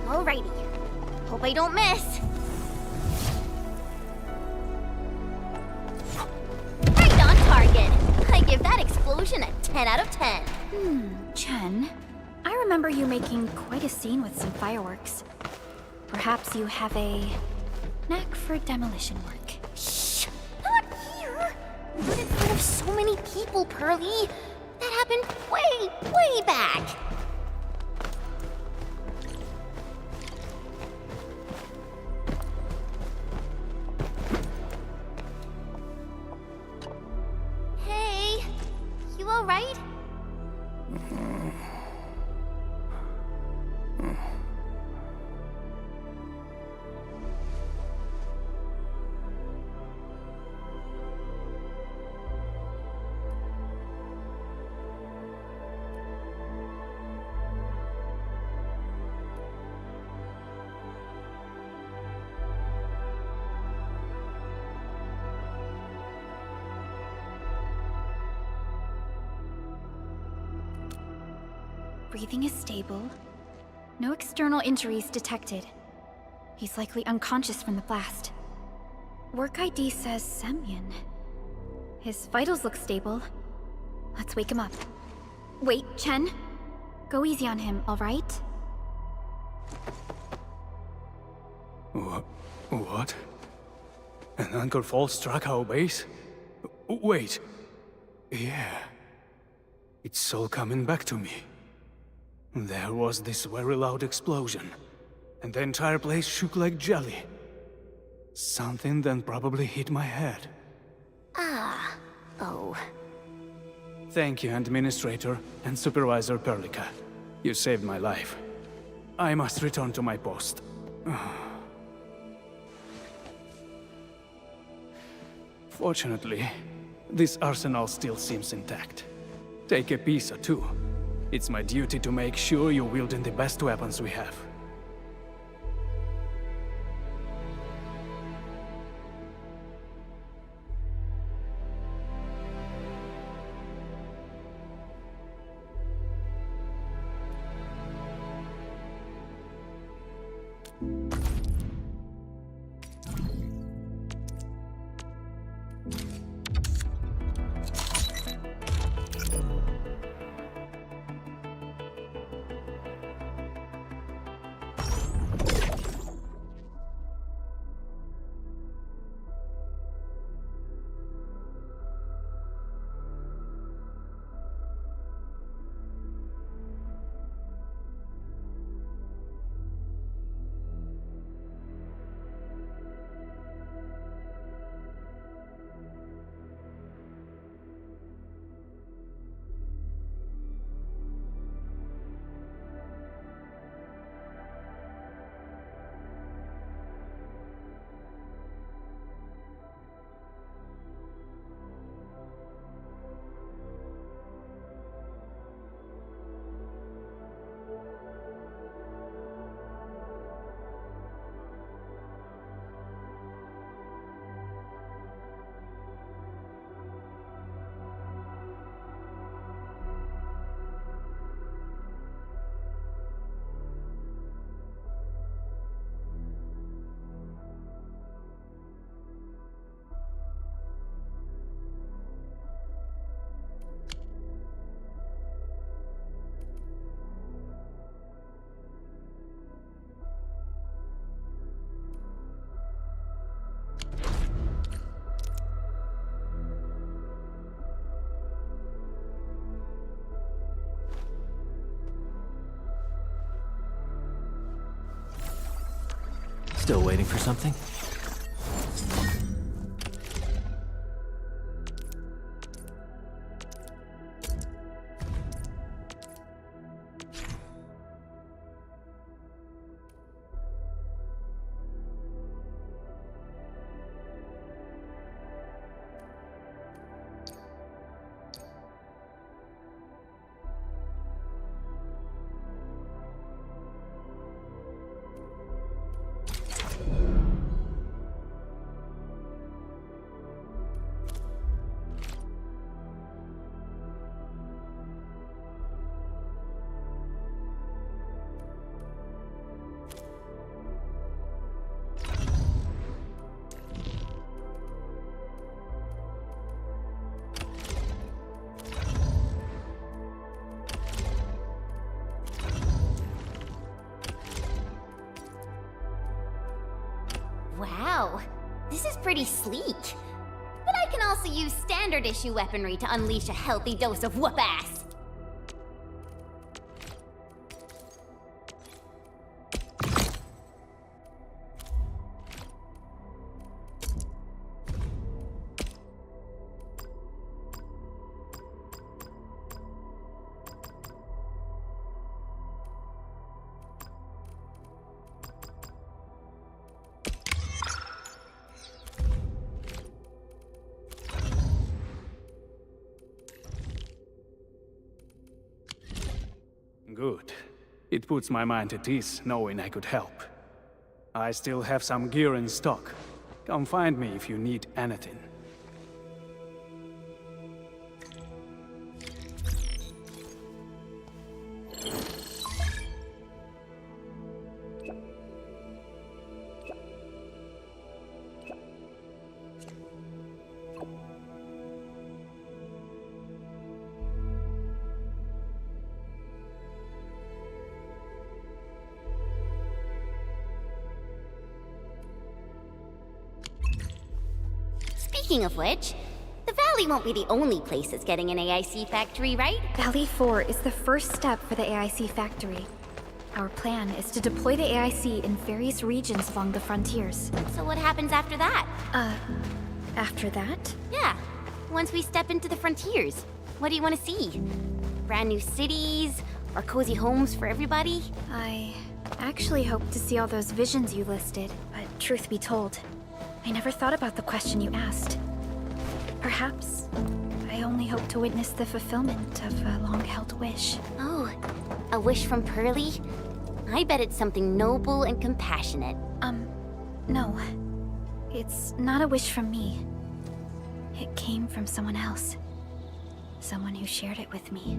Alrighty. Hope I don't miss. Right on target. I give that explosion a 10 out of 10. Chen, I remember you making quite a scene with some fireworks. Perhaps you have a knack for demolition work. Shh! Not here! Not in front of so many people, Pearly! That happened way back! Hey, you alright? Breathing is stable. No external injuries detected. He's likely unconscious from the blast. Work ID says Semyon. His vitals look stable. Let's wake him up. Wait, Chen. Go easy on him, alright? What? An anchor fall struck our base? Wait. Yeah. It's all coming back to me. There was this very loud explosion, and the entire place shook like jelly. Something then probably hit my head. Ah. Oh. Thank you, Administrator and Supervisor Perlica. You saved my life. I must return to my post. Fortunately, this arsenal still seems intact. Take a piece or two. It's my duty to make sure you're wielding the best weapons we have. Still waiting for something? Wow, this is pretty sleek. But I can also use standard issue weaponry to unleash a healthy dose of whoop-ass. Good. It puts my mind at ease knowing I could help. I still have some gear in stock. Come find me if you need anything. Speaking of which, the Valley won't be the only place that's getting an AIC factory, right? Valley 4 is the first step for the AIC factory. Our plan is to deploy the AIC in various regions along the frontiers. So what happens after that? After that? Yeah, once we step into the frontiers. What do you want to see? Brand new cities? Or cozy homes for everybody? I actually hope to see all those visions you listed, but truth be told, I never thought about the question you asked. Perhaps I only hope to witness the fulfillment of a long-held wish. Oh, a wish from Pearly? I bet it's something noble and compassionate. No. It's not a wish from me. It came from someone else. Someone who shared it with me.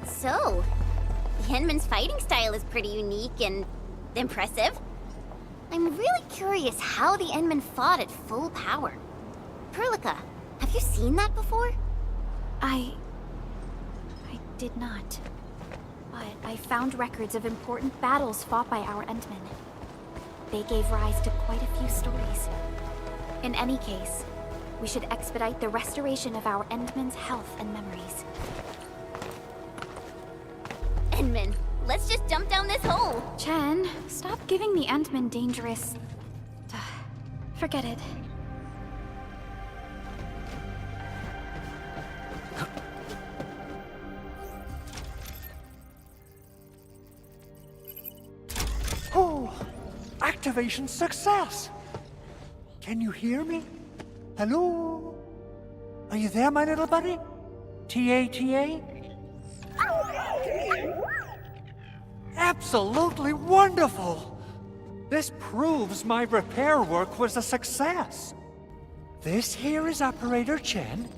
So, the Endman's fighting style is pretty unique and impressive. I'm really curious how the Endman fought at full power. Perlica, have you seen that before? I did not. But I found records of important battles fought by our Endmen. They gave rise to quite a few stories. In any case, we should expedite the restoration of our Endmen's health and memories. Endman, let's just jump down this hole! Chen, stop giving the Endman dangerous... Forget it. Oh, activation success! Can you hear me? Hello? Are you there, my little buddy? T-A-T-A? Absolutely wonderful! This proves my repair work was a success. This here is Operator Chen,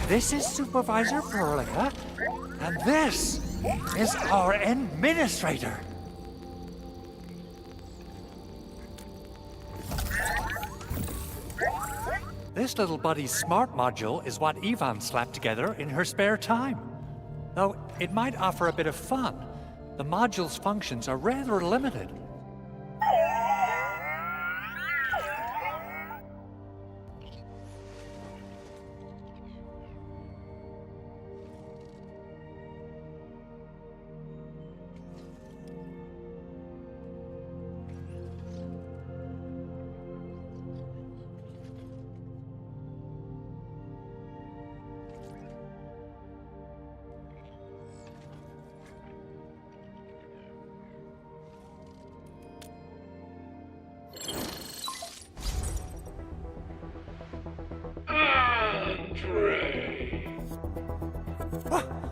this is Supervisor Perlica, and this is our Administrator. This little buddy's smart module is what Ivan slapped together in her spare time. Though it might offer a bit of fun, the module's functions are rather limited.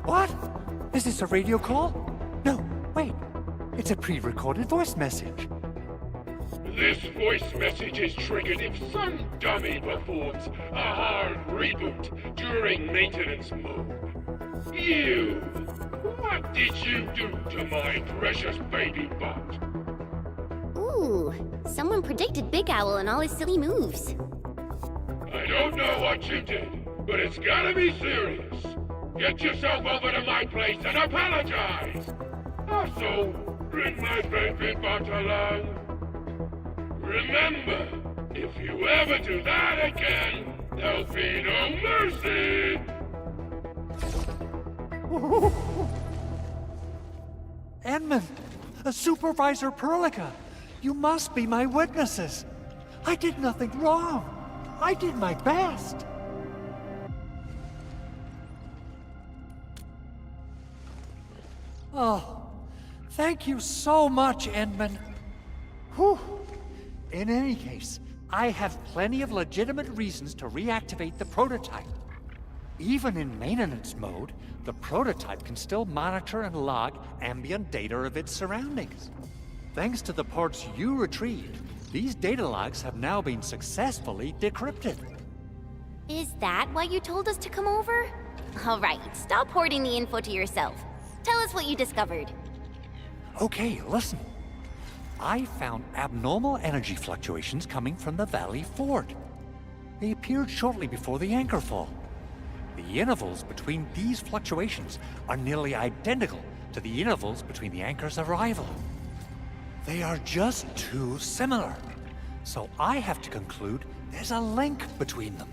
What? Is this a radio call? No, wait. It's a pre-recorded voice message. This voice message is triggered if some dummy performs a hard reboot during maintenance mode. You! What did you do to my precious baby bot? Ooh, someone predicted Big Owl and all his silly moves. I don't know what you did, but it's gotta be serious. Get yourself over to my place and apologize! Also, bring my baby bot along. Remember, if you ever do that again, there'll be no mercy! Edmund, Supervisor Perlica, you must be my witnesses. I did nothing wrong. I did my best. Oh, thank you so much, Edmund. Whew. In any case, I have plenty of legitimate reasons to reactivate the prototype. Even in maintenance mode, the prototype can still monitor and log ambient data of its surroundings. Thanks to the parts you retrieved, these data logs have now been successfully decrypted. Is that why you told us to come over? All right, stop hoarding the info to yourself. Tell us what you discovered. Okay, listen. I found abnormal energy fluctuations coming from the Valley Fort. They appeared shortly before the anchor fall. The intervals between these fluctuations are nearly identical to the intervals between the anchor's arrival. They are just too similar. So I have to conclude there's a link between them.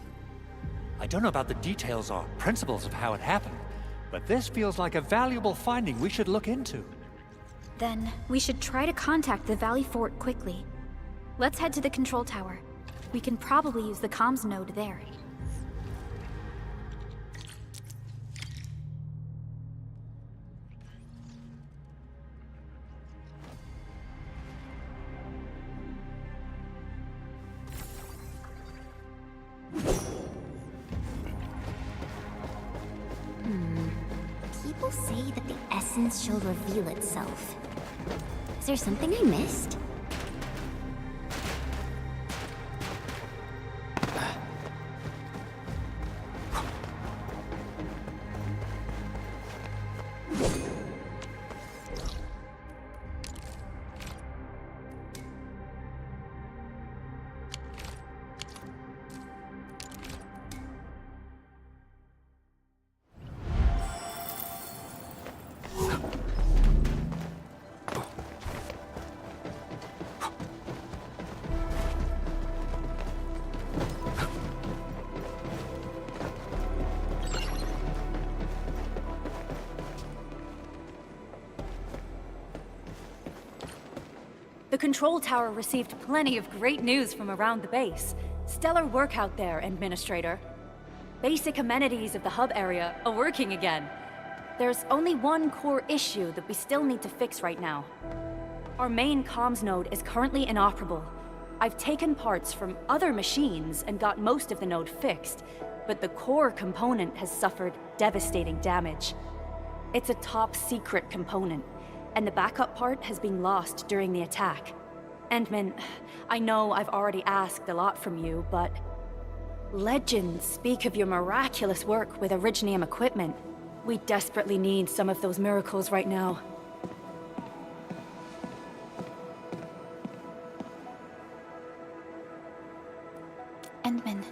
I don't know about the details or principles of how it happened, but this feels like a valuable finding we should look into. Then, we should try to contact the Valley Fort quickly. Let's head to the control tower. We can probably use the comms node there. People say that the essence shall reveal itself. Is there something I missed? The control tower received plenty of great news from around the base. Stellar work out there, Administrator. Basic amenities of the hub area are working again. There's only one core issue that we still need to fix right now. Our main comms node is currently inoperable. I've taken parts from other machines and got most of the node fixed, but the core component has suffered devastating damage. It's a top-secret component, and the backup part has been lost during the attack. Endman, I know I've already asked a lot from you, but legends speak of your miraculous work with Originium equipment. We desperately need some of those miracles right now. Endman,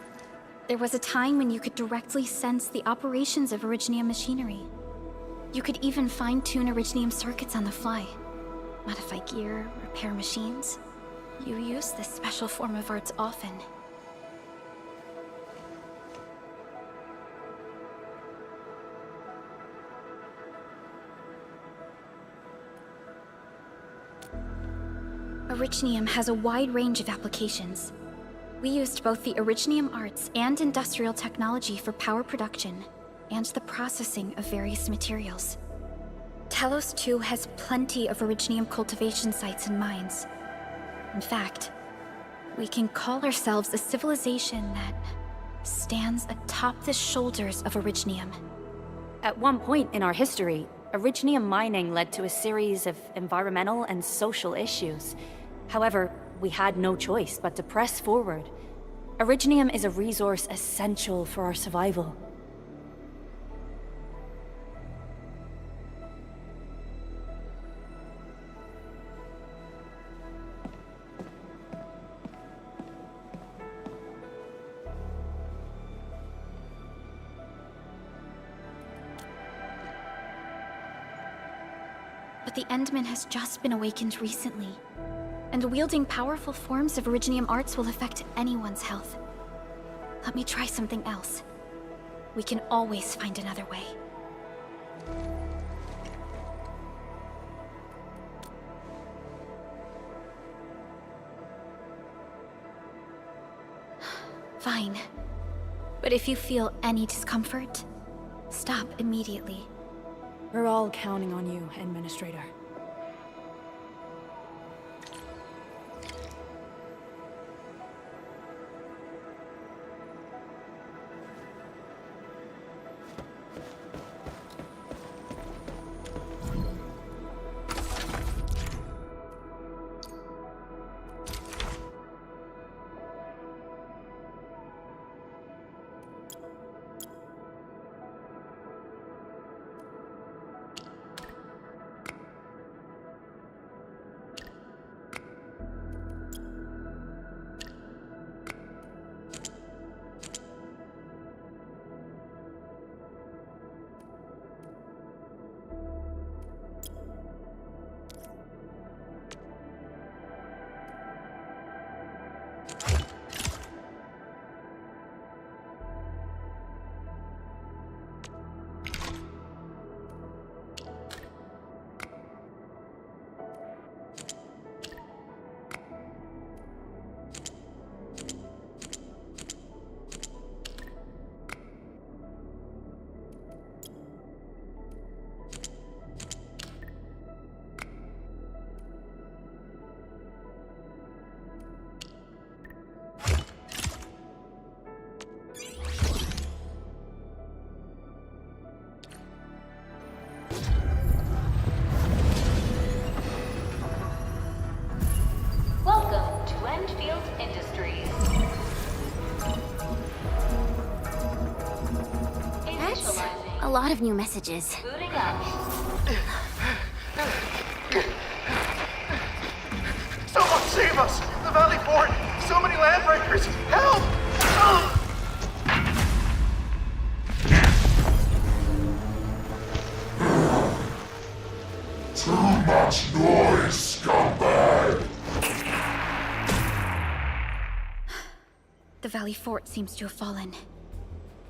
there was a time when you could directly sense the operations of Originium machinery. You could even fine-tune Originium circuits on the fly. Modify gear, repair machines. You use this special form of arts often. Originium has a wide range of applications. We used both the Originium arts and industrial technology for power production, and the processing of various materials. Talos-II has plenty of Originium cultivation sites and mines. In fact, we can call ourselves a civilization that stands atop the shoulders of Originium. At one point in our history, Originium mining led to a series of environmental and social issues. However, we had no choice but to press forward. Originium is a resource essential for our survival. But the Endman has just been awakened recently, and wielding powerful forms of Originium arts will affect anyone's health. Let me try something else. We can always find another way. Fine. But if you feel any discomfort, stop immediately. We're all counting on you, Administrator. Welcome to Endfield Industries. That's a lot of new messages. Booting up. Someone save us! The Valley Fort! So many landbreakers! Help! Too much noise, scumbag! The Valley Fort seems to have fallen.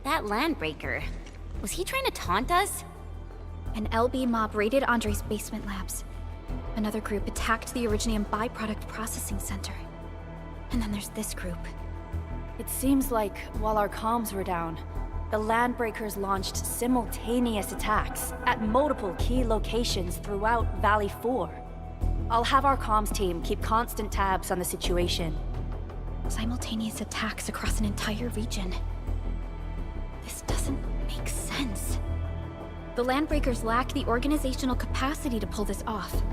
That landbreaker, was he trying to taunt us? An LB mob raided Andre's basement labs. Another group attacked the Originium byproduct processing center. And then there's this group. It seems like, while our comms were down, the Landbreakers launched simultaneous attacks at multiple key locations throughout Valley 4. I'll have our comms team keep constant tabs on the situation. Simultaneous attacks across an entire region. This doesn't make sense. The Landbreakers lack the organizational capacity to pull this off.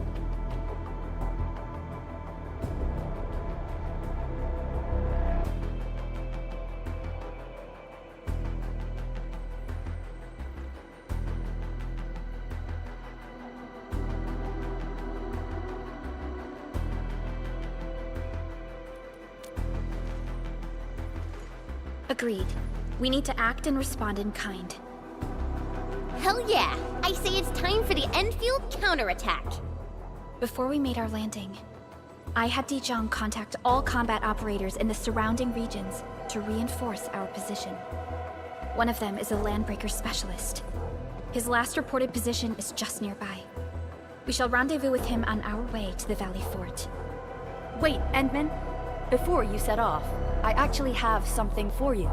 Agreed. We need to act and respond in kind. Hell yeah! I say it's time for the Enfield counterattack! Before we made our landing, I had Dijong contact all combat operators in the surrounding regions to reinforce our position. One of them is a Landbreaker specialist. His last reported position is just nearby. We shall rendezvous with him on our way to the Valley Fort. Wait, Endman. Before you set off, I actually have something for you.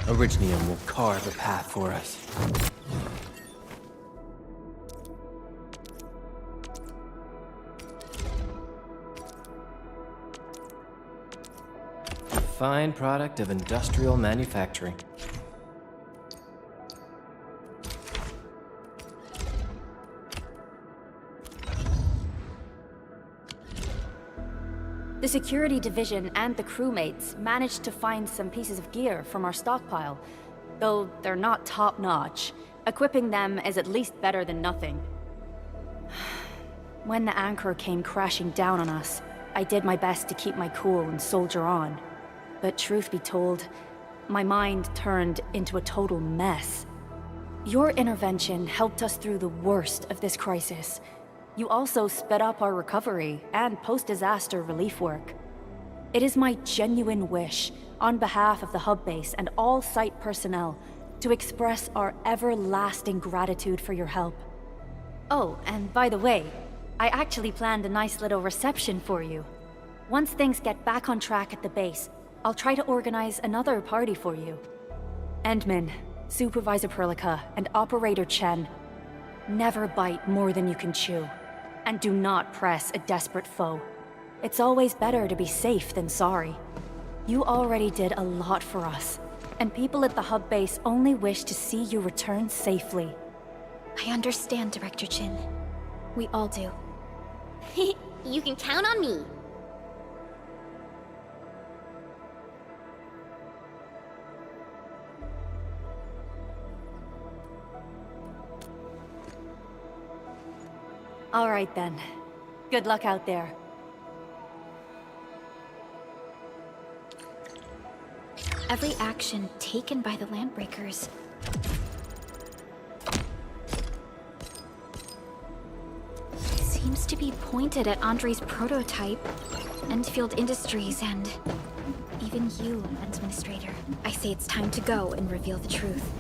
Orignium will carve a path for us. A fine product of industrial manufacturing. The security division and the crewmates managed to find some pieces of gear from our stockpile, though they're not top-notch. Equipping them is at least better than nothing. When the anchor came crashing down on us, I did my best to keep my cool and soldier on. But truth be told, my mind turned into a total mess. Your intervention helped us through the worst of this crisis. You also sped up our recovery and post-disaster relief work. It is my genuine wish, on behalf of the hub base and all site personnel, to express our everlasting gratitude for your help. Oh, and by the way, I actually planned a nice little reception for you. Once things get back on track at the base, I'll try to organize another party for you. Endman, Supervisor Perlica, and Operator Chen, never bite more than you can chew. And do not press a desperate foe. It's always better to be safe than sorry. You already did a lot for us, and people at the hub base only wish to see you return safely. I understand, Director Chin. We all do. You can count on me. All right then. Good luck out there. Every action taken by the Landbreakers seems to be pointed at Andre's prototype, Endfield Industries, and even you, Administrator. I say it's time to go and reveal the truth.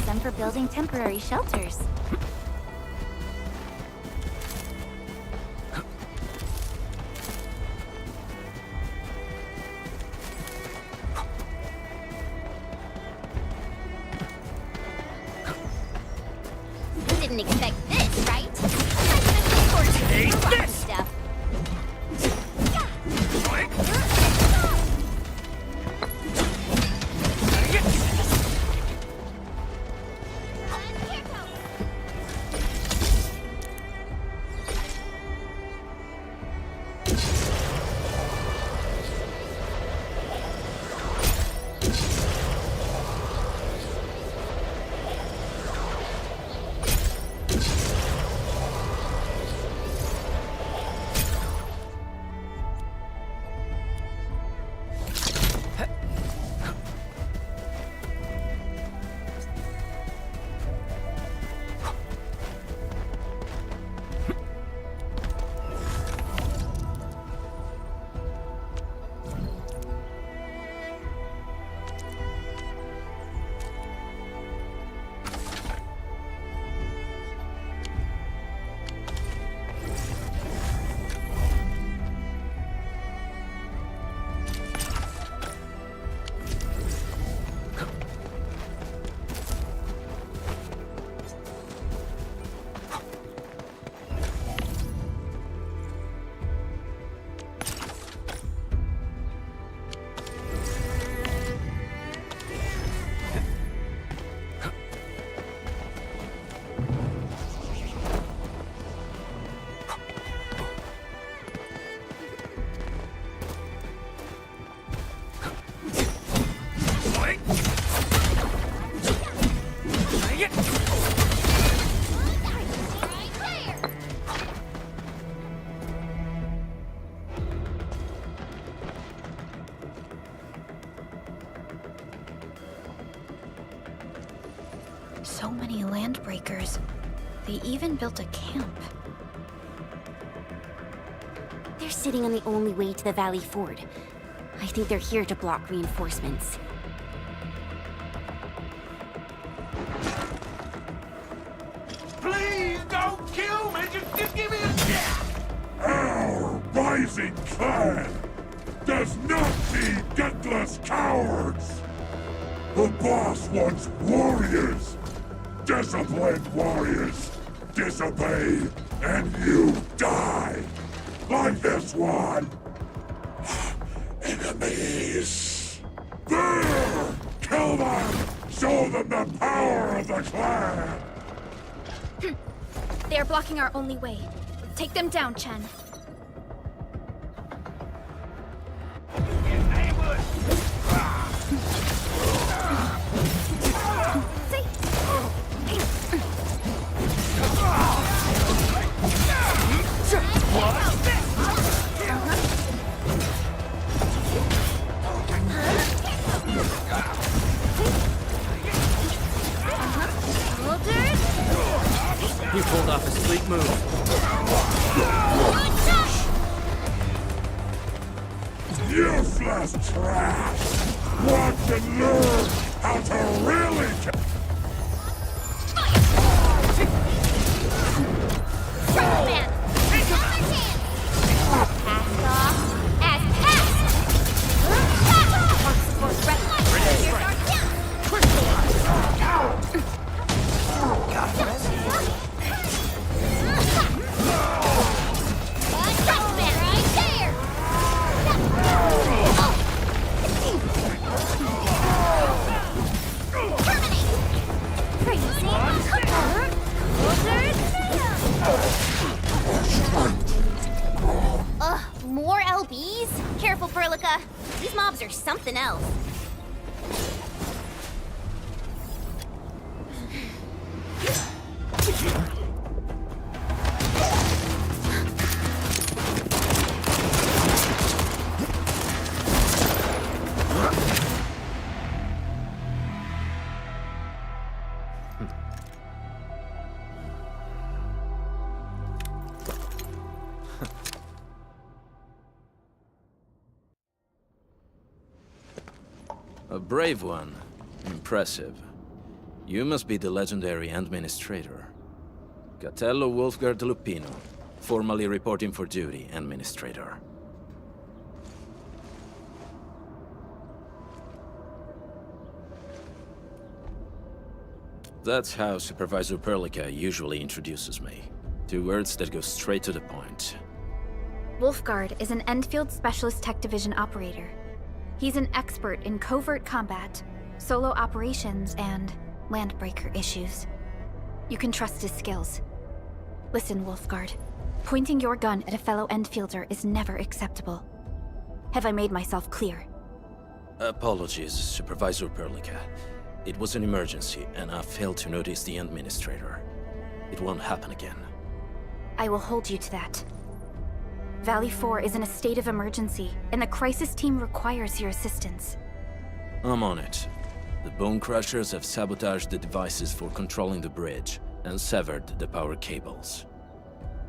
them for building temporary shelters. You didn't expect this, right? Take this! Stuff. So many landbreakers. They even built a camp. They're sitting on the only way to the Valley Ford. I think they're here to block reinforcements. Please don't kill me! Just give me a shot! Our rising clan does not need gutless cowards! The boss wants warriors! Disciplined warriors! Disobey, and you die! Like this one! Enemies! There! Kill them! Show them the power of the clan! They are blocking our only way. Take them down, Chen. You pulled off a sleek move. Useless trash! Watch and learn how to really Man! Passed off as more LBs? Careful, Perlica. These mobs are something else. A brave one. Impressive. You must be the legendary administrator. Catello Wolfgard Lupino, formally reporting for duty, administrator. That's how Supervisor Perlica usually introduces me. 2 words that go straight to the point. Wolfgard is an Endfield Specialist Tech Division operator. He's an expert in covert combat, solo operations, and landbreaker issues. You can trust his skills. Listen, Wolfgard. Pointing your gun at a fellow Endfielder is never acceptable. Have I made myself clear? Apologies, Supervisor Perlica. It was an emergency, and I failed to notice the administrator. It won't happen again. I will hold you to that. Valley 4 is in a state of emergency, and the crisis team requires your assistance. I'm on it. The Bone Crushers have sabotaged the devices for controlling the bridge, and severed the power cables.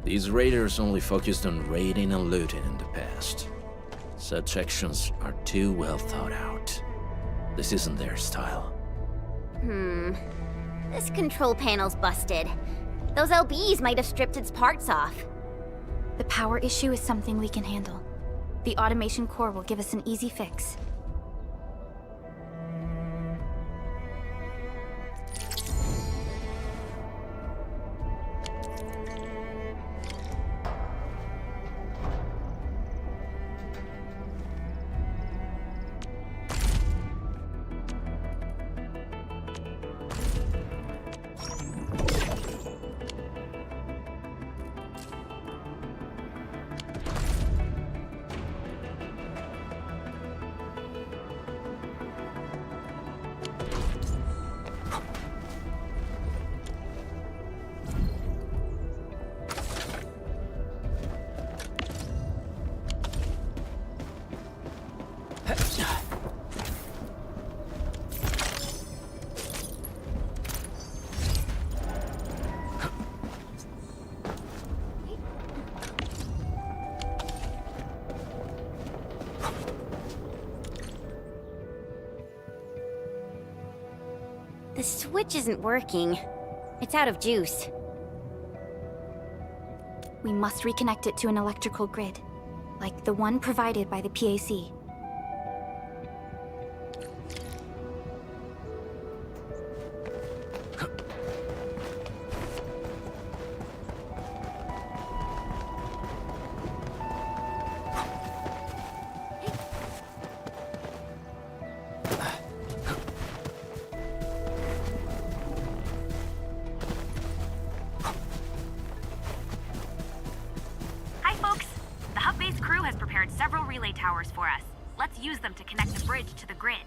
These raiders only focused on raiding and looting in the past. Such actions are too well thought out. This isn't their style. This control panel's busted. Those LBs might have stripped its parts off. The power issue is something we can handle. The automation core will give us an easy fix. The switch isn't working. It's out of juice. We must reconnect it to an electrical grid, like the one provided by the PAC. Hi, folks. The hub-based crew has prepared several relay towers for us. Let's use them to connect the bridge to the grid.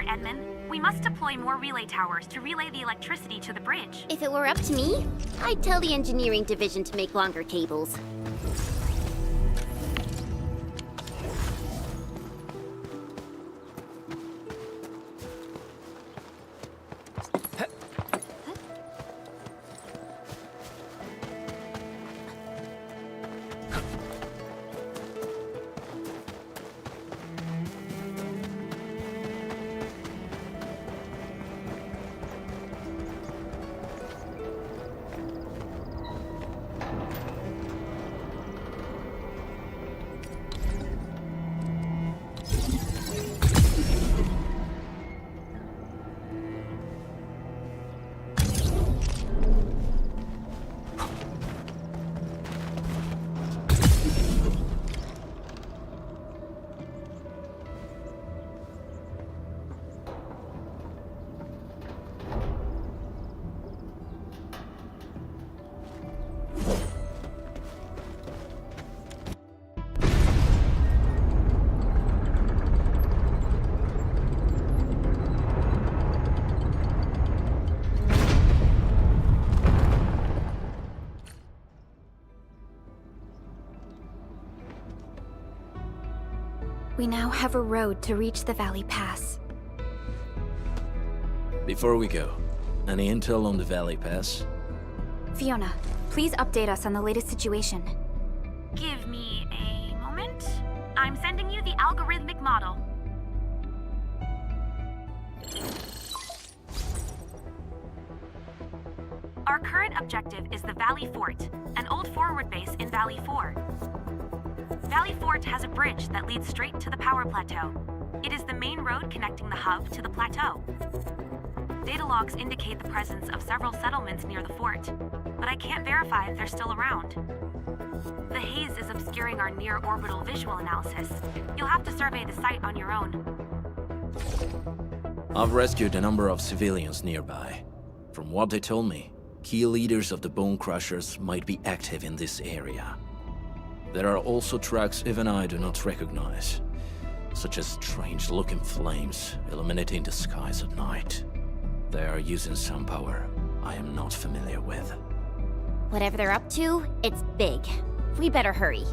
Edmund. We must deploy more relay towers to relay the electricity to the bridge. If it were up to me, I'd tell the engineering division to make longer cables. We now have a road to reach the Valley Pass. Before we go, any intel on the Valley Pass? Fiona, please update us on the latest situation. Give me a moment. I'm sending you the algorithmic model. Our current objective is the Valley Fort, an old forward base in Valley 4. Valley Fort has a bridge that leads straight to the power plateau. It is the main road connecting the hub to the plateau. Data logs indicate the presence of several settlements near the fort, but I can't verify if they're still around. The haze is obscuring our near-orbital visual analysis. You'll have to survey the site on your own. I've rescued a number of civilians nearby. From what they told me, key leaders of the Bone Crushers might be active in this area. There are also tracks even I do not recognize, such as strange-looking flames illuminating the skies at night. They are using some power I am not familiar with. Whatever they're up to, it's big. We better hurry.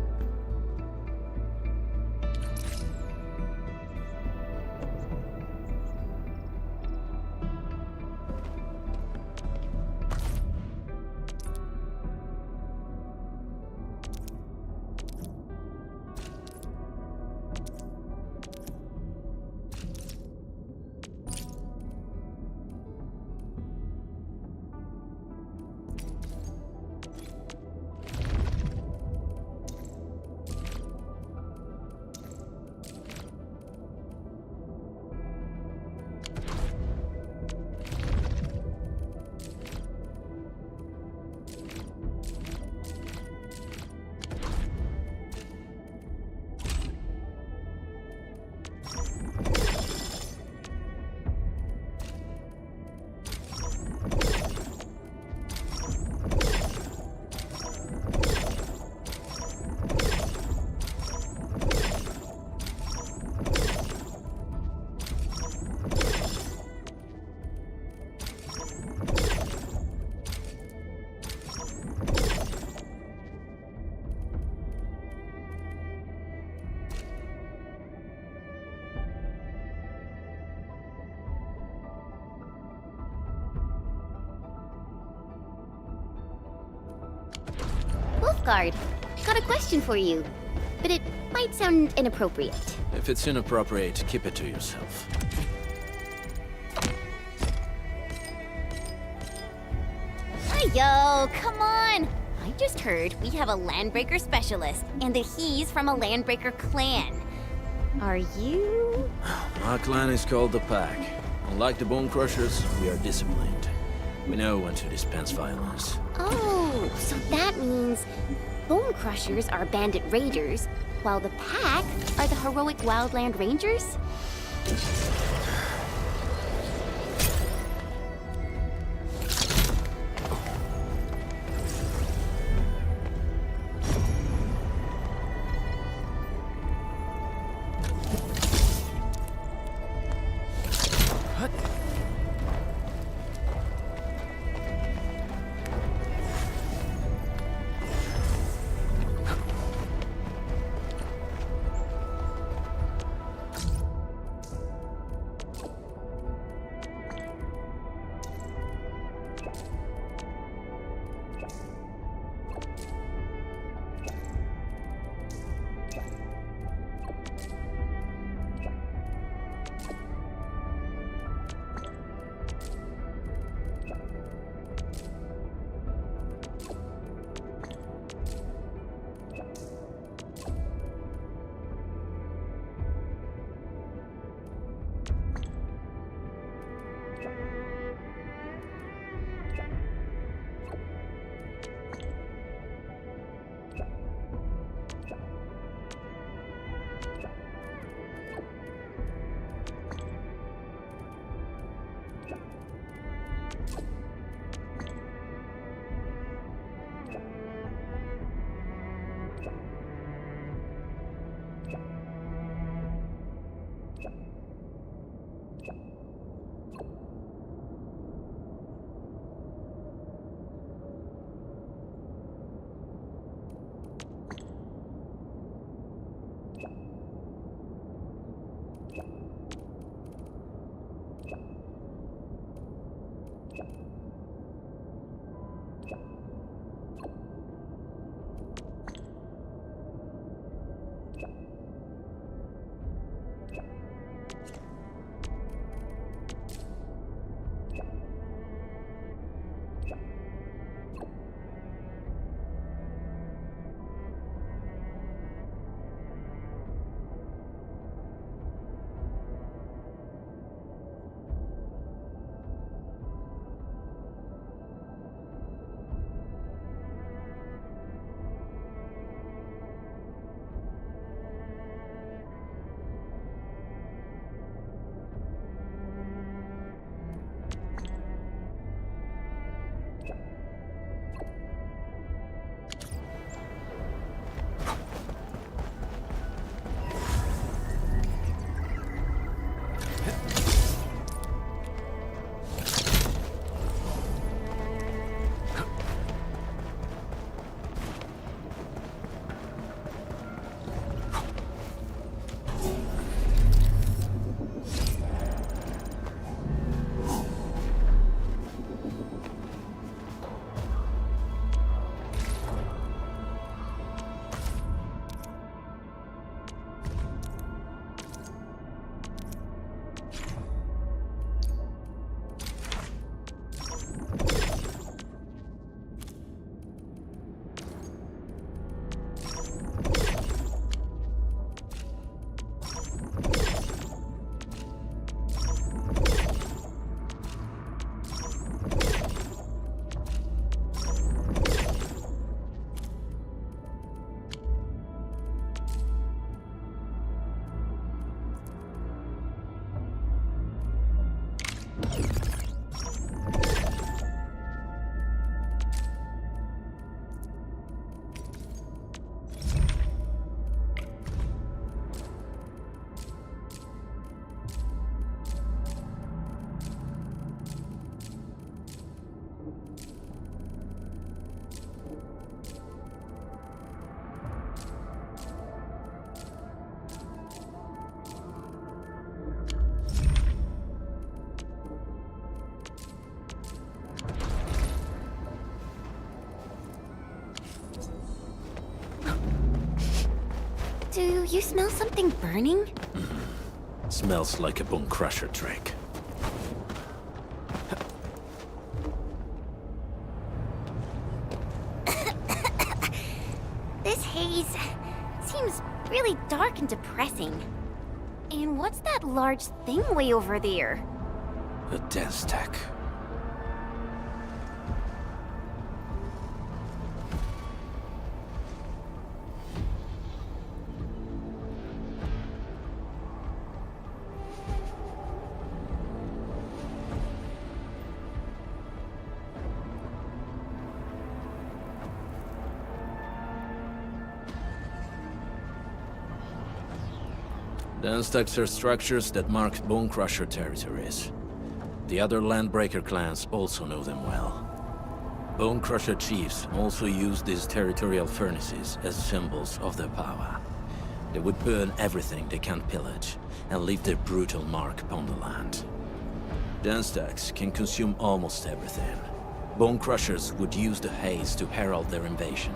Wolfguard, got a question for you, but it might sound inappropriate. If it's inappropriate, keep it to yourself. Yo, come on! I just heard we have a Landbreaker specialist, and that he's from a Landbreaker clan. Are you? My clan is called the Pack. Unlike the Bone Crushers, we are disciplined. We know when to dispense violence. Oh, so that means Bone Crushers are bandit raiders, while the Pack are the heroic Wildland Rangers? Do you smell something burning? Smells like a bone crusher trick. This haze seems really dark and depressing. And what's that large thing way over there? A dense tech. Dense techs are structures that mark Bone Crusher territories. The other Landbreaker clans also know them well. Bone Crusher chiefs also use these territorial furnaces as symbols of their power. They would burn everything they can't pillage, and leave their brutal mark upon the land. Dense techs can consume almost everything. Bone Crushers would use the haze to herald their invasion.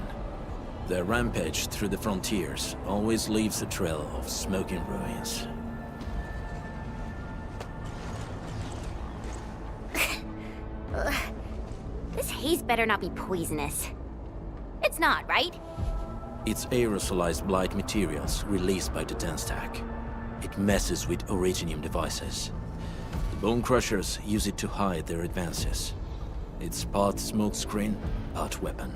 Their rampage through the frontiers always leaves a trail of smoking ruins. This haze better not be poisonous. It's not, right? It's aerosolized blight materials released by the dense tech. It messes with Originium devices. The Bone Crushers use it to hide their advances. It's part smokescreen, part weapon.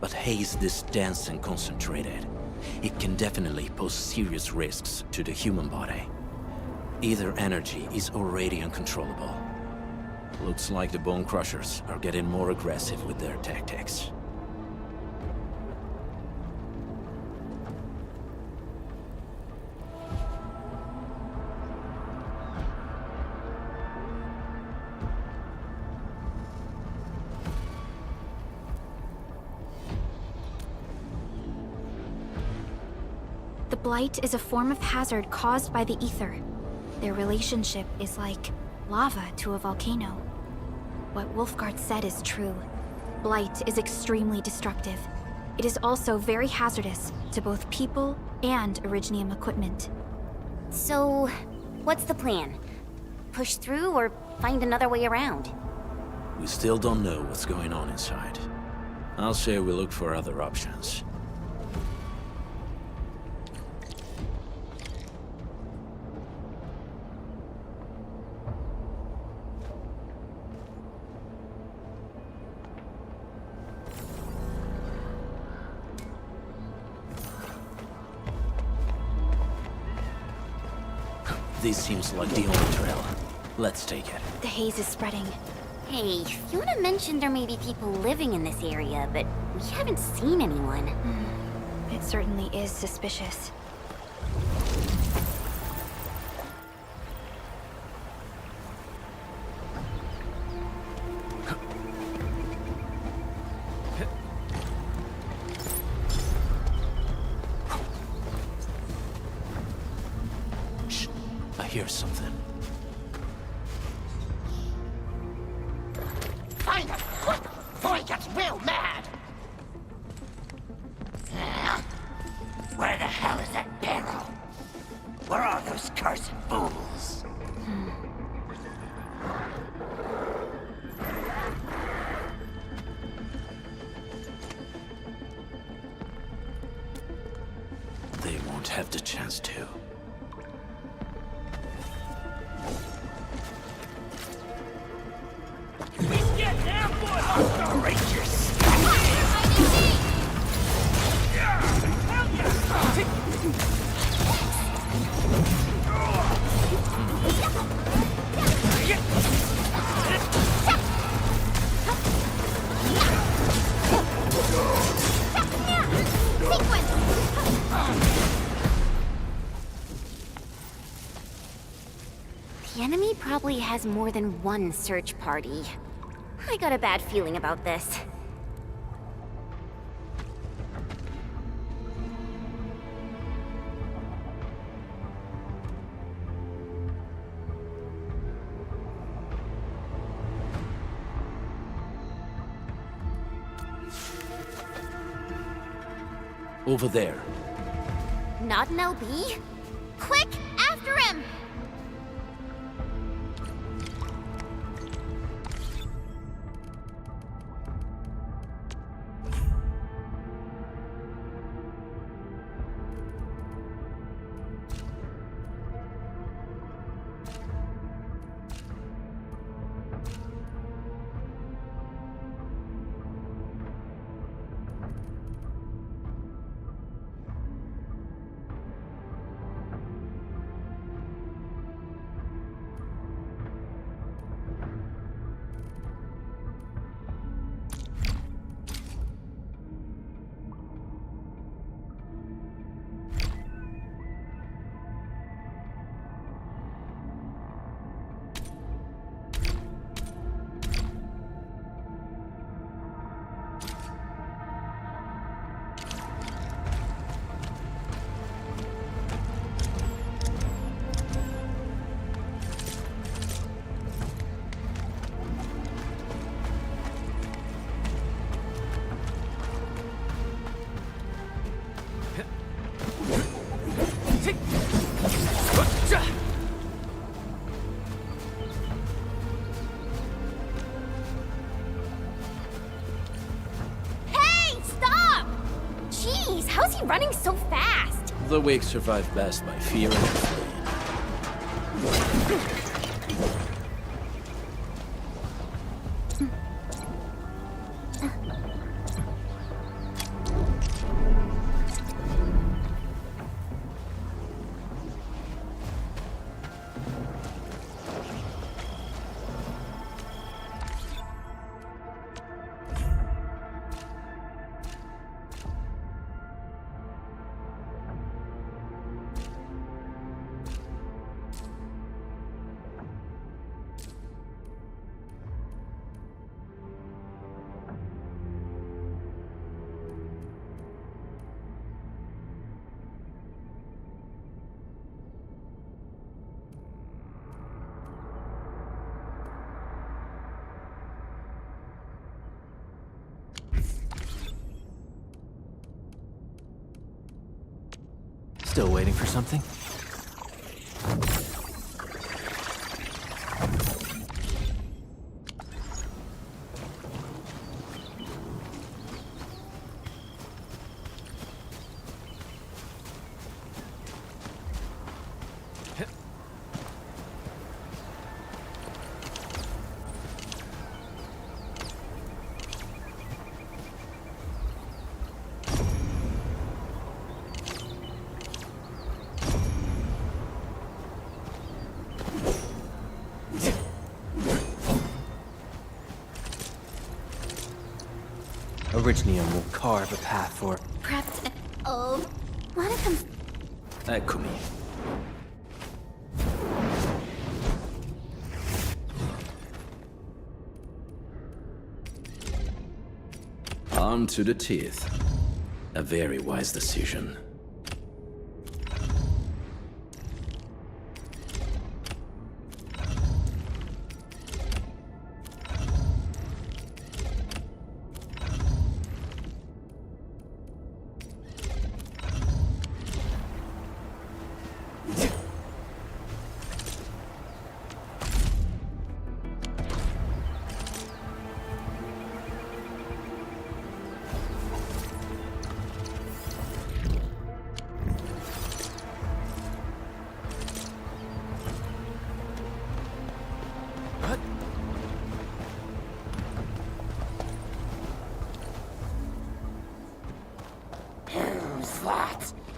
But haze this dense and concentrated. It can definitely pose serious risks to the human body. Either energy is already uncontrollable. Looks like the Bone Crushers are getting more aggressive with their tactics. The Blight is a form of hazard caused by the ether. Their relationship is like lava to a volcano. What Wolfguard said is true. Blight is extremely destructive. It is also very hazardous to both people and Originium equipment. So, what's the plan? Push through or find another way around? We still don't know what's going on inside. I'll say we look for other options. This seems like the only trail. Let's take it. The haze is spreading. Hey, Fiona mentioned there may be people living in this area, but we haven't seen anyone. It certainly is suspicious. I hear something. Find him! Quick! Before he gets real mad! Where the hell is that barrel? Where are those cursed fools? They won't have the chance to. The enemy probably has more than one search party. I got a bad feeling about this. Over there. Not an LB? Quick, after him! How's he running so fast? The weak survive best by fear and fleeing. Still waiting for something? Originium will carve a path for... Prepped. Oh, wanna come... Eccomi. Armed to the teeth. A very wise decision.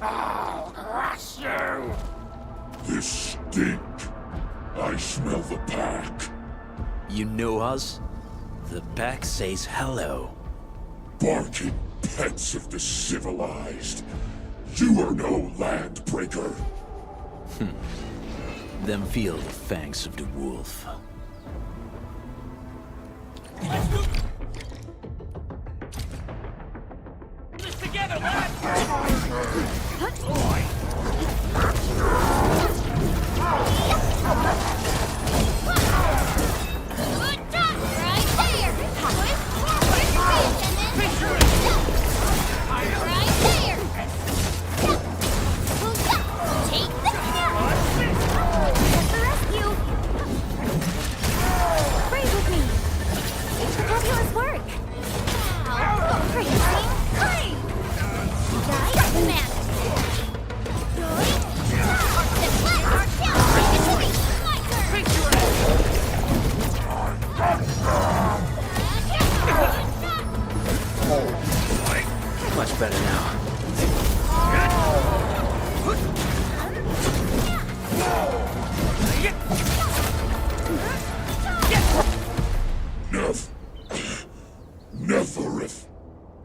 I'll crush you! This stink. I smell the pack. You know us? The pack says hello. Barking pets of the civilized. You are no landbreaker. Then feel the fangs of the wolf. This together, lad! Much better now. Neferith,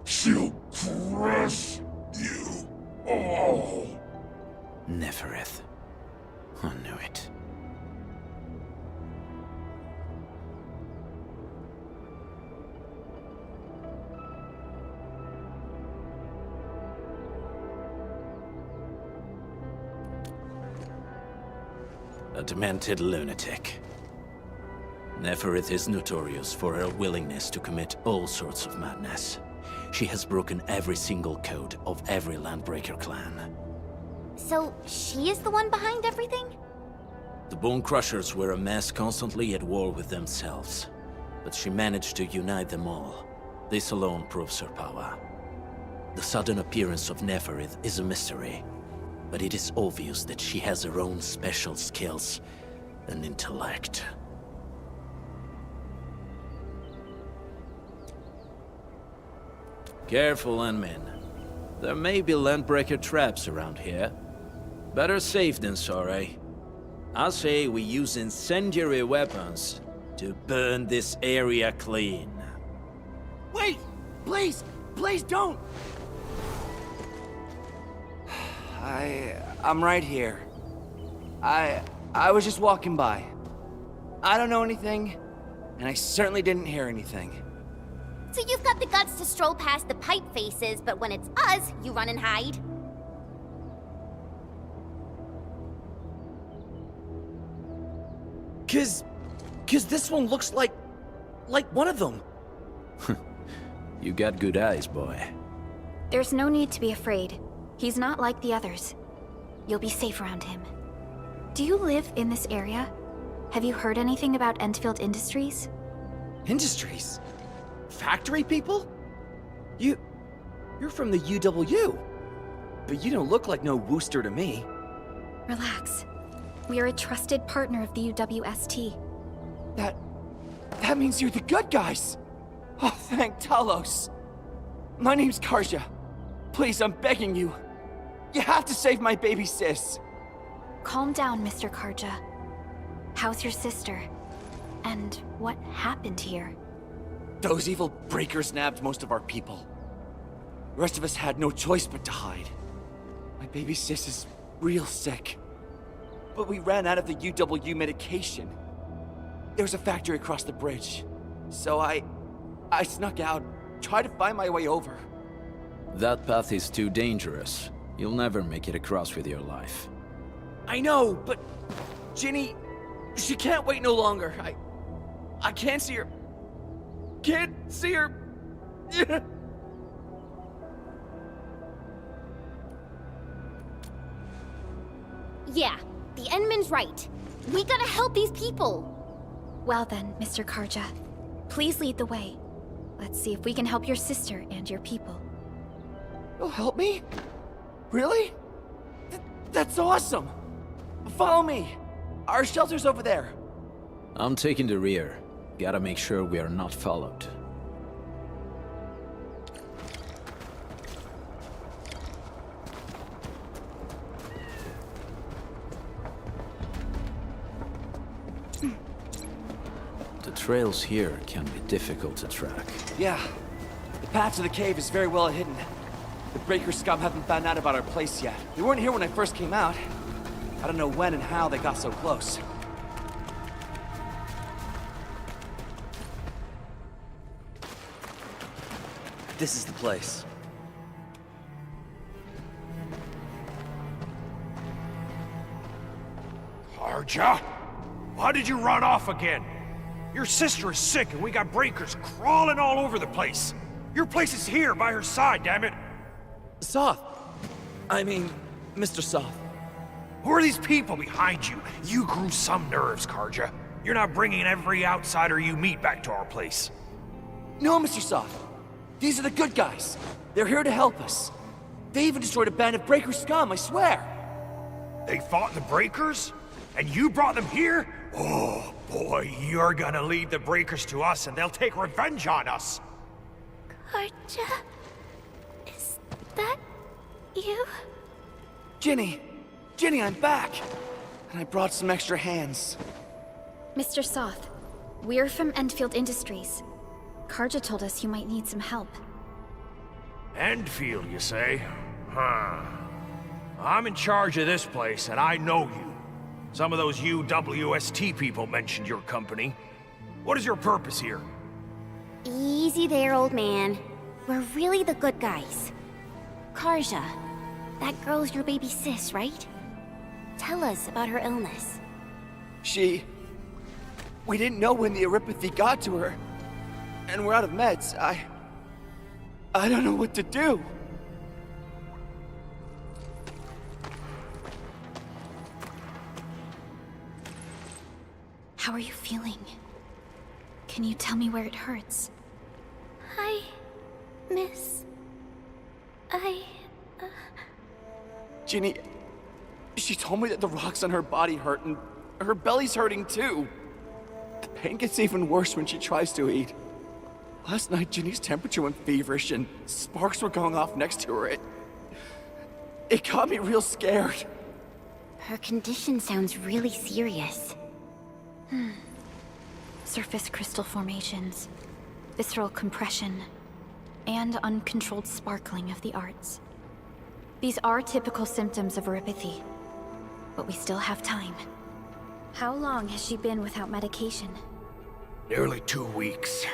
she'll crush you all. Neferith. I knew it. A demented lunatic. Neferith is notorious for her willingness to commit all sorts of madness. She has broken every single code of every Landbreaker clan. So, she is the one behind everything? The Bone Crushers were a mess constantly at war with themselves, but she managed to unite them all. This alone proves her power. The sudden appearance of Neferith is a mystery, but it is obvious that she has her own special skills and intellect. Careful, Landmen. There may be Landbreaker traps around here. Better safe than sorry. I say we use incendiary weapons to burn this area clean. Wait! Please! Please don't! I'm right here. I was just walking by. I don't know anything, and I certainly didn't hear anything. So you've got the guts to stroll past the pipe faces, but when it's us, you run and hide? Cause this one looks like one of them. You got good eyes, boy. There's no need to be afraid. He's not like the others. You'll be safe around him. Do you live in this area? Have you heard anything about Endfield Industries? Industries? Factory people? You're from the UW. But you don't look like no Wooster to me. Relax. We are a trusted partner of the UWST. That means you're the good guys. Oh, thank Talos. My name's Karja. Please, I'm begging you. You have to save my baby sis. Calm down, Mr. Karja. How's your sister? And what happened here? Those evil breakers nabbed most of our people. The rest of us had no choice but to hide. My baby sis is real sick. But we ran out of the UW medication. There was a factory across the bridge. So I snuck out, tried to find my way over. That path is too dangerous. You'll never make it across with your life. I know, but Ginny, she can't wait no longer. I can't see her. Can't see her. Yeah, the Endman's right. We gotta help these people. Well then, Mr. Karja, please lead the way. Let's see if we can help your sister and your people. You'll help me? Really? That's awesome! Follow me! Our shelter's over there. I'm taking the rear. Gotta make sure we are not followed. The trails here can be difficult to track. Yeah. The path to the cave is very well hidden. The Breaker scum haven't found out about our place yet. They weren't here when I first came out. I don't know when and how they got so close. This is the place. Karja? Why did you run off again? Your sister is sick and we got breakers crawling all over the place. Your place is here by her side, damn it. Soth. I mean, Mr. Soth. Who are these people behind you? You grew some nerves, Karja. You're not bringing every outsider you meet back to our place. No, Mr. Soth. These are the good guys. They're here to help us. They even destroyed a band of breaker scum, I swear. They fought the breakers? And you brought them here? Oh, boy, you're gonna lead the breakers to us and they'll take revenge on us. Karja? Is that you? Ginny! Ginny, I'm back! And I brought some extra hands. Mr. Soth, we're from Endfield Industries. Karja told us you might need some help. Endfield, you say? Huh. I'm in charge of this place, and I know you. Some of those UWST people mentioned your company. What is your purpose here? Easy there, old man. We're really the good guys. Karja, that girl's your baby sis, right? Tell us about her illness. We didn't know when the Eurypathy got to her. And we're out of meds. I don't know what to do. How are you feeling? Can you tell me where it hurts? Hi, miss. Ginny, she told me that the rocks on her body hurt and her belly's hurting too. The pain gets even worse when she tries to eat. Last night, Ginny's temperature went feverish and sparks were going off next to her. It got me real scared. Her condition sounds really serious. Surface crystal formations, visceral compression, and uncontrolled sparkling of the arts. These are typical symptoms of eurypathy, but we still have time. How long has she been without medication? Nearly 2 weeks.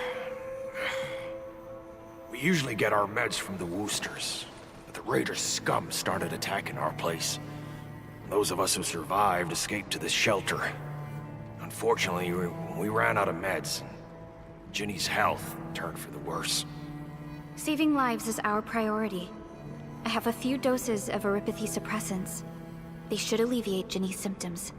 We usually get our meds from the Woosters, but the Raiders' scum started attacking our place. Those of us who survived escaped to this shelter. Unfortunately, we ran out of meds. Ginny's health turned for the worse. Saving lives is our priority. I have a few doses of eurypathy suppressants. They should alleviate Ginny's symptoms.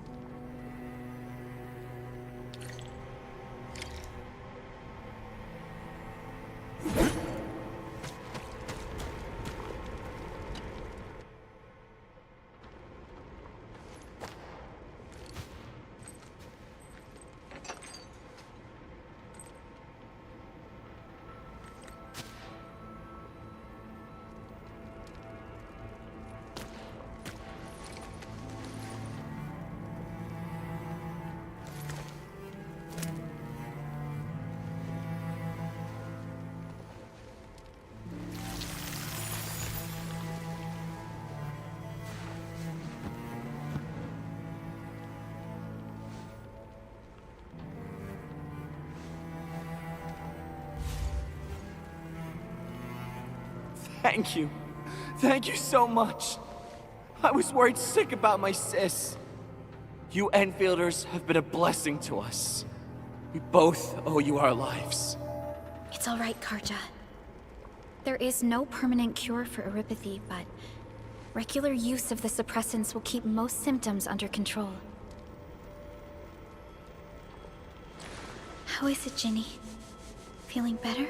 Thank you. Thank you so much. I was worried sick about my sis. You Enfielders have been a blessing to us. We both owe you our lives. It's all right, Karja. There is no permanent cure for eurypathy, but regular use of the suppressants will keep most symptoms under control. How is it, Ginny? Feeling better?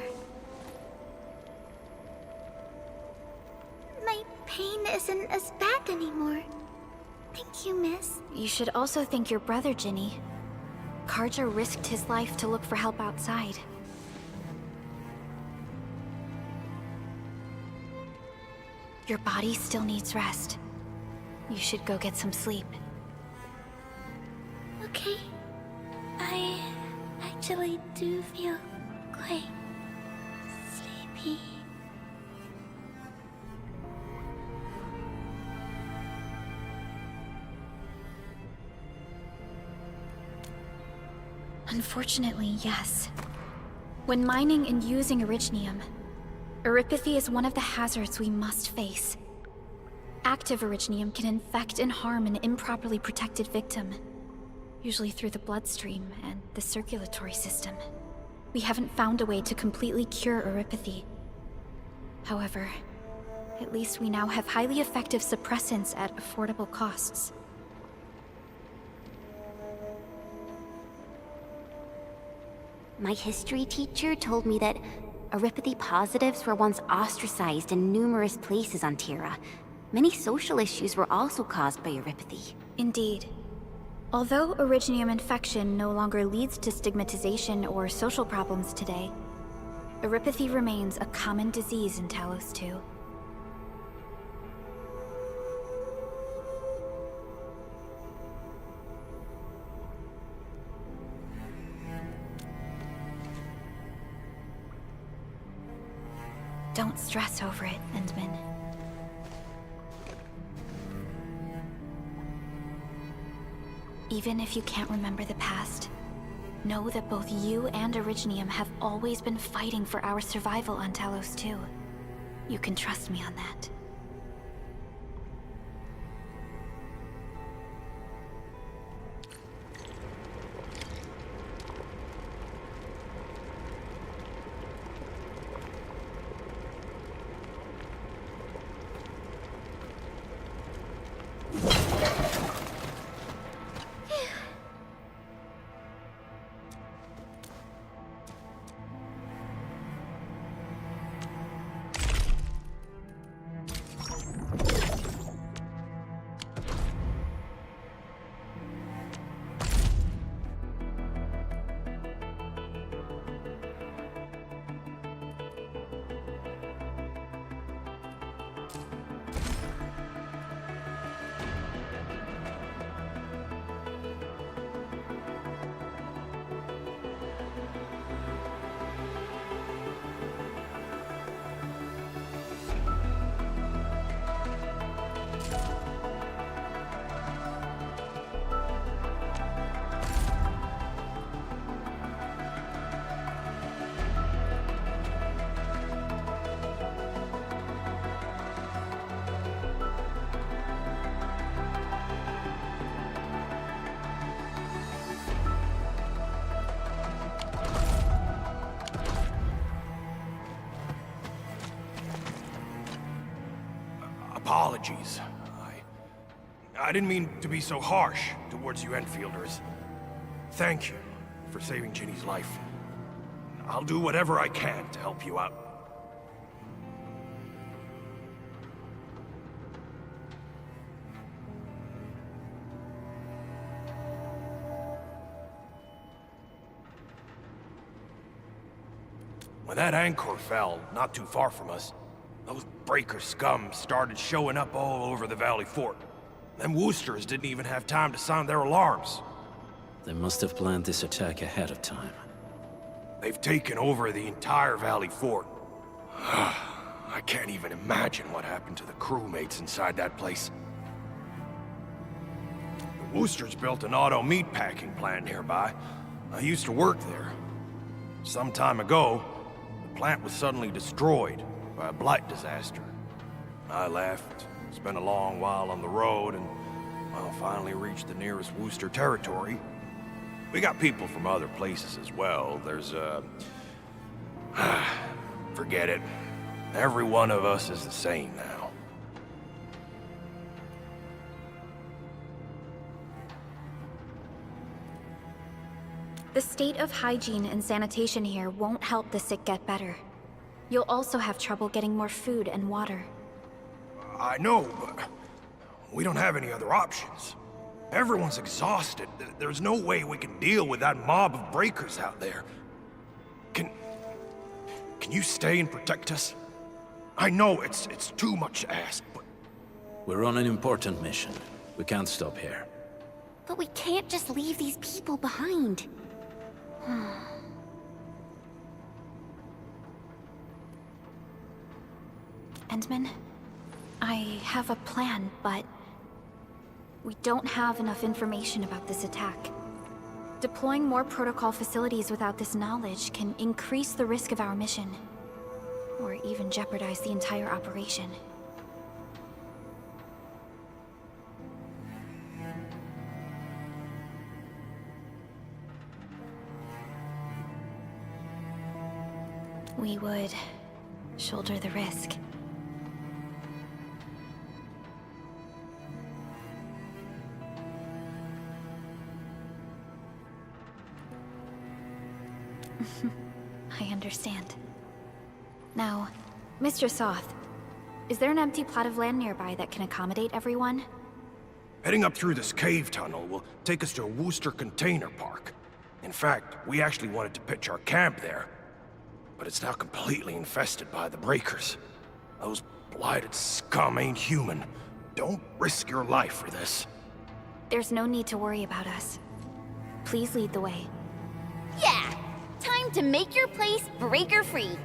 My pain isn't as bad anymore. Thank you, miss. You should also thank your brother, Ginny. Karja risked his life to look for help outside. Your body still needs rest. You should go get some sleep. Okay. I actually do feel quite sleepy. Unfortunately, yes. When mining and using originium, Eripathy is one of the hazards we must face. Active originium can infect and harm an improperly protected victim, usually through the bloodstream and the circulatory system. We haven't found a way to completely cure Eripathy. However, at least we now have highly effective suppressants at affordable costs. My history teacher told me that Eripathy positives were once ostracized in numerous places on Terra. Many social issues were also caused by Eripathy. Indeed. Although originium infection no longer leads to stigmatization or social problems today, Eripathy remains a common disease in Talos-II. Don't stress over it, Endman. Even if you can't remember the past, know that both you and Originium have always been fighting for our survival on Talos-II. You can trust me on that. Apologies. I didn't mean to be so harsh towards you Enfielders. Thank you for saving Ginny's life. I'll do whatever I can to help you out. When that anchor fell, not too far from us, those breaker scum started showing up all over the Valley Fort. Them Woosters didn't even have time to sound their alarms. They must have planned this attack ahead of time. They've taken over the entire Valley Fort. I can't even imagine what happened to the crewmates inside that place. The Woosters built an auto meatpacking plant nearby. I used to work there. Some time ago, the plant was suddenly destroyed by a blight disaster. I left, spent a long while on the road, and, well, finally reached the nearest Wooster territory. We got people from other places as well. There's, forget it. Every one of us is the same now. The state of hygiene and sanitation here won't help the sick get better. You'll also have trouble getting more food and water. I know, but we don't have any other options. Everyone's exhausted. There's no way we can deal with that mob of breakers out there. Can you stay and protect us? I know it's too much to ask, but... We're on an important mission. We can't stop here. But we can't just leave these people behind. Endman, I have a plan, but we don't have enough information about this attack. Deploying more protocol facilities without this knowledge can increase the risk of our mission. Or even jeopardize the entire operation. We would shoulder the risk. I understand. Now, Mr. Soth, is there an empty plot of land nearby that can accommodate everyone? Heading up through this cave tunnel will take us to a Wooster container park. In fact, we actually wanted to pitch our camp there. But it's now completely infested by the Breakers. Those blighted scum ain't human. Don't risk your life for this. There's no need to worry about us. Please lead the way. Yeah! Time to make your place breaker-free.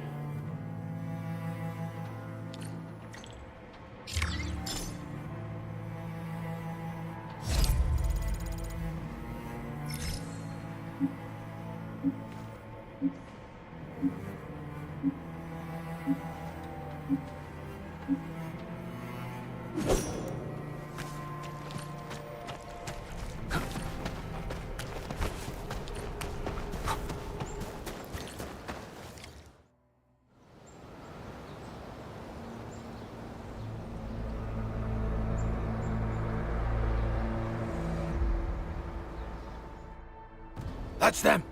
That's them!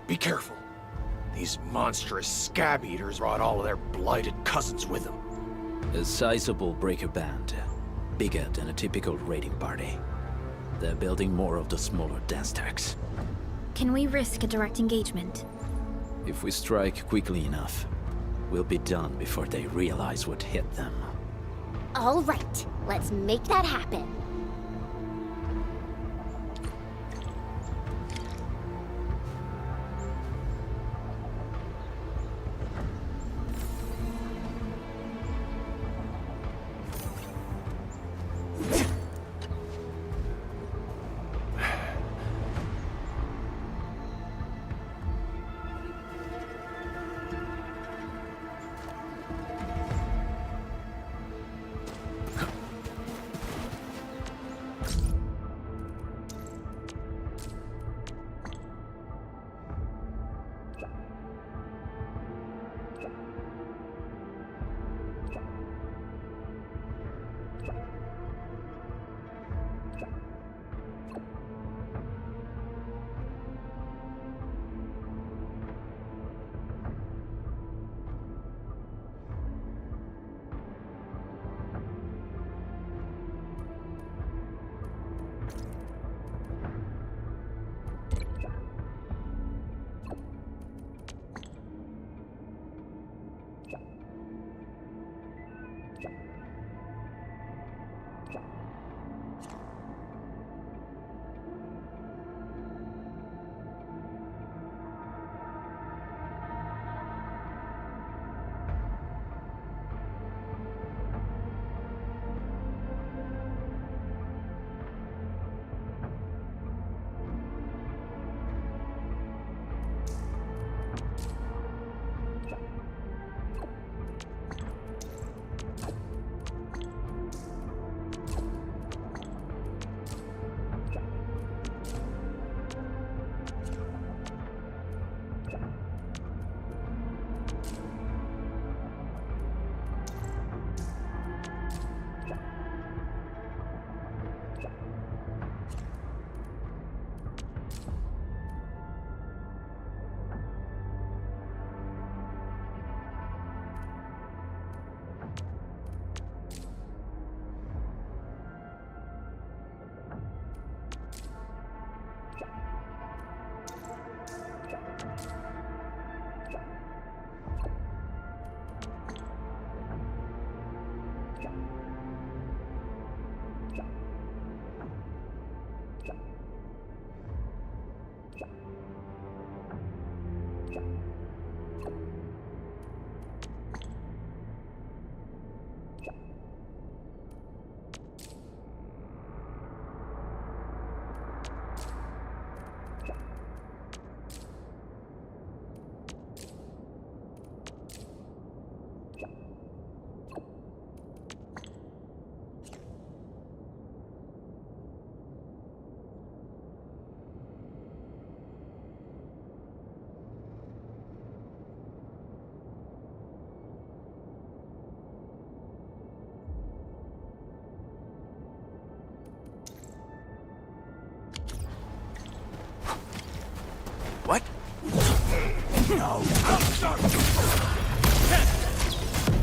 Be careful. These monstrous scab eaters brought all of their blighted cousins with them. A sizable breaker band. Bigger than a typical raiding party. They're building more of the smaller dance tags. Can we risk a direct engagement? If we strike quickly enough, we'll be done before they realize what hit them. All right, let's make that happen.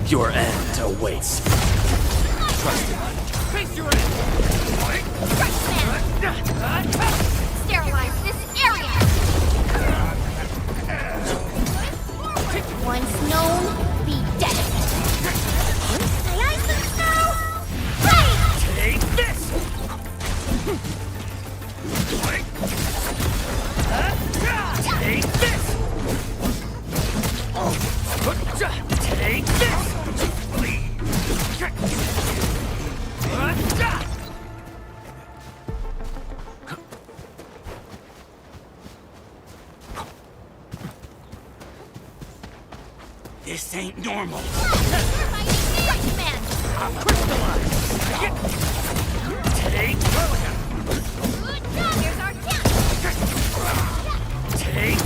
Your end awaits. Trust me. Face your end! Sterilize this area! Once known, be dead. May I think so? Right! Take this! Take this! Take this! This ain't normal. I'm crystallized! Take... Here's our Take...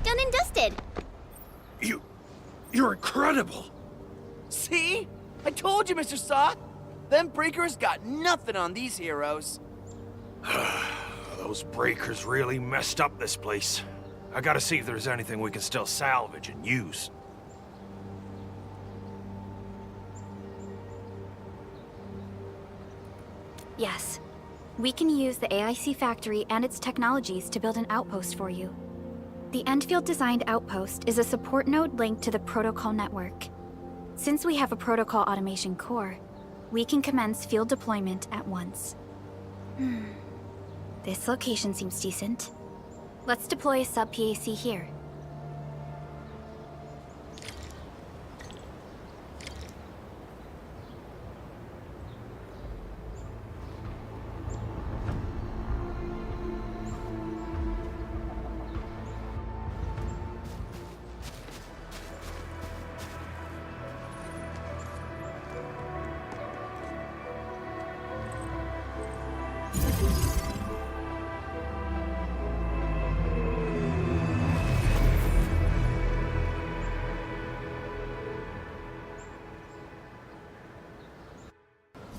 Done and dusted. You're incredible! See? I told you, Mr. Saw! Them breakers got nothing on these heroes. Those breakers really messed up this place. I gotta see if there's anything we can still salvage and use. Yes. We can use the AIC factory and its technologies to build an outpost for you. The Endfield designed outpost is a support node linked to the protocol network. Since we have a protocol automation core, we can commence field deployment at once. This location seems decent. Let's deploy a sub-PAC here.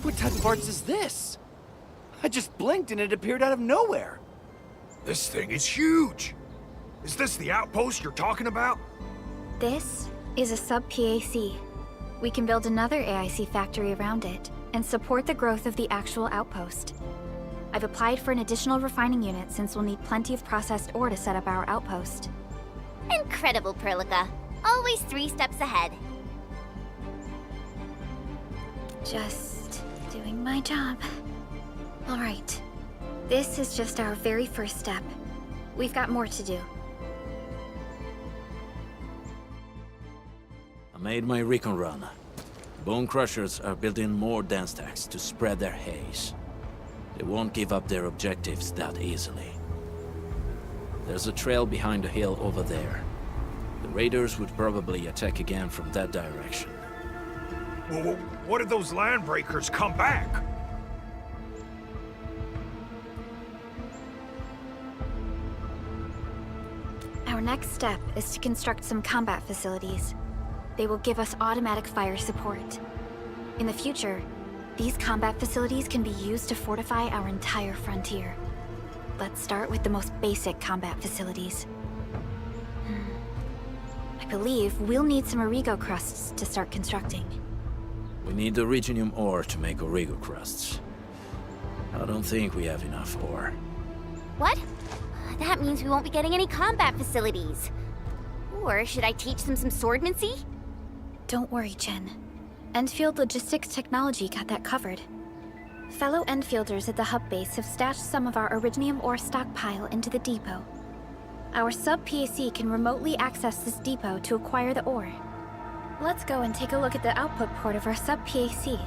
What type of arts is this? I just blinked and it appeared out of nowhere. This thing is huge! Is this the outpost you're talking about? This is a sub-PAC. We can build another AIC factory around it and support the growth of the actual outpost. I've applied for an additional refining unit since we'll need plenty of processed ore to set up our outpost. Incredible, Perlica. Always 3 steps ahead. Just doing my job. All right. This is just our very first step. We've got more to do. I made my recon run. Bone Crushers are building more dance stacks to spread their haze. They won't give up their objectives that easily. There's a trail behind the hill over there. The raiders would probably attack again from that direction. Well, what if those landbreakers come back? Our next step is to construct some combat facilities. They will give us automatic fire support. In the future, these combat facilities can be used to fortify our entire frontier. Let's start with the most basic combat facilities. I believe we'll need some Origo crusts to start constructing. We need the Originium ore to make Origo crusts. I don't think we have enough ore. What? That means we won't be getting any combat facilities. Or should I teach them some swordmancy? Don't worry, Chen. Endfield Logistics Technology got that covered. Fellow Endfielders at the hub base have stashed some of our Originium ore stockpile into the depot. Our sub-PAC can remotely access this depot to acquire the ore. Let's go and take a look at the output port of our sub-PAC.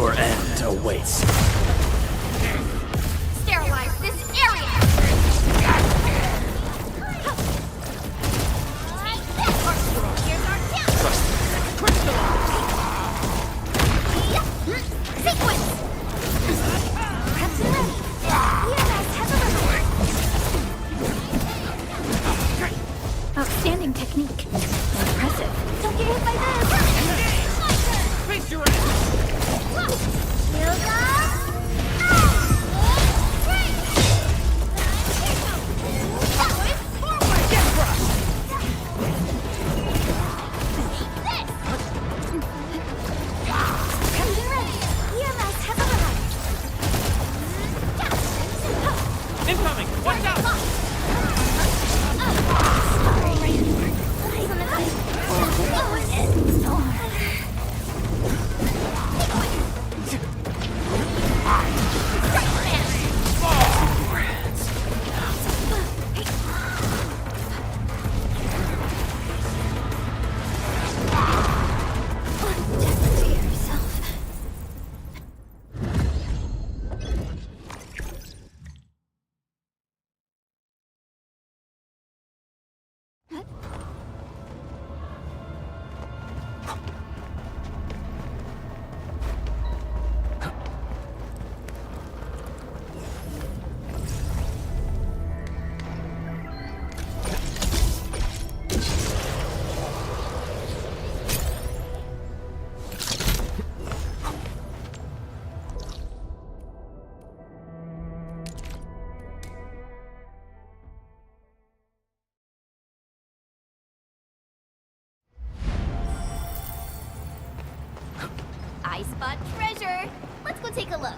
Your end awaits. Sterilize this area! Here's our chance! Sequence! Captain ready! EMS has a Outstanding technique. Impressive. Don't get hit by this! Face your ass! Shield up! Incoming! Watch out! I spot treasure. Let's go take a look.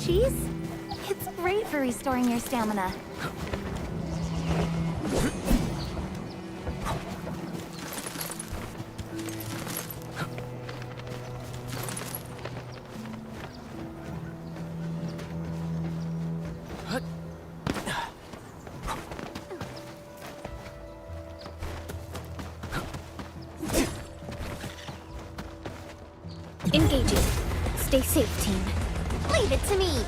cheese? It's great for restoring your stamina. Engaging. Stay safe, team. Leave it to me.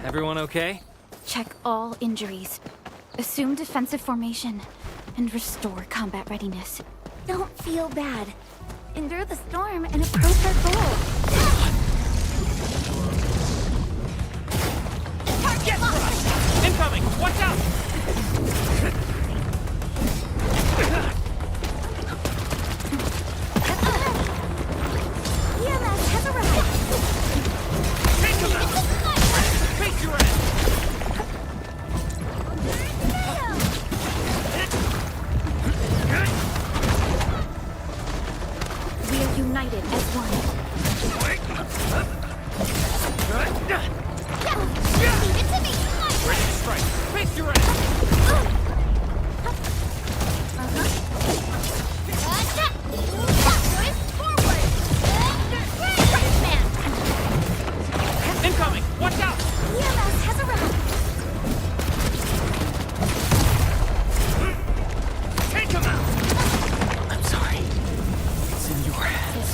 Everyone okay? Check all injuries. Assume defensive formation. And restore combat readiness. Don't feel bad. Endure the storm and approach our goal. Get thrust! Incoming! Watch out! EMS has arrived. Take him out! Face your end! We are united as one. Leave it to me. Rain strike! Face your end! Incoming! Watch out! EMS has arrived. Take him out! I'm sorry. It's in your hands.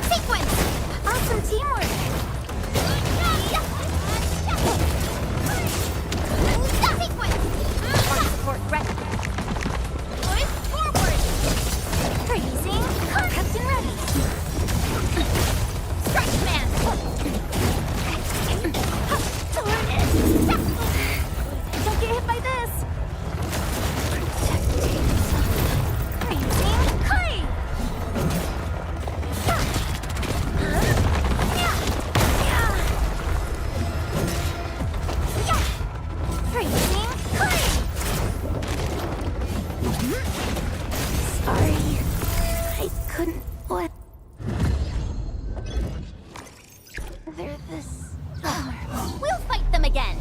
Sequence! Awesome teamwork. Sequence! Arc support ready. Push forward! Freezing. Captain ready. Stretch man! Don't get hit by this. Freezing. Clay. Freezing. Clay. Sorry. I couldn't. What? They're this. We'll fight them again!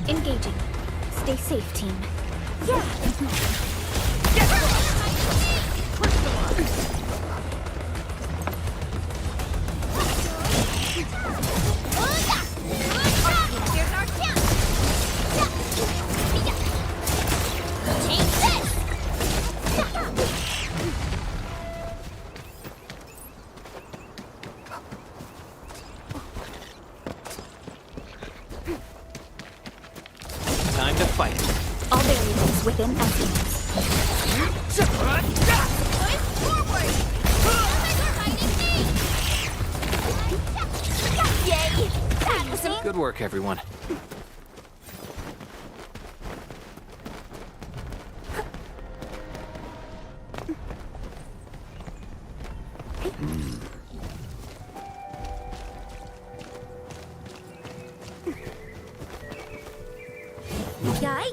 Engaging. Stay safe, team. Here's our chance! Take this! Time to fight. All variables within estimates. Yay! That was it! Good work, everyone. Yay!